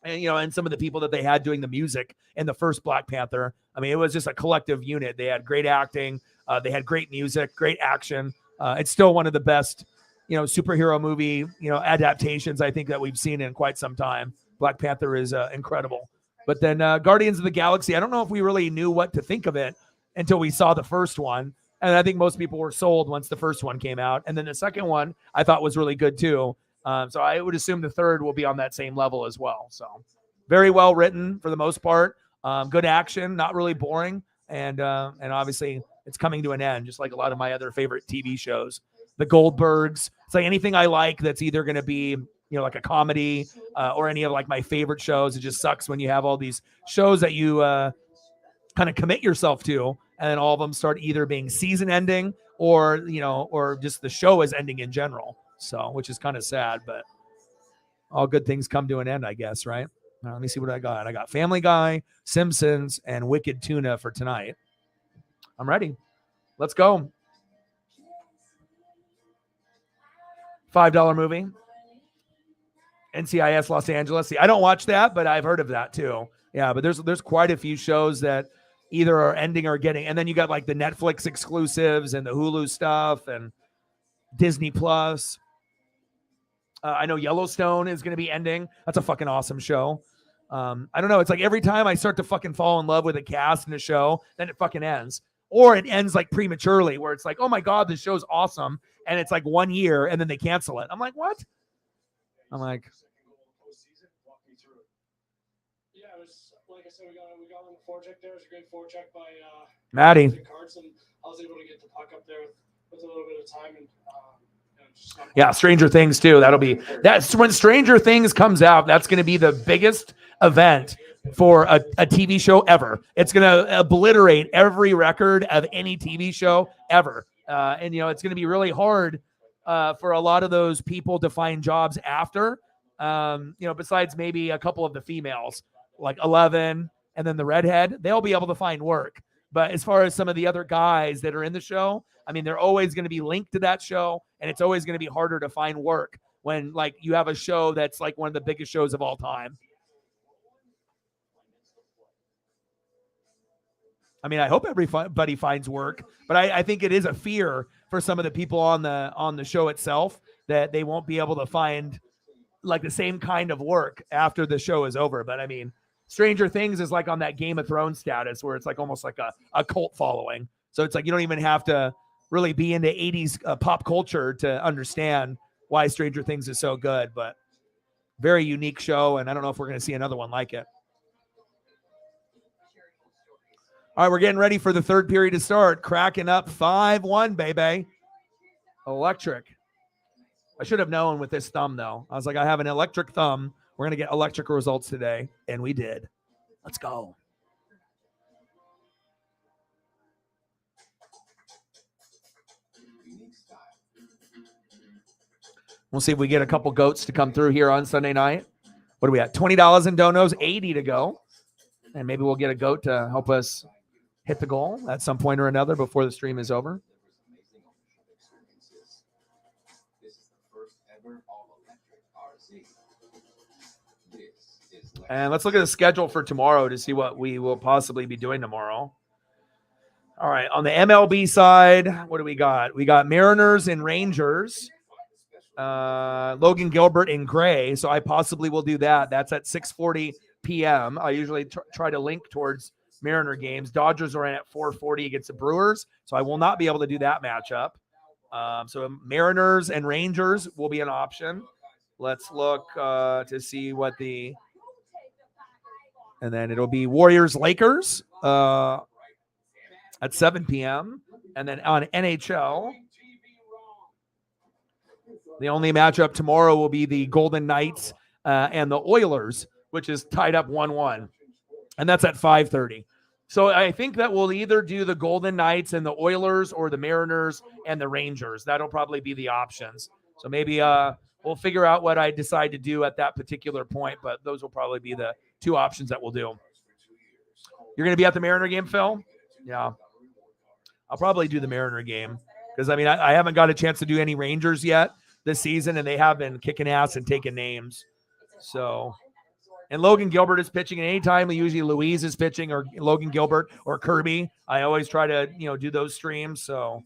and, and some of the people that they had doing the music in the first Black Panther. I mean, it was just a collective unit. They had great acting. They had great music, great action. It's still one of the best, superhero movie, adaptations I think that we've seen in quite some time. Black Panther is incredible. But then Guardians of the Galaxy, I don't know if we really knew what to think of it until we saw the first one. And I think most people were sold once the first one came out. And then the second one I thought was really good too. So I would assume the third will be on that same level as well. So very well written for the most part. Good action, not really boring. And obviously it's coming to an end, just like a lot of my other favorite TV shows. The Goldbergs. It's like anything I like that's either going to be, like a comedy or any of like my favorite shows. It just sucks when you have all these shows that you kind of commit yourself to, and then all of them start either being season ending or, or just the show is ending in general. So, which is kind of sad, but all good things come to an end, I guess, right? Now, let me see what I got. I got Family Guy, Simpsons, and Wicked Tuna for tonight. I'm ready. Let's go. $5 movie. NCIS Los Angeles. See, I don't watch that, but I've heard of that too. Yeah, but there's quite a few shows that either are ending or getting, and then you got like the Netflix exclusives and the Hulu stuff and Disney Plus. I know Yellowstone is going to be ending. That's a fucking awesome show. I don't know. It's like every time I start to fucking fall in love with a cast in a show, then it fucking ends. Or it ends like prematurely where it's like, oh my God, this show's awesome. And it's like 1 year and then they cancel it. I'm like, what? I'm like, yeah, it was like I said, we got on the forecheck there. It was a great forecheck by Maddie. Cards, and I was able to get the puck up there with a little bit of time and yeah, Stranger Things too. That's when Stranger Things comes out. That's going to be the biggest event for a TV show ever. It's going to obliterate every record of any TV show ever. And it's going to be really hard for a lot of those people to find jobs after. Besides maybe a couple of the females, like 11 and then the redhead, they'll be able to find work. But as far as some of the other guys that are in the show, I mean, they're always going to be linked to that show, and it's always going to be harder to find work when, like, you have a show that's like one of the biggest shows of all time. I mean, I hope everybody finds work, but I think it is a fear for some of the people on the show itself that they won't be able to find like the same kind of work after the show is over. But I mean, Stranger Things is like on that Game of Thrones status where it's like almost like a cult following. So it's like you don't even have to really be into 80s pop culture to understand why Stranger Things is so good, but very unique show. And I don't know if we're going to see another one like it. All right, we're getting ready for the third period to start. Kraken up 5-1, baby. Electric. I should have known with this thumb, though. I was like, I have an electric thumb. We're going to get electric results today, and we did. Let's go. We'll see if we get a couple goats to come through here on Sunday night. What are we at? $20 in donos, 80 to go. And maybe we'll get a goat to help us hit the goal at some point or another before the stream is over. And let's look at the schedule for tomorrow to see what we will possibly be doing tomorrow. All right, on the MLB side, what do we got? We got Mariners and Rangers. Logan Gilbert and Gray, so I possibly will do that. That's at 6:40 p.m. I usually try to link towards Mariner games. Dodgers are in at 4:40 against the Brewers, so I will not be able to do that matchup. So Mariners and Rangers will be an option. Let's look to see what the – and then it'll be Warriors-Lakers at 7 p.m. And then on NHL – the only matchup tomorrow will be the Golden Knights and the Oilers, which is tied up 1-1. And that's at 5:30. So I think that we'll either do the Golden Knights and the Oilers or the Mariners and the Rangers. That'll probably be the options. So maybe we'll figure out what I decide to do at that particular point, but those will probably be the two options that we'll do. You're going to be at the Mariner game, Phil? Yeah. I'll probably do the Mariner game because, I mean, I haven't got a chance to do any Rangers yet this season, and they have been kicking ass and taking names. So, and Logan Gilbert is pitching, and anytime usually Louise is pitching or Logan Gilbert or Kirby, I always try to, do those streams. So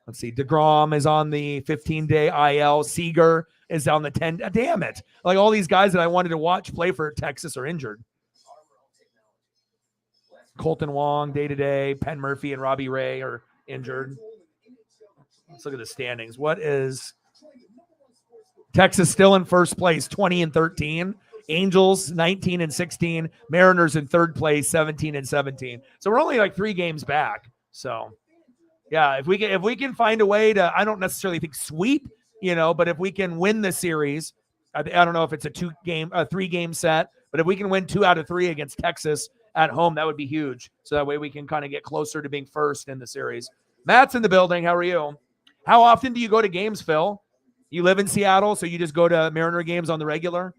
let's see. DeGrom is on the 15-day IL. Seager is on the 10. Damn it. Like all these guys that I wanted to watch play for Texas are injured. Colton Wong, day-to-day. Penn Murphy and Robbie Ray are injured. Let's look at the standings. What is Texas still in first place, 20-13. Angels 19-16. Mariners in third place, 17-17. So we're only like 3 games back. So yeah, if we can find a way to, I don't necessarily think sweep, but if we can win the series, I don't know if it's a 3-game set, but if we can win 2 out of 3 against Texas at home, that would be huge. So that way we can kind of get closer to being first in the series. Matt's in the building. How are you? How often do you go to games, Phil? You live in Seattle, so you just go to Mariner games on the regular?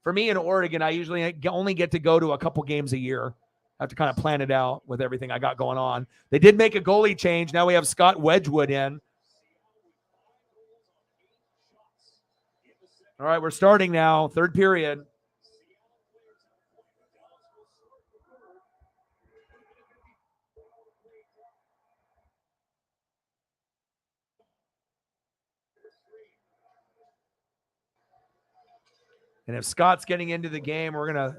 For me in Oregon, I usually only get to go to a couple games a year. I have to kind of plan it out with everything I got going on. They did make a goalie change. Now we have Scott Wedgwood in. All right, we're starting now. 3rd period. And if Scott's getting into the game, we're going to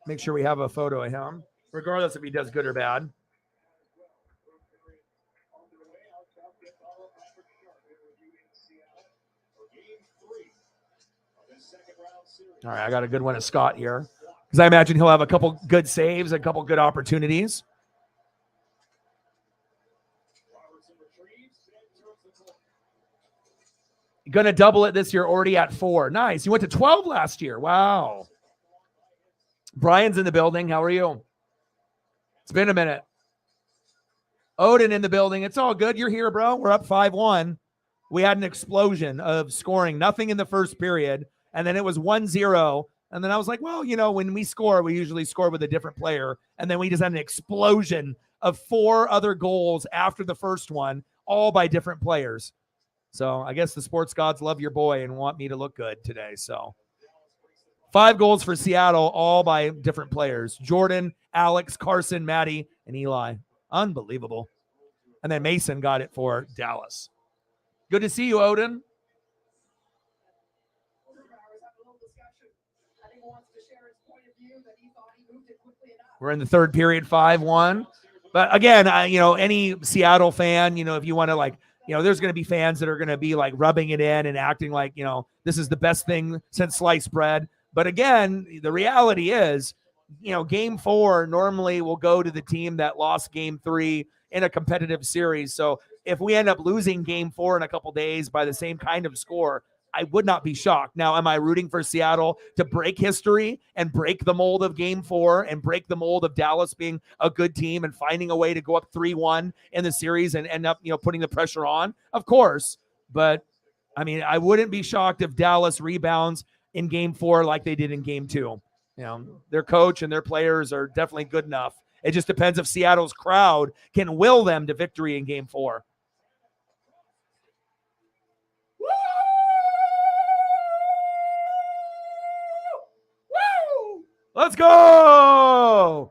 make sure we have a photo of him, regardless if he does good or bad. All right, I got a good one of Scott here, because I imagine he'll have a couple good saves, a couple good opportunities. Going to double it this year, already at 4. Nice. You went to 12 last year. Wow. Brian's in the building. How are you? It's been a minute. Odin in the building. It's all good. You're here, bro. We're up 5-1. We had an explosion of scoring. Nothing in the first period. And then it was 1-0. And then I was like, well, when we score, we usually score with a different player. And then we just had an explosion of 4 other goals after the first one, all by different players. So I guess the sports gods love your boy and want me to look good today. So 5 goals for Seattle, all by different players. Jordan, Alex, Carson, Maddie, and Eli. Unbelievable. And then Mason got it for Dallas. Good to see you, Odin. We're in the 3rd period, 5-1. But again, any Seattle fan, if you want to there's going to be fans that are going to be like rubbing it in and acting like, this is the best thing since sliced bread. But again, the reality is, game 4 normally will go to the team that lost game 3 in a competitive series. So if we end up losing game 4 in a couple days by the same kind of score, I would not be shocked. Now, am I rooting for Seattle to break history and break the mold of game 4 and break the mold of Dallas being a good team and finding a way to go up 3-1 in the series and end up, putting the pressure on? Of course. But I mean, I wouldn't be shocked if Dallas rebounds in game 4 like they did in game 2. Their coach and their players are definitely good enough. It just depends if Seattle's crowd can will them to victory in game 4. Let's go.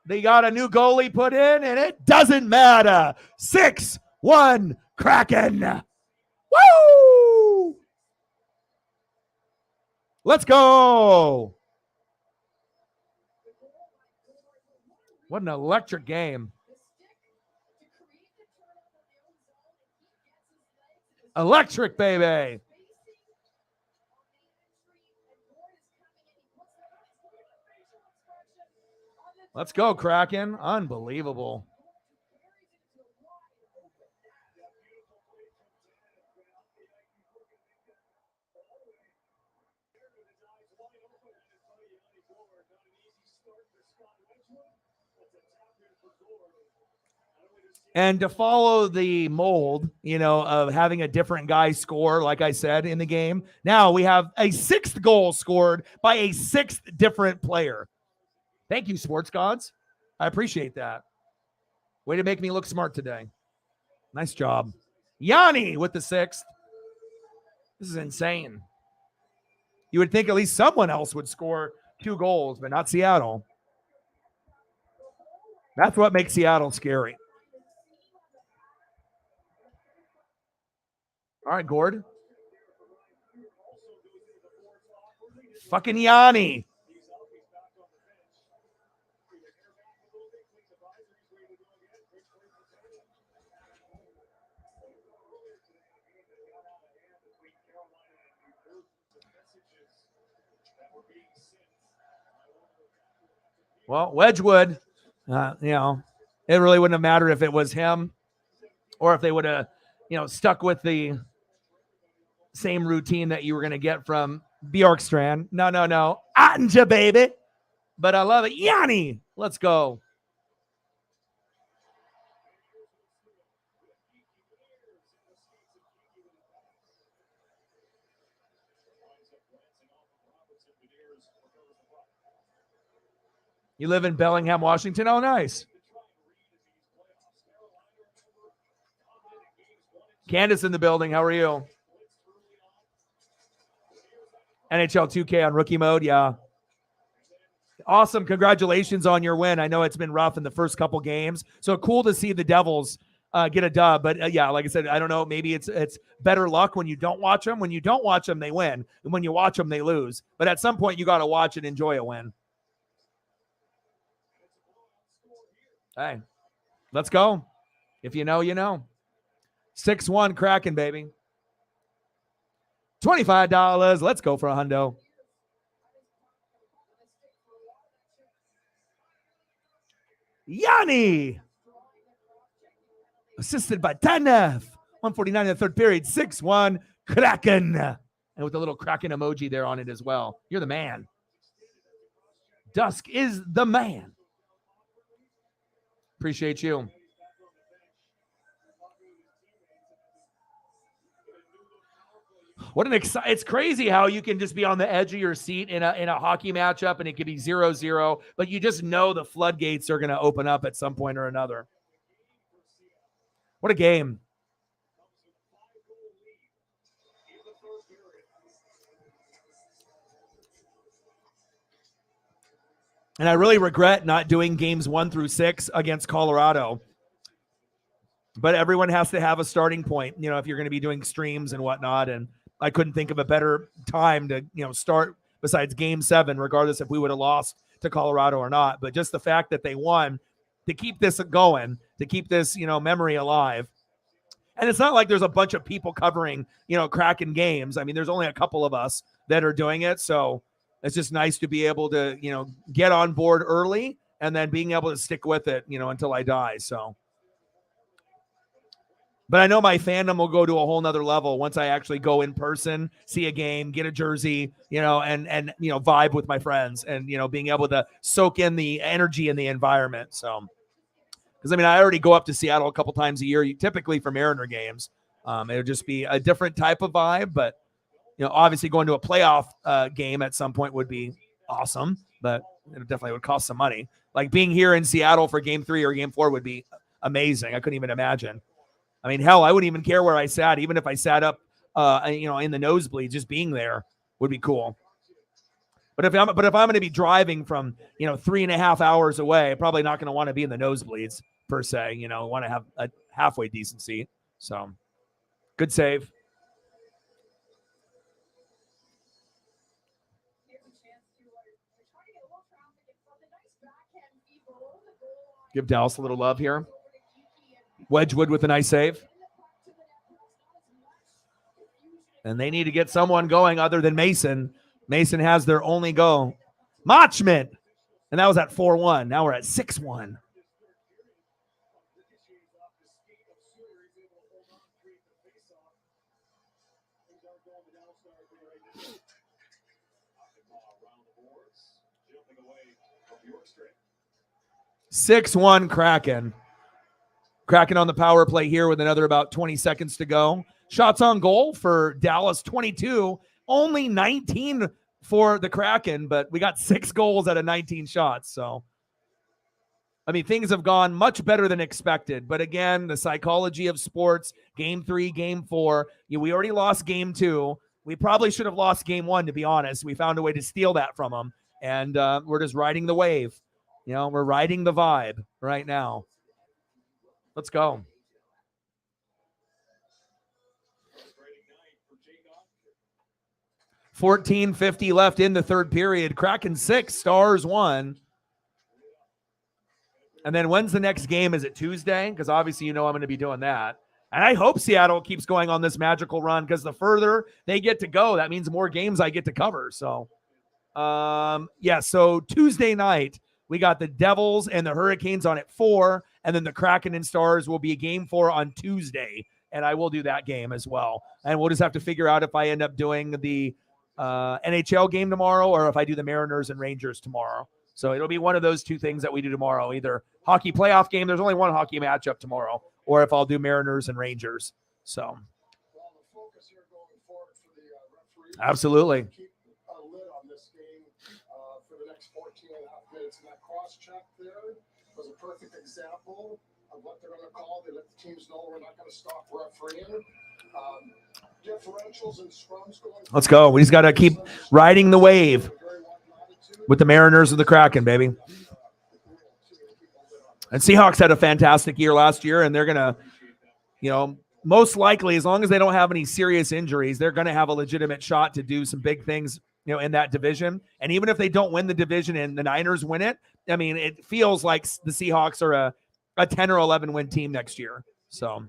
They got a new goalie put in, and it doesn't matter. 6-1 Kraken. Woo! Let's go. What an electric game. Electric, baby. Let's go, Kraken. Unbelievable. And to follow the mold, of having a different guy score, like I said, in the game, now we have a 6th goal scored by a 6th different player. Thank you, sports gods. I appreciate that. Way to make me look smart today. Nice job. Yanni with the 6th. This is insane. You would think at least someone else would score 2 goals, but not Seattle. That's what makes Seattle scary. All right, Gord. Fucking Yanni. Well, Wedgwood, it really wouldn't have mattered if it was him or if they would have, stuck with the same routine that you were going to get from Bjorkstrand. No. Anja, baby. But I love it. Yanni, let's go. You live in Bellingham, Washington? Oh, nice. Candace in the building. How are you? NHL 2K on rookie mode. Yeah. Awesome. Congratulations on your win. I know it's been rough in the first couple games. So cool to see the Devils get a dub. But yeah, like I said, I don't know. Maybe it's better luck when you don't watch them. When you don't watch them, they win. And when you watch them, they lose. But at some point, you got to watch and enjoy a win. Hey, let's go. If you know, you know. 6-1 Kraken, baby. $25. Let's go for a hundo. Yanni. Assisted by Tanev. 149 in the third period. 6-1 Kraken. And with a little Kraken emoji there on it as well. You're the man. Dusk is the man. Appreciate you. What an it's crazy how you can just be on the edge of your seat in a hockey matchup and it could be 0-0, but you just know the floodgates are going to open up at some point or another. What a game. And I really regret not doing games 1 through 6 against Colorado. But everyone has to have a starting point, if you're going to be doing streams and whatnot. And I couldn't think of a better time to, start besides game 7, regardless if we would have lost to Colorado or not. But just the fact that they won to keep this going, to keep this, memory alive. And it's not like there's a bunch of people covering, Kraken games. I mean, there's only a couple of us that are doing it. So it's just nice to be able to, get on board early and then being able to stick with it, until I die. So. But I know my fandom will go to a whole nother level once I actually go in person, see a game, get a jersey, and vibe with my friends and, being able to soak in the energy and the environment. So, because I already go up to Seattle a couple times a year, typically for Mariner games. It would just be a different type of vibe, but, obviously going to a playoff game at some point would be awesome, but it definitely would cost some money. Like being here in Seattle for game 3 or game 4 would be amazing. I couldn't even imagine. I mean, hell, I wouldn't even care where I sat, even if I sat up, in the nosebleed. Just being there would be cool. But if I'm going to be driving from 3.5 hours away, I'm probably not going to want to be in the nosebleeds per se. Want to have a halfway decent seat. So, good save. Give Dallas a little love here. Wedgwood with a nice save. And they need to get someone going other than Mason. Mason has their only goal. Machman. And that was at 4-1. Now we're at 6-1. (6-1) Kraken. Kraken on the power play here with another about 20 seconds to go. Shots on goal for Dallas, 22. Only 19 for the Kraken, but we got 6 goals out of 19 shots. So, things have gone much better than expected. But again, the psychology of sports, game 3, game 4. We already lost game 2. We probably should have lost game 1, to be honest. We found a way to steal that from them. And we're just riding the wave. We're riding the vibe right now. Let's go. $14.50 left in the third period. Kraken 6, Stars 1. And then when's the next game? Is it Tuesday? Because obviously I'm going to be doing that. And I hope Seattle keeps going on this magical run because the further they get to go, that means more games I get to cover. So Yeah, so Tuesday night, we got the Devils and the Hurricanes on at 4, and then the Kraken and Stars will be a game 4 on Tuesday, and I will do that game as well. And we'll just have to figure out if I end up doing the NHL game tomorrow or if I do the Mariners and Rangers tomorrow. So it'll be one of those two things that we do tomorrow, either hockey playoff game, there's only one hockey matchup tomorrow, or if I'll do Mariners and Rangers. So Well, the focus here going forward for the referees. absolutely. Keep a lid on this game for the next 14 and a half minutes. And that cross-check there was a perfect example of what they're going to call. They let the teams know we're not going to stop refereeing. Differentials and scrums going forward. Let's go. We just got to keep riding the wave with the Mariners and the Kraken, baby. And Seahawks had a fantastic year last year, and they're going to, you know, most likely, as long as they don't have any serious injuries, they're going to have a legitimate shot to do some big things, you know, in that division. And even if they don't win the division and the Niners win it, I mean, it feels like the Seahawks are a 10 or 11 win team next year. So,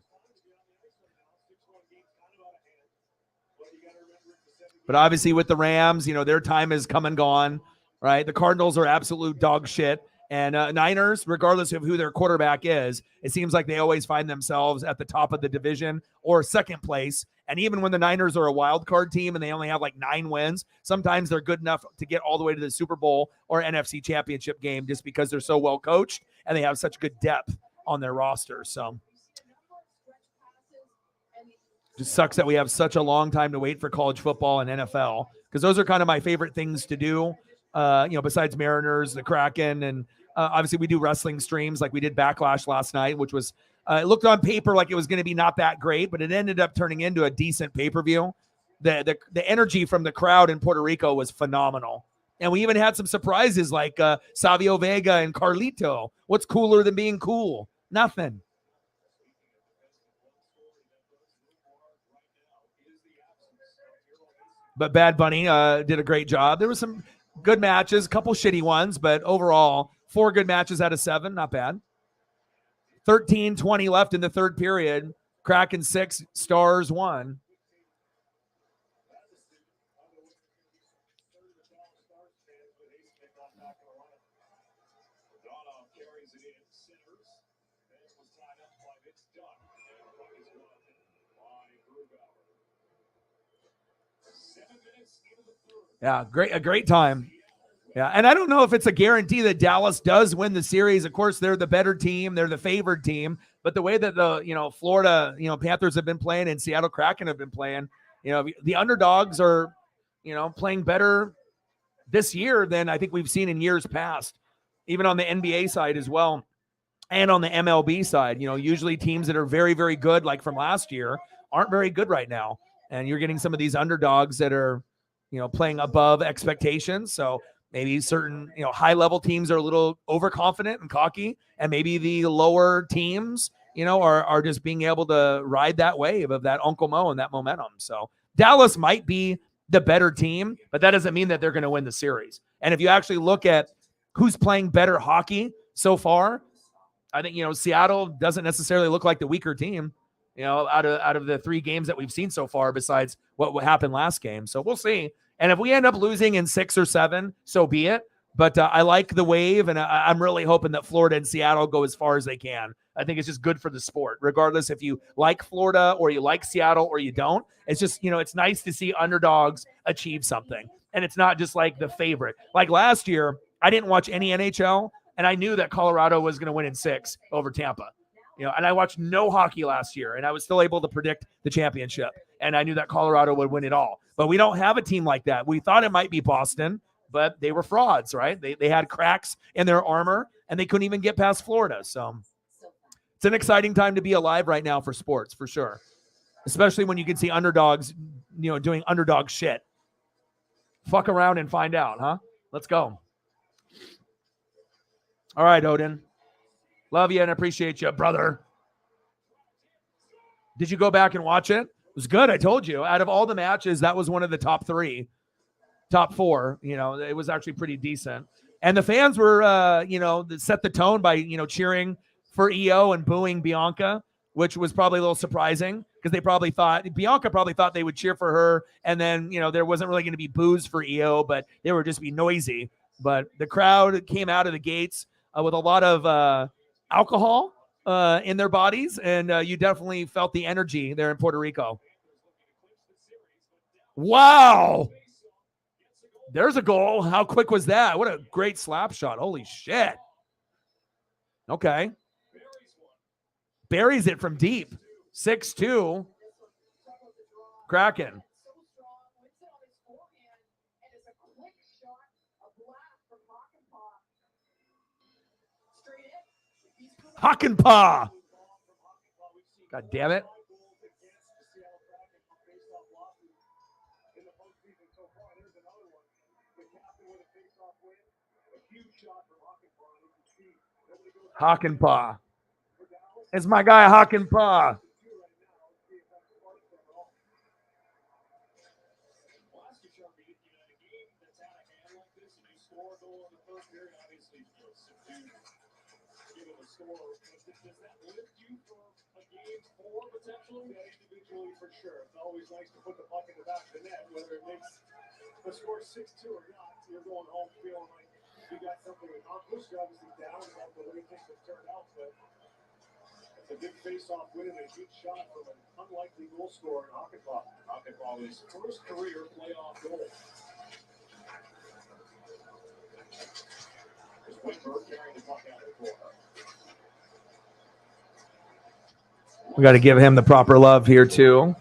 but obviously with the Rams, you know, their time is come and gone, right? The Cardinals are absolute dog shit. And Niners, regardless of who their quarterback is, it seems like they always find themselves at the top of the division or second place. And even when the Niners are a wild card team and they only have like 9 wins, sometimes they're good enough to get all the way to the Super Bowl or NFC Championship game just because they're so well coached and they have such good depth on their roster. So just sucks that we have such a long time to wait for college football and NFL, because those are kind of my favorite things to do. You know, besides Mariners, the Kraken, and obviously we do wrestling streams like we did Backlash last night, which was it looked on paper like it was going to be not that great, but it ended up turning into a decent pay-per-view. The energy from the crowd in Puerto Rico was phenomenal. And we even had some surprises like Savio Vega and Carlito. What's cooler than being cool? Nothing. But Bad Bunny did a great job. There was some good matches, a couple shitty ones, but overall, 4 good matches out of 7. Not bad. 13:20 left in the third period. Kraken 6, Stars 1. Yeah, a great time. Yeah, and I don't know if it's a guarantee that Dallas does win the series. Of course, they're the better team, they're the favored team. But the way that the Florida Panthers have been playing and Seattle Kraken have been playing, the underdogs are playing better this year than I think we've seen in years past, even on the NBA side as well, and on the MLB side. Usually teams that are very, very good, like from last year, aren't very good right now, and you're getting some of these underdogs that are playing above expectations. So maybe certain, high-level teams are a little overconfident and cocky, and maybe the lower teams, are just being able to ride that wave of that Uncle Mo and that momentum. So Dallas might be the better team, but that doesn't mean that they're going to win the series. And if you actually look at who's playing better hockey so far, I think, Seattle doesn't necessarily look like the weaker team, out of the 3 games that we've seen so far, besides what happened last game. So we'll see. And if we end up losing in 6 or 7, so be it. But I like the wave, and I'm really hoping that Florida and Seattle go as far as they can. I think it's just good for the sport, regardless if you like Florida or you like Seattle or you don't. It's just, it's nice to see underdogs achieve something. And it's not just like the favorite. Like last year, I didn't watch any NHL, and I knew that Colorado was going to win in 6 over Tampa. And I watched no hockey last year, and I was still able to predict the championship. And I knew that Colorado would win it all. But we don't have a team like that. We thought it might be Boston, but they were frauds, right? They had cracks in their armor, and they couldn't even get past Florida. So it's an exciting time to be alive right now for sports, for sure. Especially when you can see underdogs, doing underdog shit. Fuck around and find out, huh? Let's go. All right, Odin. Love you and appreciate you, brother. Did you go back and watch it? It was good. I told you. Out of all the matches, that was one of the top 4. It was actually pretty decent. And the fans were, set the tone by, cheering for EO and booing Bianca, which was probably a little surprising because Bianca probably thought they would cheer for her, and then there wasn't really going to be boos for EO, but they would just be noisy. But the crowd came out of the gates with a lot of alcohol in their bodies, and you definitely felt the energy there in Puerto Rico. Wow. There's a goal. How quick was that? What a great slap shot. Holy shit. Okay. Buries it from deep. 6-2. Kraken. Hakanpää. God damn it. Hakanpää. It's my guy, Hakanpää. Individually, for sure. It's always nice to put the puck in the back of the net, whether it makes the score 6-2 or not. You're going home feeling like you got something accomplished. You're obviously down about the way things have turned out, but it's a big face-off win and a good shot from an unlikely goal scorer in Hakanpää. Hakanpää with his first career playoff goal. There's Whitberg carrying the puck out of the corner. We got to give him the proper love here, too.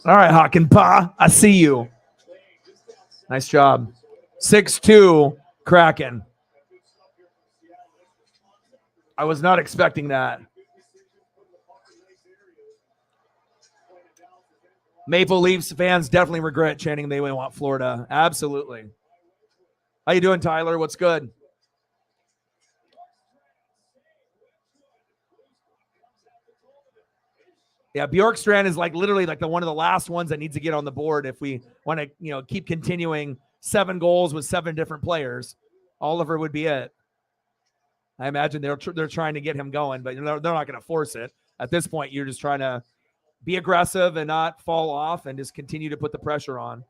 All right, Hakanpää, I see you. Nice job. 6-2, Kraken. I was not expecting that. Maple Leafs fans definitely regret chanting they want Florida. Absolutely. How you doing, Tyler? What's good? Yeah, Bjorkstrand is literally the one of the last ones that needs to get on the board if we want to, keep continuing 7 goals with 7 different players. Oliver would be it. I imagine they're trying to get him going, but they're not going to force it. At this point, you're just trying to be aggressive and not fall off and just continue to put the pressure on.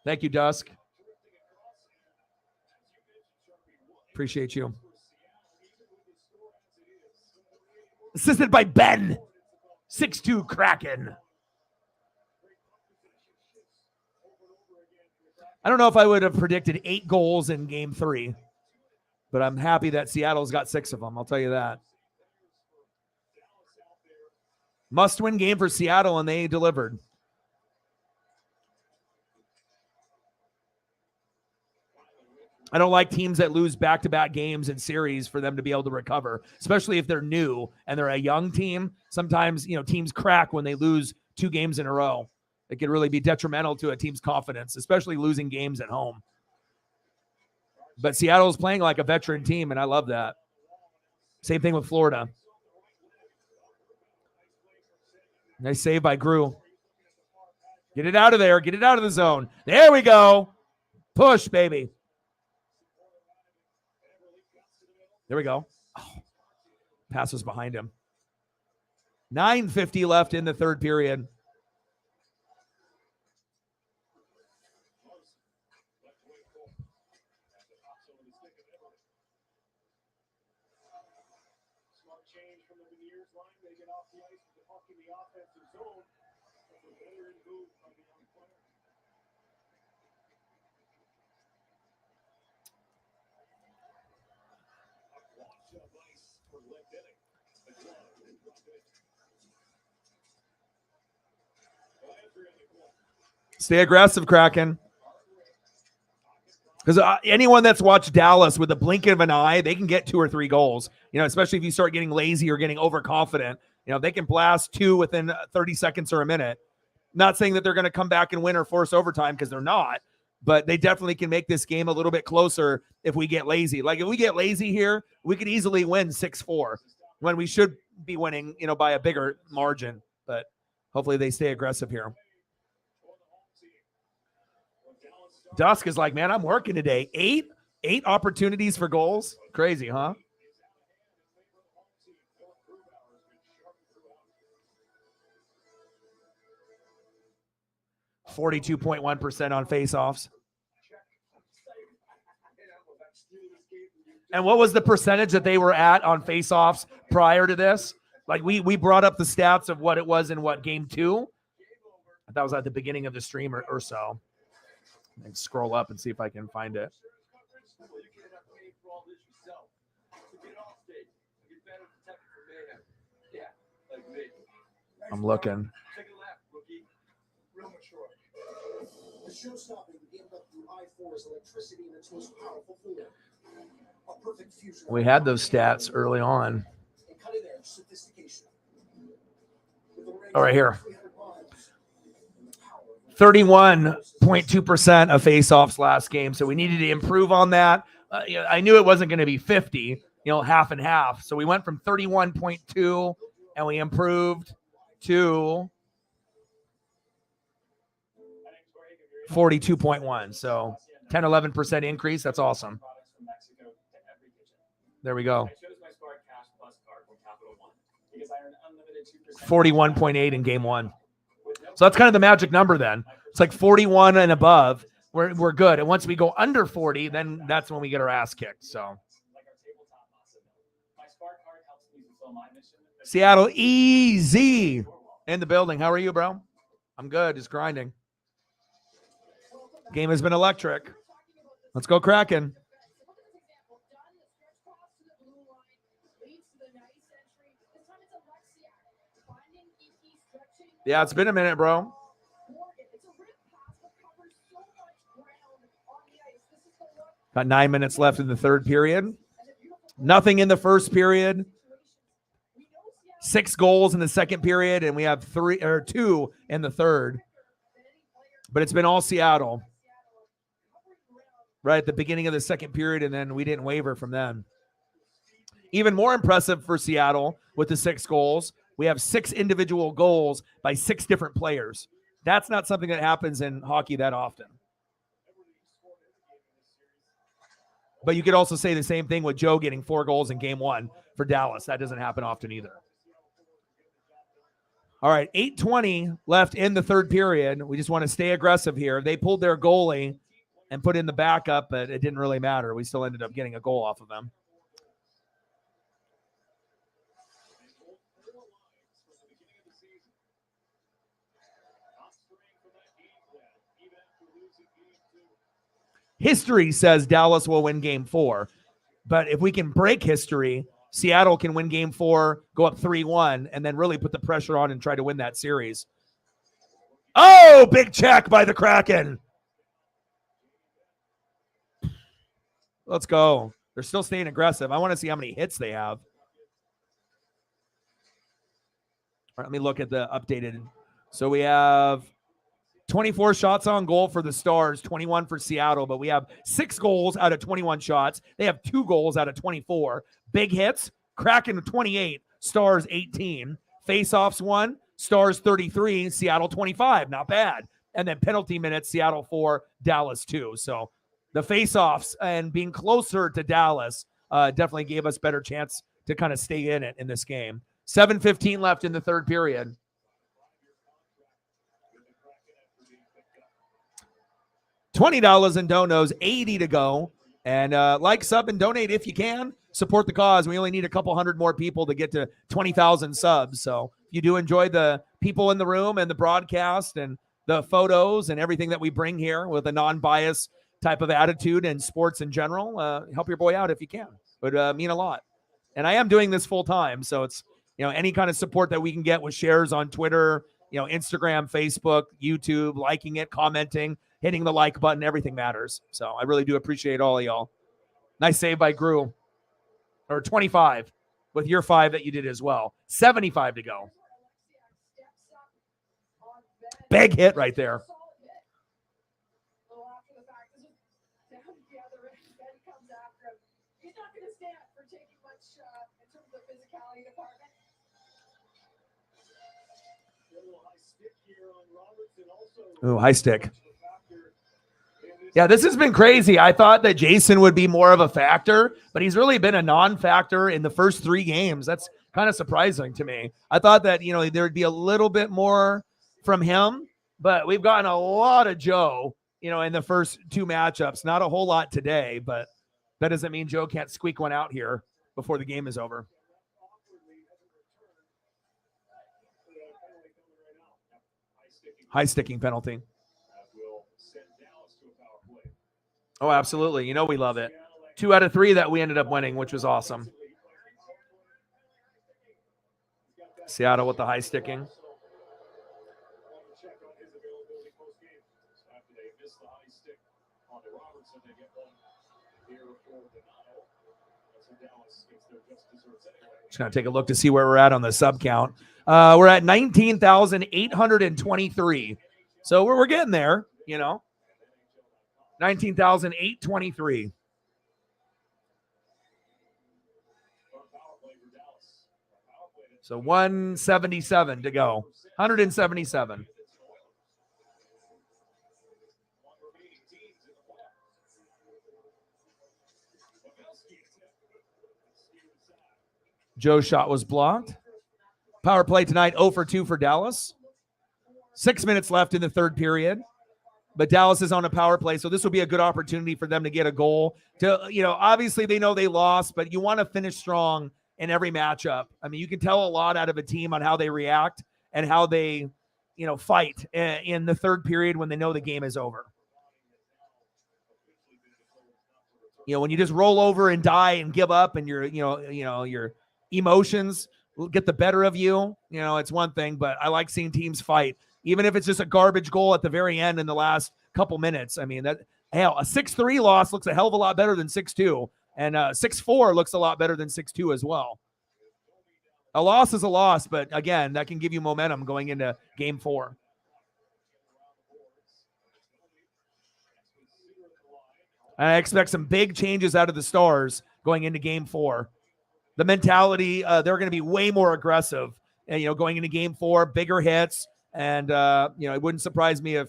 Thank you, Dusk. Appreciate you. Assisted by Ben. 6-2 Kraken. I don't know if I would have predicted 8 goals in game 3, but I'm happy that Seattle's got 6 of them. I'll tell you that. Must-win game for Seattle, and they delivered. I don't like teams that lose back-to-back games in series for them to be able to recover, especially if they're new and they're a young team. Sometimes, teams crack when they lose 2 games in a row. It can really be detrimental to a team's confidence, especially losing games at home. But Seattle's playing like a veteran team, and I love that. Same thing with Florida. Nice save by Grew. Get it out of there. Get it out of the zone. There we go. Push, baby. There we go. Oh, pass was behind him. 9:50 left in the third period. Smart change from the Veneers line. They get off the ice with the puck in the offensive zone. That's a veteran move from the young player. Stay aggressive, Kraken. Because anyone that's watched Dallas with a blink of an eye, they can get 2 or 3 goals. Especially if you start getting lazy or getting overconfident. They can blast 2 within 30 seconds or a minute. Not saying that they're going to come back and win or force overtime, because they're not. But they definitely can make this game a little bit closer if we get lazy. Like, if we get lazy here, we could easily win 6-4 when we should be winning, by a bigger margin. But hopefully they stay aggressive here. Dusk is like, man, I'm working today. Eight opportunities for goals. Crazy, huh? .1% on faceoffs. And what was the percentage that they were at on faceoffs prior to this? Like we brought up the stats of what it was in game 2. That was at the beginning of the stream or so. And scroll up and see if I can find it. I'm looking. The show-stopping BMW i4 is electricity in its most powerful form. A perfect fusion. We had those stats early on. And cutting-edge sophistication. Oh, right here. 31.2% of faceoffs last game. So we needed to improve on that. I knew it wasn't going to be 50, half and half. So we went from 31.2 and we improved to 42.1. So 10-11% increase. That's awesome. There we go. 41.8 in game 1. So that's kind of the magic number then. It's like 41 and above. We're good. And once we go under 40, then that's when we get our ass kicked. So Seattle easy in the building. How are you, bro? I'm good. Just grinding. Game has been electric. Let's go Kraken. Yeah, it's been a minute, bro. Got 9 minutes left in the third period. Nothing in the first period. 6 goals in the second period, and we have 2 in the third. But it's been all Seattle. Right at the beginning of the second period, and then we didn't waver from then. Even more impressive for Seattle with the 6 goals. We have 6 individual goals by 6 different players. That's not something that happens in hockey that often. But you could also say the same thing with Joe getting 4 goals in game 1 for Dallas. That doesn't happen often either. All right, 8:20 left in the third period. We just want to stay aggressive here. They pulled their goalie and put in the backup, but it didn't really matter. We still ended up getting a goal off of them. History says Dallas will win game 4. But if we can break history, Seattle can win game 4, go up 3-1, and then really put the pressure on and try to win that series. Oh, big check by the Kraken. Let's go. They're still staying aggressive. I want to see how many hits they have. All right, let me look at the updated. So we have 24 shots on goal for the Stars, 21 for Seattle, but we have 6 goals out of 21 shots. They have 2 goals out of 24. Big hits, Kraken 28, Stars 18. Face-offs 1, Stars 33, Seattle 25. Not bad. And then penalty minutes, Seattle 4, Dallas 2. So the face-offs and being closer to Dallas definitely gave us better chance to kind of stay in it in this game. 7:15 left in the third period. $20 in donos, 80 to go. And like, sub, and donate if you can. Support the cause. We only need a couple hundred more people to get to 20,000 subs. So if you do enjoy the people in the room and the broadcast and the photos and everything that we bring here with a non-biased type of attitude and sports in general, help your boy out if you can. It would mean a lot. And I am doing this full time. So it's, any kind of support that we can get with shares on Twitter, Instagram, Facebook, YouTube, liking it, commenting, hitting the like button, everything matters. So I really do appreciate all of y'all. Nice save by Grew. Or 25 with your 5 that you did as well. 75 to go. Big hit right there. Ooh, high stick. Yeah, this has been crazy. I thought that Jason would be more of a factor, but he's really been a non-factor in the first 3 games. That's kind of surprising to me. I thought that, there'd be a little bit more from him, but we've gotten a lot of Joe, in the first 2 matchups. Not a whole lot today, but that doesn't mean Joe can't squeak one out here before the game is over. High sticking penalty. Oh, absolutely. We love it. 2 out of 3 that we ended up winning, which was awesome. Seattle with the high sticking. Just going to take a look to see where we're at on the sub count. We're at 19,823. So we're getting there, 19,823. So 177 to go. 177. Joe's shot was blocked. Power play tonight, 0 for 2 for Dallas. 6 minutes left in the third period. But Dallas is on a power play, so this will be a good opportunity for them to get a goal. Obviously they know they lost, but you want to finish strong in every matchup. I mean, you can tell a lot out of a team on how they react and how they, fight in the third period when they know the game is over. When you just roll over and die and give up and your emotions get the better of you, it's one thing, but I like seeing teams fight. Even if it's just a garbage goal at the very end in the last couple minutes. I mean, a 6-3 loss looks a hell of a lot better than 6-2. And 6-4 looks a lot better than 6-2 as well. A loss is a loss, but again, that can give you momentum going into game 4. I expect some big changes out of the Stars going into game 4. The mentality, they're going to be way more aggressive, going into game 4, bigger hits. And, it wouldn't surprise me if,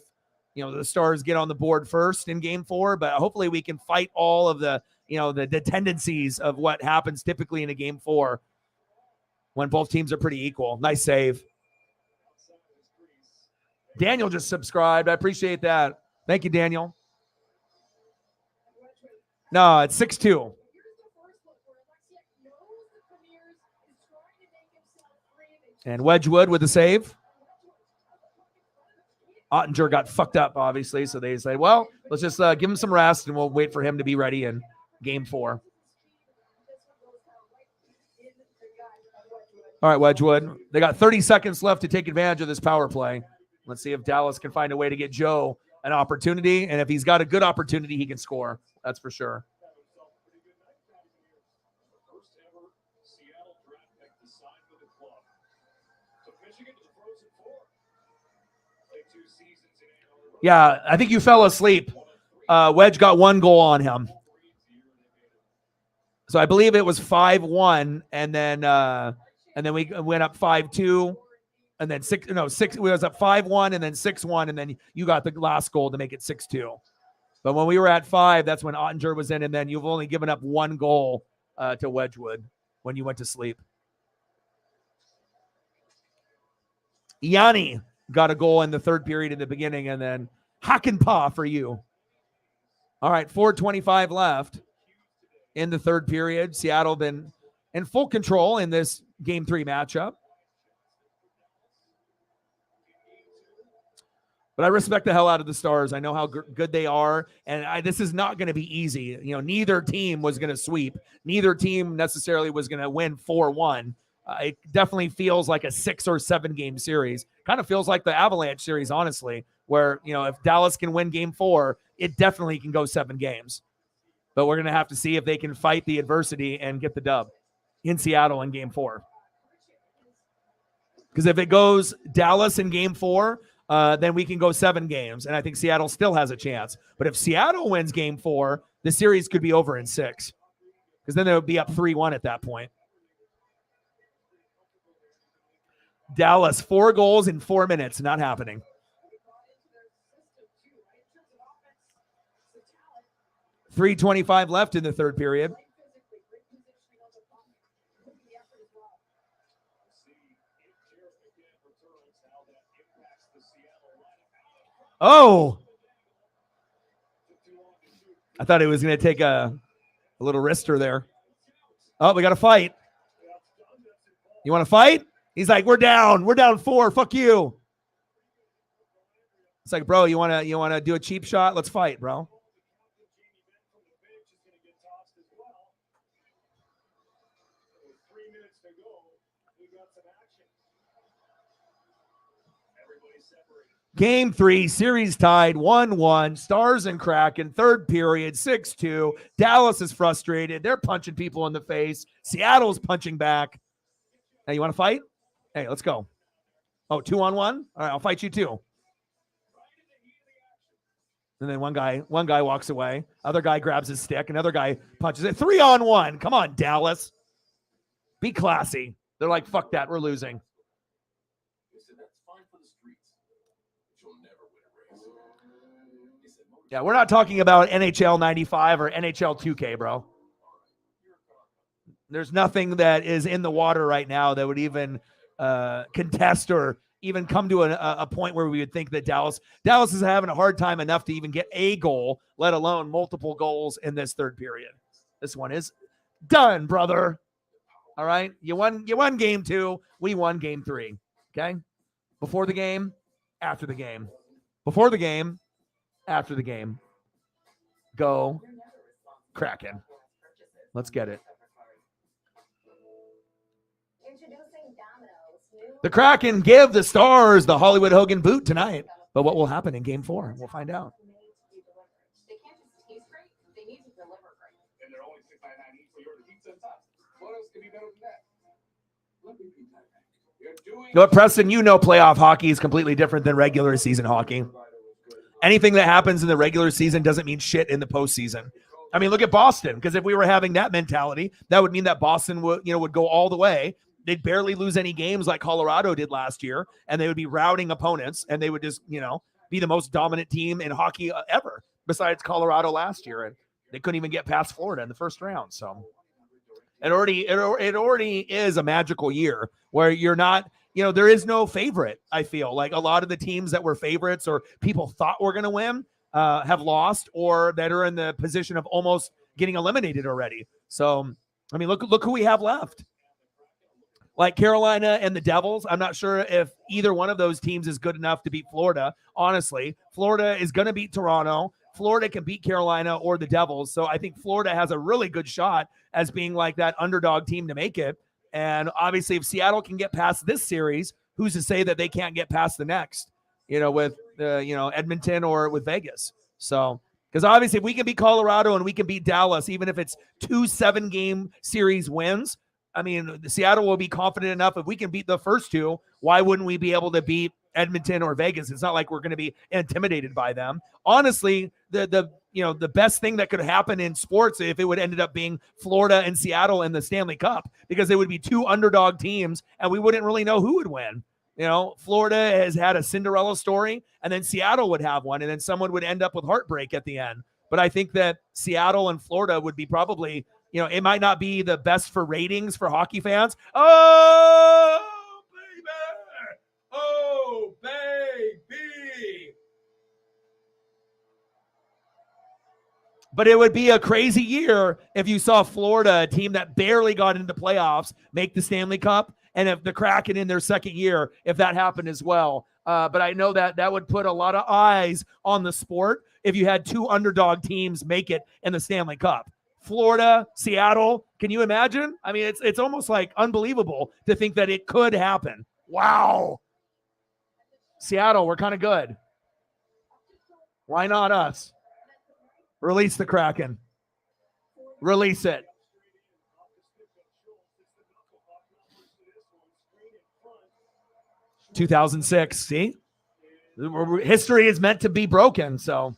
the Stars get on the board first in game 4, but hopefully we can fight all of the, the tendencies of what happens typically in a game 4 when both teams are pretty equal. Nice save. Daniel just subscribed. I appreciate that. Thank you, Daniel. No, it's 6-2. And Wedgwood with the save. Ottinger got fucked up, obviously, so they said, well, let's just give him some rest, and we'll wait for him to be ready in game 4. All right, Wedgwood. They got 30 seconds left to take advantage of this power play. Let's see if Dallas can find a way to get Joe an opportunity, and if he's got a good opportunity, he can score. That's for sure. Yeah, I think you fell asleep. Wedge got 1 goal on him. So I believe it was 5-1, and then we went up 5-2, and then 6. We was up 5-1, and then 6-1, and then you got the last goal to make it 6-2. But when we were at 5, that's when Ottinger was in, and then you've only given up 1 goal to Wedgwood when you went to sleep. Yanni got a goal in the third period in the beginning, and then Hakanpää for you. All right, 4:25 left in the third period. Seattle been in full control in this game 3 matchup. But I respect the hell out of the Stars. I know how good they are, and this is not going to be easy. Neither team was going to sweep. Neither team necessarily was going to win 4-1. It definitely feels like a 6 or 7 game series. Kind of feels like the Avalanche series, honestly, where, if Dallas can win game 4, it definitely can go 7 games. But we're going to have to see if they can fight the adversity and get the dub in Seattle in game 4. Because if it goes Dallas in game 4, then we can go 7 games. And I think Seattle still has a chance. But if Seattle wins game 4, the series could be over in 6. Because then they would be up 3-1 at that point. Dallas, 4 goals in 4 minutes. Not happening. 3:25 left in the third period. Oh, I thought he was going to take a little wrister there. Oh, we got to fight. You want to fight? He's like, we're down 4. Fuck you. It's like, bro, you want to do a cheap shot? Let's fight, bro. Game 3, series tied 1-1. Stars and Kraken, third period, 6-2. Dallas is frustrated. They're punching people in the face. Seattle's punching back. Hey, you want to fight? Hey, let's go. Oh, 2-on-1? All right, I'll fight you too. And then one guy walks away. Other guy grabs his stick. Another guy punches it. 3-on-1. Come on, Dallas. Be classy. They're like, fuck that. We're losing. Yeah, we're not talking about NHL 95 or NHL 2K, bro. There's nothing that is in the water right now that would even contest or even come to a point where we would think that Dallas is having a hard time enough to even get a goal, let alone multiple goals in this third period. This one is done, brother. All right, you won game 2. We won game 3. Okay, before the game, after the game, before the game, after the game. Go Kraken. Let's get it. The Kraken give the Stars the Hollywood Hogan boot tonight. But what will happen in game 4? We'll find out. You know what, Preston, playoff hockey is completely different than regular season hockey. Anything that happens in the regular season doesn't mean shit in the postseason. I mean, look at Boston, because if we were having that mentality, that would mean that Boston would go all the way. They'd barely lose any games like Colorado did last year, and they would be routing opponents, and they would just, be the most dominant team in hockey ever, besides Colorado last year, and they couldn't even get past Florida in the first round. So it already is a magical year where you're not. There is no favorite. I feel like a lot of the teams that were favorites or people thought were going to win have lost, or that are in the position of almost getting eliminated already. So, I mean, look who we have left. Like Carolina and the Devils, I'm not sure if either one of those teams is good enough to beat Florida. Honestly, Florida is going to beat Toronto. Florida can beat Carolina or the Devils. So I think Florida has a really good shot as being like that underdog team to make it. And obviously, if Seattle can get past this series, who's to say that they can't get past the next, with Edmonton or with Vegas. So, because obviously if we can beat Colorado and we can beat Dallas, even if it's 2 7-game series wins, I mean, Seattle will be confident enough. If we can beat the first 2, why wouldn't we be able to beat Edmonton or Vegas? It's not like we're going to be intimidated by them. Honestly, the best thing that could happen in sports if it would ended up being Florida and Seattle in the Stanley Cup, because they would be 2 underdog teams and we wouldn't really know who would win. Florida has had a Cinderella story, and then Seattle would have one, and then someone would end up with heartbreak at the end. But I think that Seattle and Florida would be probably, it might not be the best for ratings for hockey fans. Oh, baby. Oh, baby. But it would be a crazy year if you saw Florida, a team that barely got into playoffs, make the Stanley Cup, and if the Kraken in their second year, if that happened as well. But I know that would put a lot of eyes on the sport if you had 2 underdog teams make it in the Stanley Cup. Florida, Seattle, can you imagine? I mean, it's almost like unbelievable to think that it could happen. Wow. Seattle, we're kind of good. Why not us? Release the Kraken. Release it. ...2006, see? History is meant to be broken, so...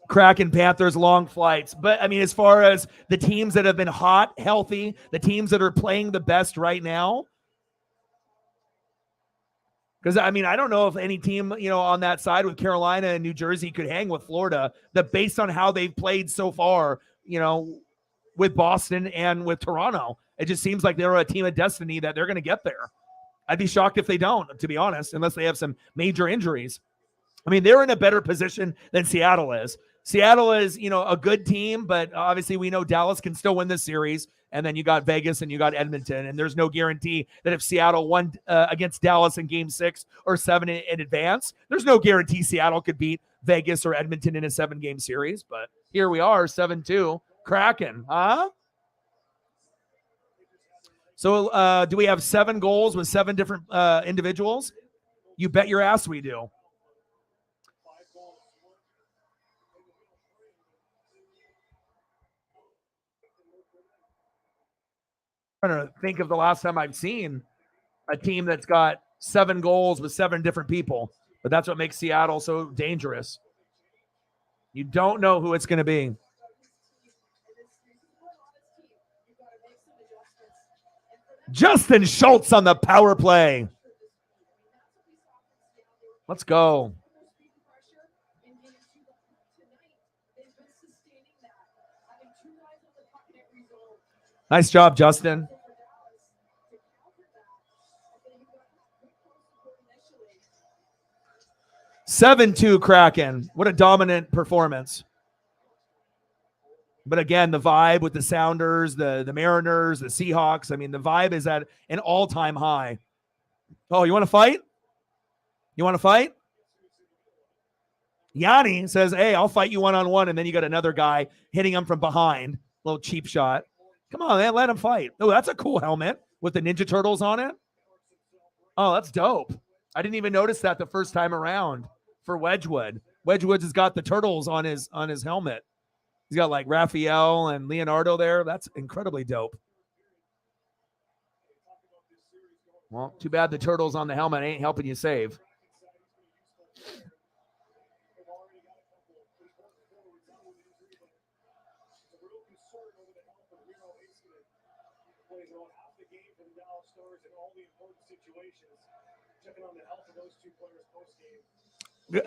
Kraken, Panthers, long flights. But, I mean, as far as the teams that have been hot, healthy, the teams that are playing the best right now... Because, I mean, I don't know if any team, on that side with Carolina and New Jersey could hang with Florida, that based on how they've played so far, with Boston and with Toronto. It just seems like they're a team of destiny that they're going to get there. I'd be shocked if they don't, to be honest, unless they have some major injuries. I mean, they're in a better position than Seattle is. Seattle is, a good team, but obviously we know Dallas can still win this series. And then you got Vegas and you got Edmonton. And there's no guarantee that if Seattle won against Dallas in game 6 or 7 in advance, there's no guarantee Seattle could beat Vegas or Edmonton in a 7-game series. But here we are, 7-2. Kraken, huh? So do we have 7 goals with 7 different individuals? You bet your ass we do. I'm trying to think of the last time I've seen a team that's got 7 goals with 7 different people. But that's what makes Seattle so dangerous. You don't know who it's going to be. Justin Schultz on the power play. Let's go. Nice job, Justin. (7-2) Kraken. What a dominant performance. But again, the vibe with the Sounders, the Mariners, the Seahawks, I mean, the vibe is at an all-time high. Oh, you want to fight? You want to fight? Yanni says, hey, I'll fight you one-on-one, and then you got another guy hitting him from behind. Little cheap shot. Come on, man, let him fight. Oh, that's a cool helmet with the Ninja Turtles on it. Oh, that's dope. I didn't even notice that the first time around for Wedgwood. Wedgwood has got the turtles on his helmet. He's got like Raphael and Leonardo there. That's incredibly dope. Well, too bad the turtles on the helmet ain't helping you save.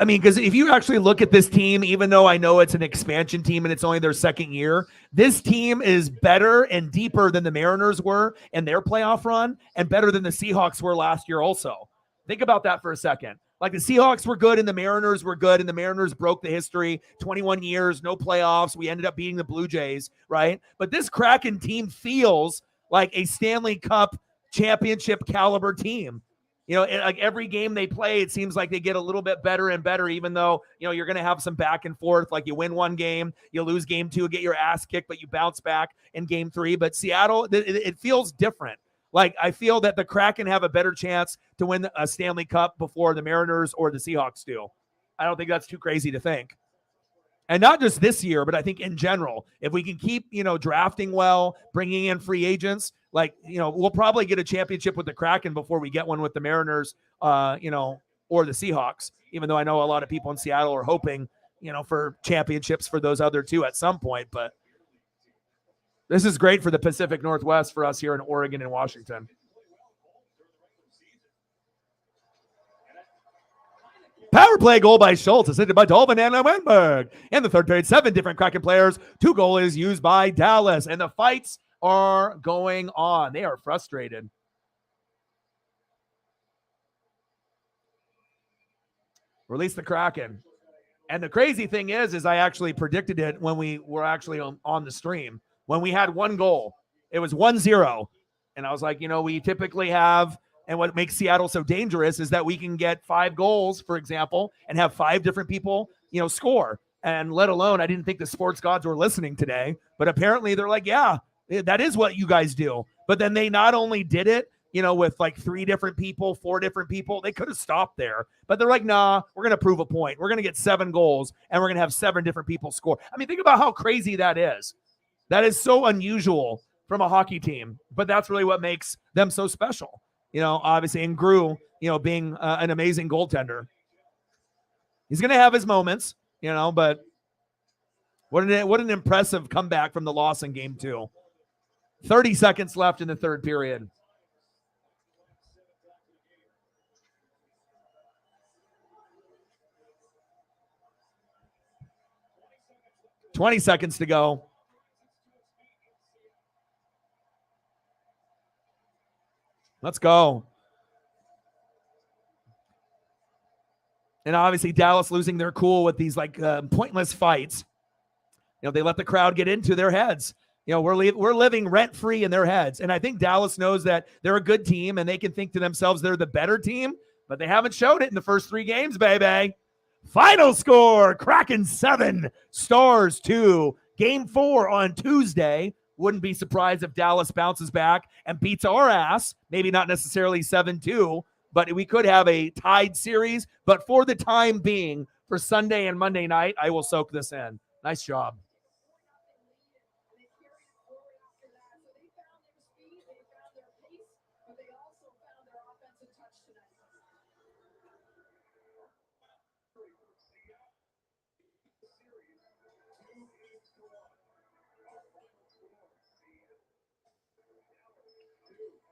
I mean, because if you actually look at this team, even though I know it's an expansion team and it's only their second year, this team is better and deeper than the Mariners were in their playoff run and better than the Seahawks were last year also. Think about that for a second. Like the Seahawks were good and the Mariners were good and the Mariners broke the history, 21 years, no playoffs. We ended up beating the Blue Jays, right? But this Kraken team feels like a Stanley Cup championship caliber team. Like every game they play, it seems like they get a little bit better and better, even though, you're going to have some back and forth. Like you win one game, you lose game 2, get your ass kicked, but you bounce back in game 3. But Seattle, it feels different. Like I feel that the Kraken have a better chance to win a Stanley Cup before the Mariners or the Seahawks do. I don't think that's too crazy to think. And not just this year, but I think in general, if we can keep, drafting well, bringing in free agents, we'll probably get a championship with the Kraken before we get one with the Mariners, or the Seahawks, even though I know a lot of people in Seattle are hoping, for championships for those other two at some point. But this is great for the Pacific Northwest for us here in Oregon and Washington. Power play goal by Schultz, assisted by Dolvin and Wenberg. In the third period, 7 different Kraken players. 2 goalies used by Dallas. And the fights are going on. They are frustrated. Release the Kraken. And the crazy thing is I actually predicted it when we were actually on the stream. When we had 1 goal, it was 1-0. And I was like, we typically have... And what makes Seattle so dangerous is that we can get 5 goals, for example, and have 5 different people, score. And let alone, I didn't think the sports gods were listening today, but apparently they're like, yeah, that is what you guys do. But then they not only did it, with like 3 different people, 4 different people, they could have stopped there. But they're like, nah, we're going to prove a point. We're going to get 7 goals and we're going to have 7 different people score. I mean, think about how crazy that is. That is so unusual from a hockey team, but that's really what makes them so special. Obviously, and Grew, being an amazing goaltender. He's going to have his moments, but what an impressive comeback from the loss in game 2. 30 seconds left in the third period. 20 seconds to go. Let's go. And obviously Dallas losing their cool with these like pointless fights. You know, they let the crowd get into their heads. You know, we're living rent-free in their heads. And I think Dallas knows that they're a good team and they can think to themselves they're the better team, but they haven't showed it in the first 3 games, baby. Final score, Kraken 7, Stars 2. Game 4 on Tuesday. Wouldn't be surprised if Dallas bounces back and beats our ass. Maybe not necessarily 7-2, but we could have a tied series. But for the time being, for Sunday and Monday night, I will soak this in. Nice job.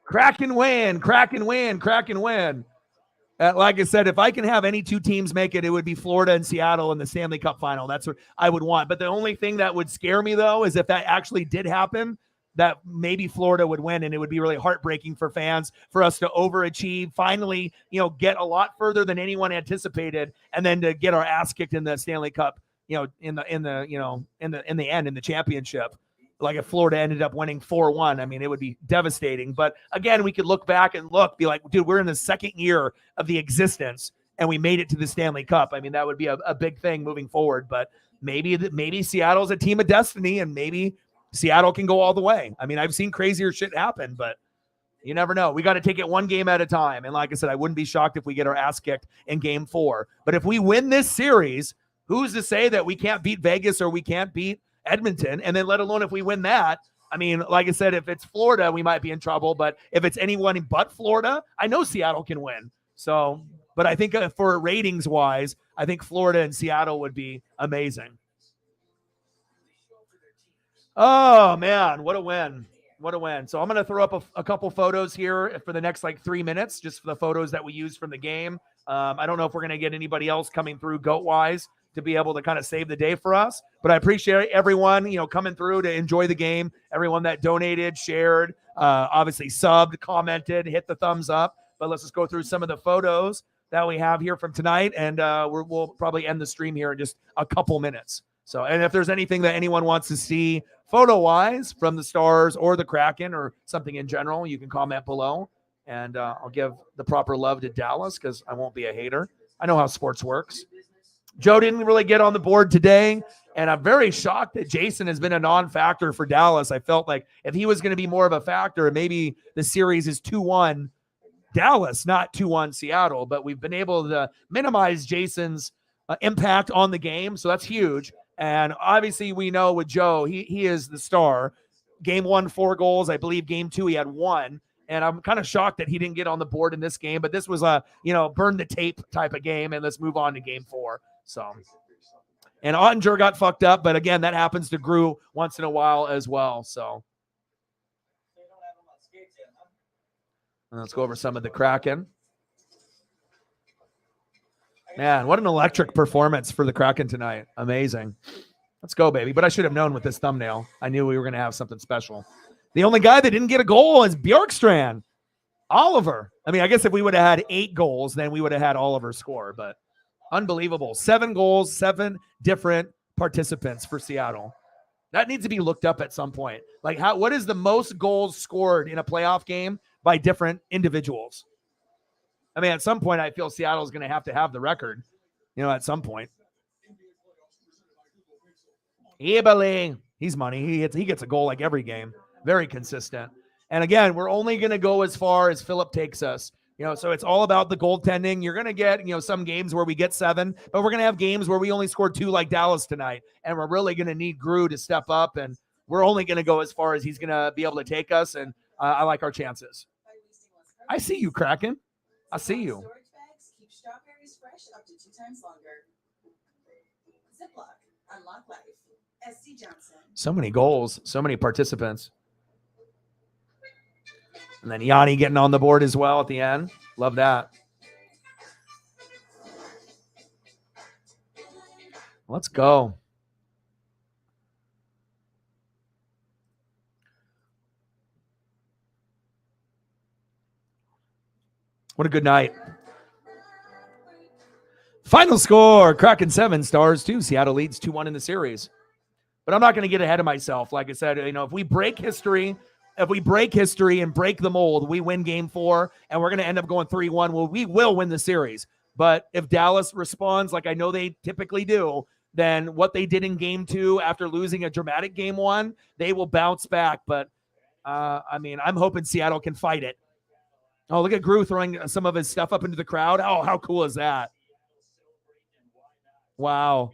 Kraken win, Kraken win, Kraken win. Like I said, if I can have any 2 teams make it, it would be Florida and Seattle in the Stanley Cup final. That's what I would want. But the only thing that would scare me, though, is if that actually did happen, that maybe Florida would win, and it would be really heartbreaking for fans for us to overachieve, finally, you know, get a lot further than anyone anticipated, and then to get our ass kicked in the Stanley Cup, you know, in the end, in the championship. Like if Florida ended up winning 4-1, I mean, it would be devastating. But again, we could look back and be like, dude, we're in the 2nd year of the existence and we made it to the Stanley Cup. I mean, that would be a big thing moving forward. But maybe Seattle's a team of destiny and maybe Seattle can go all the way. I mean, I've seen crazier shit happen, but you never know. We got to take it one game at a time. And like I said, I wouldn't be shocked if we get our ass kicked in game 4. But if we win this series, who's to say that we can't beat Vegas or we can't beat Edmonton? And then let alone if we win that, I mean, like I said, if it's Florida, we might be in trouble. But if it's anyone but Florida, I know Seattle can win. So, but I think for ratings wise, I think Florida and Seattle would be amazing. Oh man, what a win. What a win. So I'm going to throw up a couple photos here for the next like 3 minutes, just for the photos that we used from the game. I don't know if we're going to get anybody else coming through GOAT-wise to be able to kind of save the day for us. But I appreciate everyone, you know, coming through to enjoy the game. Everyone that donated, shared, obviously subbed, commented, hit the thumbs up. But let's just go through some of the photos that we have here from tonight. And we'll probably end the stream here in just a couple minutes. So, and if there's anything that anyone wants to see photo-wise from the Stars or the Kraken or something in general, you can comment below. And I'll give the proper love to Dallas because I won't be a hater. I know how sports works. Joe didn't really get on the board today, and I'm very shocked that Jason has been a non-factor for Dallas. I felt like if he was going to be more of a factor, maybe the series is 2-1 Dallas, not 2-1 Seattle, but we've been able to minimize Jason's impact on the game, so that's huge. And obviously we know with Joe, he is the star. Game 1, 4 goals. I believe game 2, he had 1. And I'm kind of shocked that he didn't get on the board in this game, but this was a, you know, burn the tape type of game, and let's move on to game 4. So, and Ottinger got fucked up, but again, that happens to Grew once in a while as well. So, and let's go over some of the Kraken. Man, what an electric performance for the Kraken tonight. Amazing. Let's go, baby. But I should have known with this thumbnail. I knew we were going to have something special. The only guy that didn't get a goal is Bjorkstrand. Oliver. I mean, I guess if we would have had 8 goals, then we would have had Oliver score, but unbelievable. 7 goals, 7 different participants for Seattle. That needs to be looked up at some point. Like, what is the most goals scored in a playoff game by different individuals? I mean, at some point, I feel Seattle's going to have the record, you know, at some point. Eberle, he's money. He gets a goal like every game. Very consistent. And again, we're only going to go as far as Philip takes us. You know, so it's all about the goaltending. You're going to get, you know, some games where we get 7, but we're going to have games where we only scored 2 like Dallas tonight. And we're really going to need Grew to step up. And we're only going to go as far as he's going to be able to take us. And I like our chances. I see you, Kraken. I see you. Storage bags keep strawberries fresh up to 2 times longer. Ziploc, unlock life. SC Johnson. So many goals, so many participants. And then Yanni getting on the board as well at the end. Love that. Let's go. What a good night. Final score, Kraken 7, Stars 2. Seattle leads 2-1 in the series. But I'm not going to get ahead of myself. Like I said, if we break history and break the mold, we win game 4, and we're going to end up going 3-1. Well, we will win the series. But if Dallas responds like I know they typically do, then what they did in game 2 after losing a dramatic game 1, they will bounce back. But, I'm hoping Seattle can fight it. Oh, look at Gru throwing some of his stuff up into the crowd. Oh, how cool is that? Wow.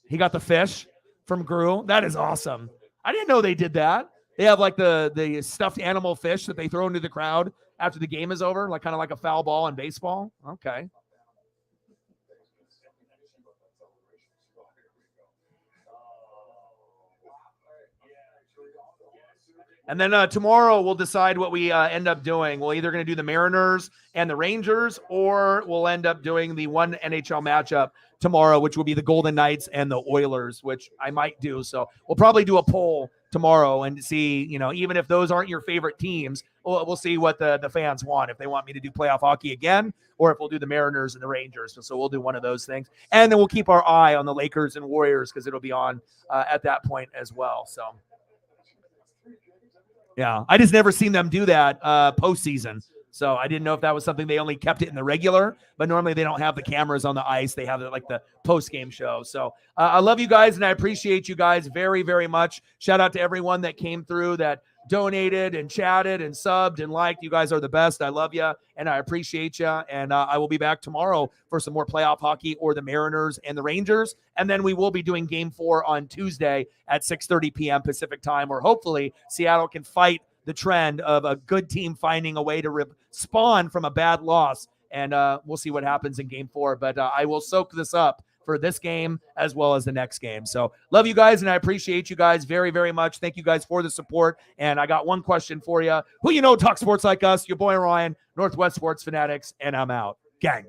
He got the fish from Gru. That is awesome. I didn't know they did that. They have like the stuffed animal fish that they throw into the crowd after the game is over, like kind of like a foul ball in baseball. Okay. And then tomorrow we'll decide what we end up doing. We're either going to do the Mariners and the Rangers, or we'll end up doing the one NHL matchup tomorrow, which will be the Golden Knights and the Oilers, which I might do. So we'll probably do a poll tomorrow and see, even if those aren't your favorite teams, we'll see what the fans want. If they want me to do playoff hockey again, or if we'll do the Mariners and the Rangers. So we'll do one of those things. And then we'll keep our eye on the Lakers and Warriors because it'll be on at that point as well. So. Yeah, I just never seen them do that postseason. So I didn't know if that was something they only kept it in the regular, but normally they don't have the cameras on the ice. They have it like the post-game show. So I love you guys, and I appreciate you guys very, very much. Shout out to everyone that came through, that donated and chatted and subbed and liked. You guys are the best. I love you, and I appreciate you. And I will be back tomorrow for some more playoff hockey or the Mariners and the Rangers. And then we will be doing game 4 on Tuesday at 6:30 p.m. Pacific time, where hopefully Seattle can fight the trend of a good team finding a way to spawn from a bad loss. And we'll see what happens in game 4. But I will soak this up for this game as well as the next game. So love you guys, and I appreciate you guys very, very much. Thank you guys for the support. And I got one question for you. Who talk sports like us? Your boy Ryan, Northwest Sports Fanatics, and I'm out. Gang.